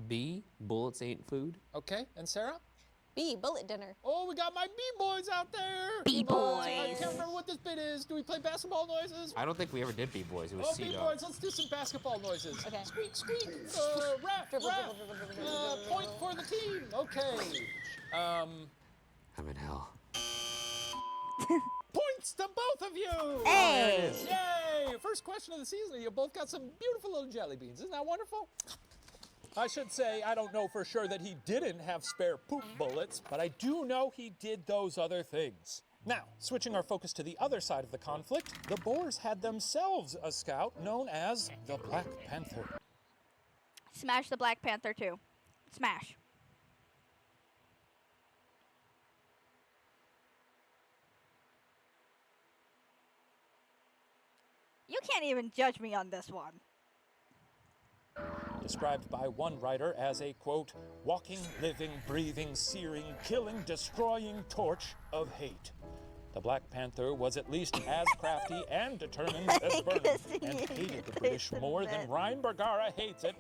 B, bullets ain't food. Okay, and Sarah? B, bullet dinner. Oh, we got my B-boys out there. B-boys. I can't remember what this bit is. Do we play basketball noises? I don't think we ever did B-boys. It was Oh, C-Dog. B-boys, let's do some basketball noises. Okay. Squeak, squeak. Ref. Point for the team. Okay. I'm in hell. Points to both of you. Hey. Yay! First question of the season. You both got some beautiful little jelly beans. Isn't that wonderful? I should say, I don't know for sure that he didn't have spare poop bullets, but I do know he did those other things. Now, switching our focus to the other side of the conflict, the Boers had themselves a scout known as the Black Panther. Smash the Black Panther too. Smash. You can't even judge me on this one. Described by one writer as a, quote, walking, living, breathing, searing, killing, destroying torch of hate. The Black Panther was at least as crafty and determined as Burnham, and hated the British more than Ryan Bergara hates it.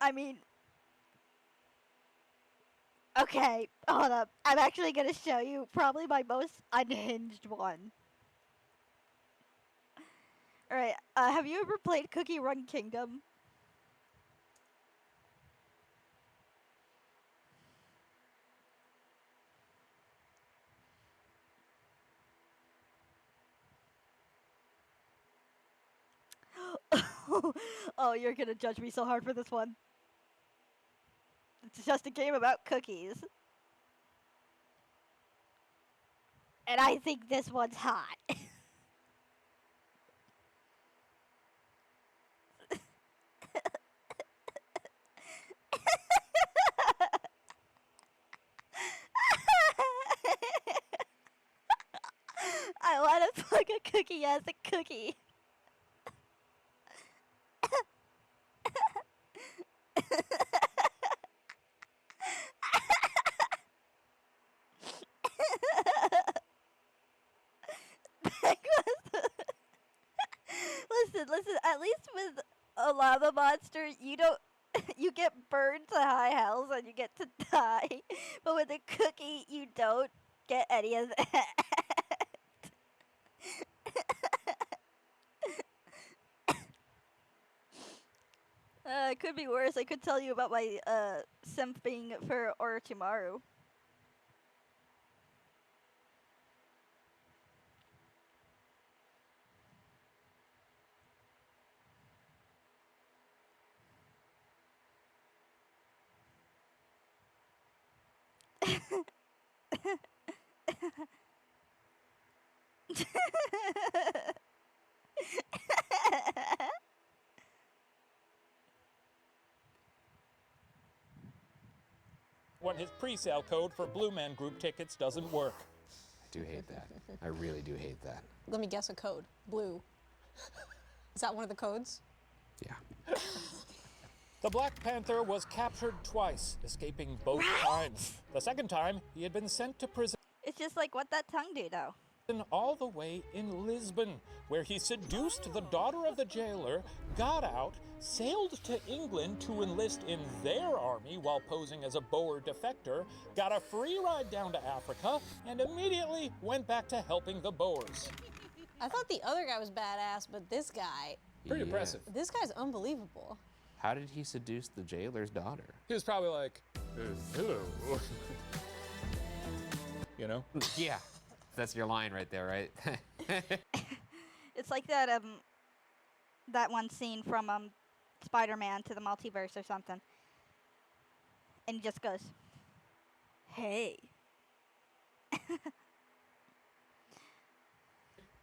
I mean, okay, hold up. I'm actually gonna show you probably my most unhinged one. Alright, have you ever played Cookie Run Kingdom? Oh, you're gonna judge me so hard for this one. It's just a game about cookies. And I think this one's hot. I want to fuck a cookie as a cookie. Listen, at least with a lava monster, you don't, you get burned to high hells and you get to die. But with a cookie, you don't get any of that. It could be worse. I could tell you about my simping for Orochimaru. his pre-sale code for Blue Man Group tickets doesn't work. I do hate that. I really do hate that. Let me guess a code. Blue. Is that one of the codes? Yeah. The Black Panther was captured twice, escaping both times. The second time, he had been sent to prison It's just like what that tongue do, though. all the way in Lisbon, where he seduced the daughter of the jailer, got out, sailed to England to enlist in their army while posing as a Boer defector, got a free ride down to Africa, and immediately went back to helping the Boers. I thought the other guy was badass, but this guy, Pretty impressive. this guy's unbelievable. How did he seduce the jailer's daughter? He was probably like, hello. You know? Yeah. That's your line right there, right? It's like that that one scene from Spider-Man to the Multiverse or something. And he just goes, "Hey."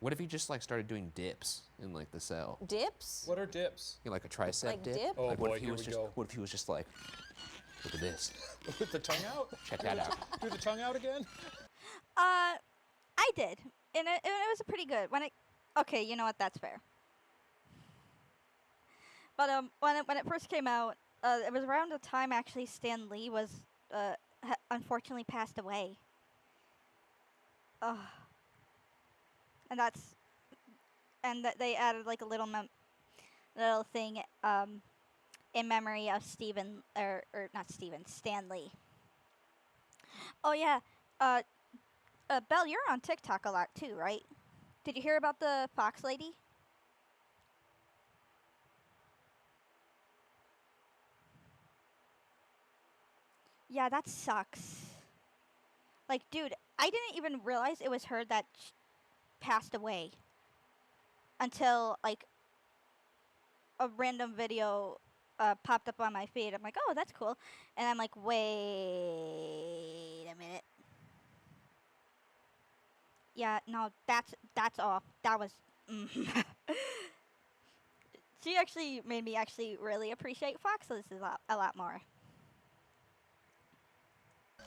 What if he just like started doing dips in like the cell? Dips? What are dips? You know, like a tricep Like dip? dip? Oh Like, what boy, if he here was we just go. what if he was just like, look at this. With the tongue out? Check that out. Do the tongue out again? I did, and it was pretty good. Okay, you know what? That's fair. But when it first came out, it was around the time actually Stan Lee was unfortunately passed away. And that they added like a little thing in memory of Stephen or not Stephen, Stan Lee. Oh yeah, Belle, you're on TikTok a lot too, right? Did you hear about the Fox lady? Yeah, that sucks. Like, dude, I didn't even realize it was her that passed away until, like, a random video popped up on my feed. I'm like, oh, that's cool. And I'm like, wait a minute. Yeah, no, that's off. That was... She actually made me actually really appreciate Fox a lot more.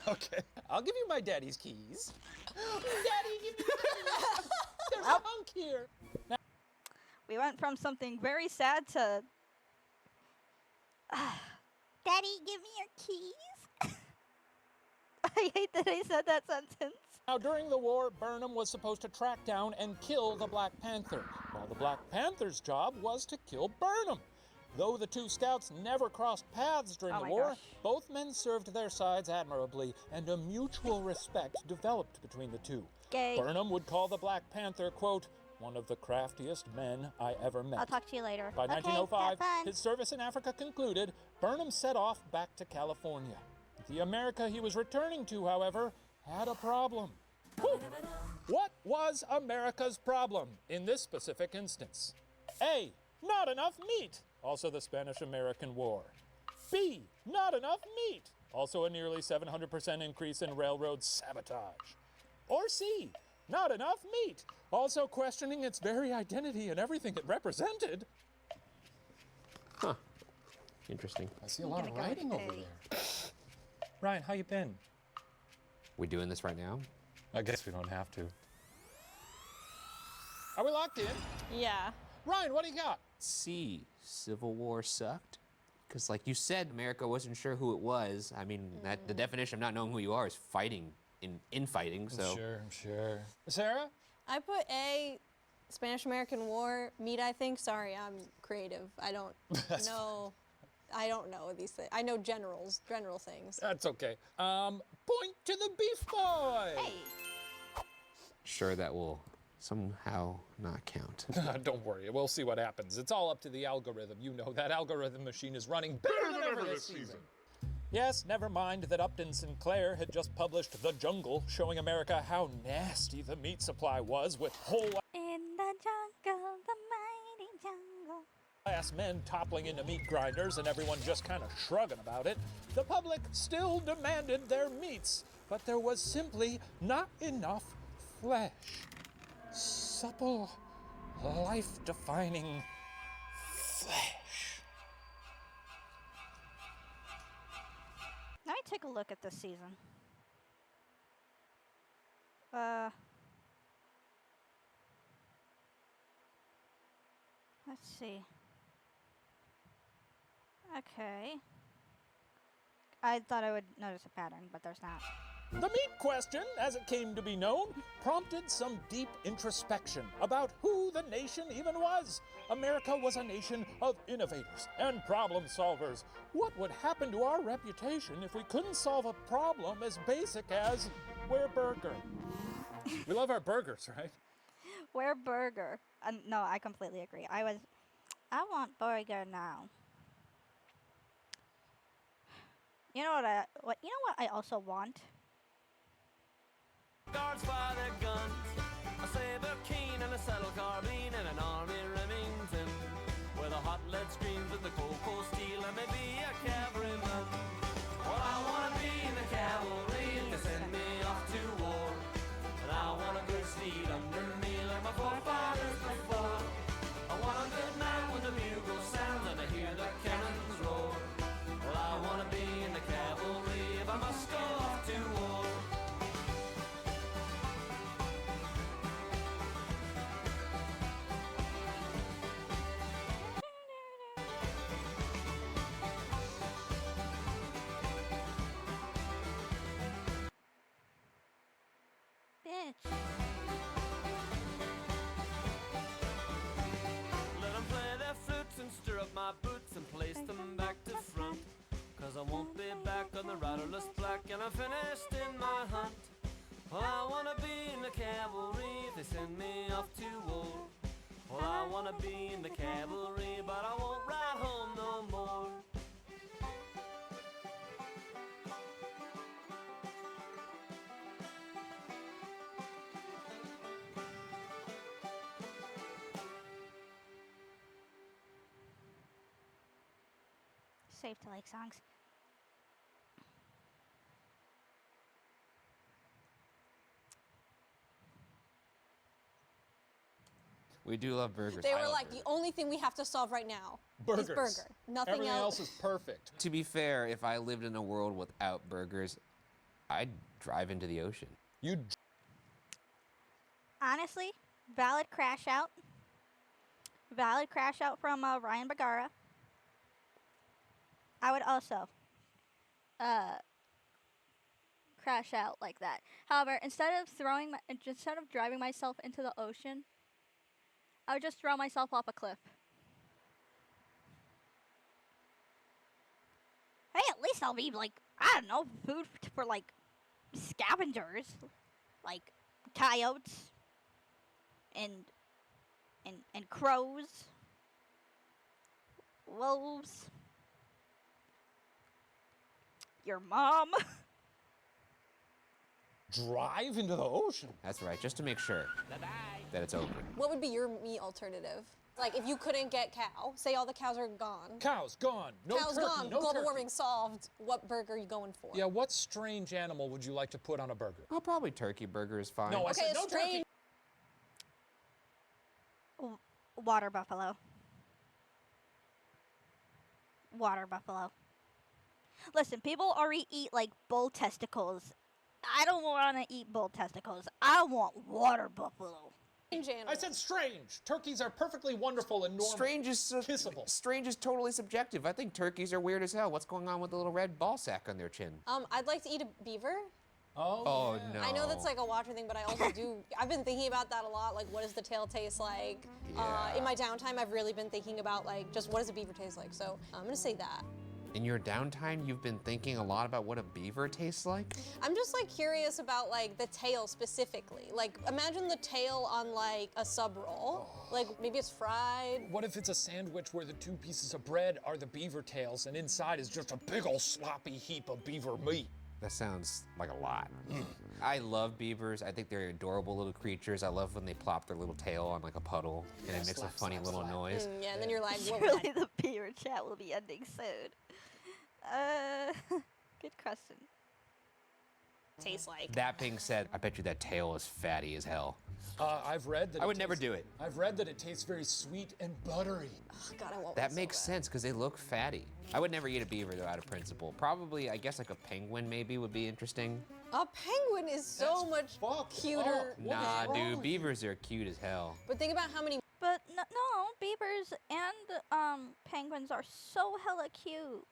Okay, I'll give you my daddy's keys. Daddy, give me the keys. There's a hunk here. Now, we went from something very sad to... Daddy, give me your keys. I hate that I said that sentence. Now, during the war, Burnham was supposed to track down and kill the Black Panther, while the Black Panther's job was to kill Burnham. Though the two scouts never crossed paths during the war, both men served their sides admirably, and a mutual respect developed between the two. Gay. Burnham would call the Black Panther, quote, one of the craftiest men I ever met. I'll talk to you later. By Okay, 1905, have fun. his service in Africa concluded, Burnham set off back to California. The America he was returning to, however, had a problem. Whew. What was America's problem in this specific instance? A, not enough meat, also the Spanish-American War. B, not enough meat, also a nearly 700% increase in railroad sabotage. Or C, not enough meat, also questioning its very identity and everything it represented. Huh. Interesting. I see a lot of writing over there. Ryan, how you been? We doing this right now? I guess we don't have to. Are we locked in? Yeah. Ryan, what do you got? C, Civil War sucked? Because like you said, America wasn't sure who it was. I mean, that the definition of not knowing who you are is fighting, infighting, so. I'm sure. Sarah? I put A, Spanish-American War, meat, I think. Sorry, I'm creative. I don't know. I don't know these things. I know general things. That's okay. Point to the beef boy! Hey. Sure, that will somehow not count. Don't worry, we'll see what happens. It's all up to the algorithm. You know that algorithm machine is running better than ever this season. Yes, never mind that Upton Sinclair had just published The Jungle, showing America how nasty the meat supply was with whole In the jungle, the mighty jungle. ass men toppling into meat grinders and everyone just kind of shrugging about it. The public still demanded their meats, but there was simply not enough flesh. Supple, life-defining flesh. Now I take a a look at this season. Let's see. Okay. I thought I would notice a pattern, but there's not. The meat question, as it came to be known, prompted some deep introspection about who the nation even was. America was a nation of innovators and problem solvers. What would happen to our reputation if we couldn't solve a problem as basic as we're burger? We love our burgers, right? Where burger? No, I completely agree. I want burger now. You know what? You know what I also want? Guards fire their guns, a saber keen and a saddle carbine and an army Remington, where the hot lead screams with the cold steel and maybe a cavalryman. Well, I wanna be in the cavalry and they send me off to war, and I want a good steed under me like my forefathers before. I want a good man when the bugle sounds and I hear the cannons roar. Well, I wanna be in the cavalry if I must go off to war. Bitch. Let them play their flutes and stir up my boots and place them back to front. Cause I won't be back on the riderless black and I'm finished in my hunt. Well, I wanna be in the cavalry if they send me off to war. Well, I wanna be in the cavalry, but I won't ride home no more. Safe to like songs. We do love burgers. They I were love like, burgers. the only thing we have to solve right now Burgers. is burger. Nothing Everything else. else is perfect. To be fair, if I lived in a world without burgers, I'd drive into the ocean. You'd Honestly, valid crash out. Valid crash out from Ryan Bagara. I would also crash out like that. However, instead of driving myself into the ocean, I would just throw myself off a cliff. Hey, at least I'll be like, I don't know, food for like scavengers, like coyotes and crows, wolves, your mom. drive into the ocean. That's right, just to make sure that it's open. What would be your meat alternative? Like if you couldn't get cow, say all the cows are gone. Cows gone. No Cows turkey. gone. No Global turkey. warming solved. What burger are you going for? Yeah, what strange animal would you like to put on a burger? Oh, probably turkey burger is fine. No, I Okay, said a no turkey. Water buffalo. Water buffalo. Listen, people already eat like bull testicles. I don't want to eat bull testicles. I want water buffalo. I said strange. Turkeys are perfectly wonderful and normal. Strange is kissable. Strange is totally subjective. I think turkeys are weird as hell. What's going on with the little red ball sack on their chin? I'd like to eat a beaver. Oh, no. I know that's like a watcher thing, but I also do. I've been thinking about that a lot. Like, what does the tail taste like? Yeah. In my downtime, I've really been thinking about like just what does a beaver taste like. So I'm gonna say that. In your downtime, you've been thinking a lot about what a beaver tastes like? I'm just like curious about like the tail specifically. Like, imagine the tail on like a sub roll. Like maybe it's fried. What if it's a sandwich where the two pieces of bread are the beaver tails and inside is just a big old sloppy heap of beaver meat? That sounds like a lot. I love beavers. I think they're adorable little creatures. I love when they plop their little tail on like a puddle and it makes slap, a funny slap, little slap. noise. Yeah, and then you're like, what was Surely the beaver chat will be ending soon. Good question. tastes like. That being said, I bet you that tail is fatty as hell. I've read that I would never do it. I've read that it tastes very sweet and buttery. Oh, God, I won't. That makes sense because they look fatty. I would never eat a beaver though, out of principle. Probably, I guess like a penguin maybe would be interesting. A penguin is so much cuter. Nah, dude, beavers are cute as hell. But think about how many. But no, beavers and penguins are so hella cute.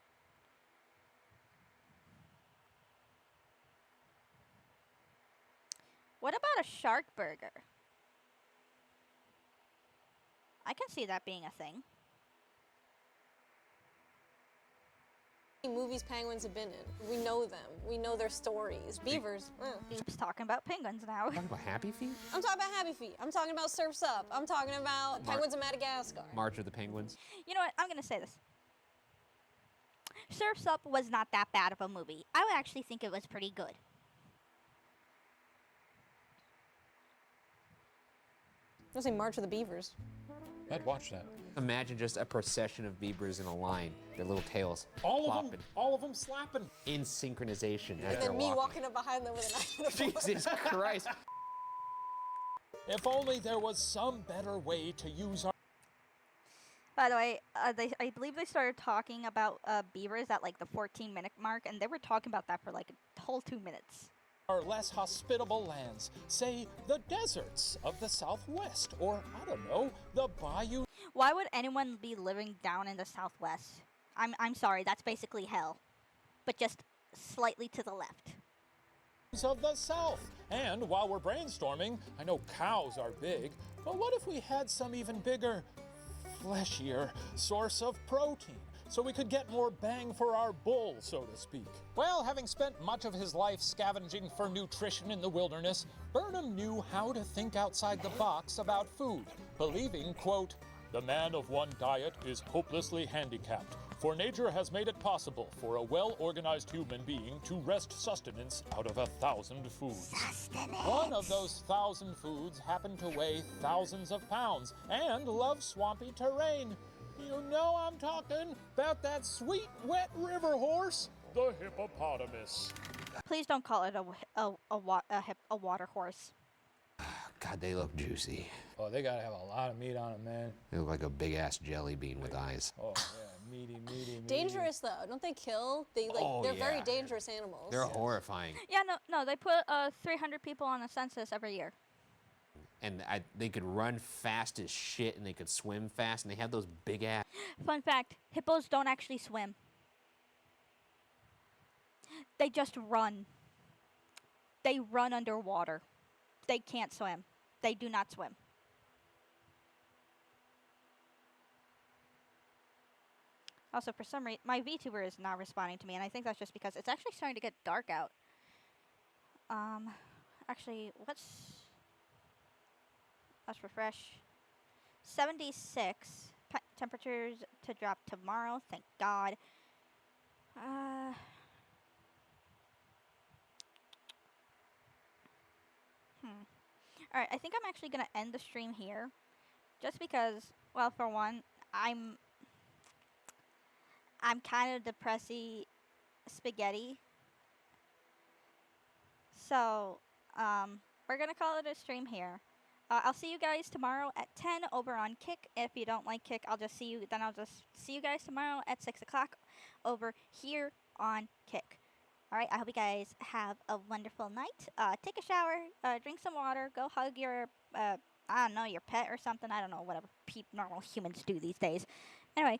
What about a shark burger? I can see that being a thing. Movies penguins have been in. We know them. We know their stories. Beavers. He's talking about penguins now. Talking about Happy Feet? I'm talking about Happy Feet. I'm talking about Surf's Up. I'm talking about Penguins of Madagascar. March of the Penguins. You know what? I'm gonna say this. Surf's Up was not that bad of a movie. I would actually think it was pretty good. I was say March of the Beavers. I'd watch that. Imagine just a procession of beavers in a line, their little tails All of them slapping. in synchronization as And they're then me walking. walking up behind them with a knife in the fork. Jesus Christ. If only there was some better way to use our By the way, I believe they started talking about beavers at like the 14-minute mark, and they were talking about that for like a whole 2 minutes. less hospitable lands, say the deserts of the Southwest, or I don't know, the bayou. Why would anyone be living down in the Southwest? I'm sorry, that's basically hell, but just slightly to the left. Of the South. And while we're brainstorming, I know cows are big, but what if we had some even bigger, fleshier source of protein, so we could get more bang for our bull, so to speak? Well, having spent much of his life scavenging for nutrition in the wilderness, Burnham knew how to think outside the box about food, believing, quote, "The man of one diet is hopelessly handicapped, for nature has made it possible for a well-organized human being to wrest sustenance out of 1,000 foods. One of those 1,000 foods happened to weigh thousands of pounds and love swampy terrain. You know I'm talking about that sweet, wet river horse, the hippopotamus." Please don't call it a water horse. God, they look juicy. Oh, they gotta have a lot of meat on them, man. They look like a big ass jelly bean with eyes. Oh, yeah, meaty. Dangerous though, don't they kill? They're very dangerous animals. They're horrifying. Yeah, no, they put 300 people on the census every year. And they could run fast as shit, and they could swim fast, and they have those big ass. Fun fact, hippos don't actually swim. They just run. They run underwater. They can't swim. They do not swim. Also, for some reason, my VTuber is not responding to me, and I think that's just because it's actually starting to get dark out. Actually, let's refresh. 76 temperatures to drop tomorrow. Thank God. All right, I think I'm actually gonna end the stream here, just because, well, for one, I'm kind of depressy spaghetti. So, we're gonna call it a stream here. I'll see you guys tomorrow at 10 over on Kick. If you don't like Kick, I'll just see you guys tomorrow at 6 o'clock over here on Kick. All right, I hope you guys have a wonderful night. Take a shower, drink some water, go hug your, I don't know, your pet or something. I don't know, whatever normal humans do these days. Anyway,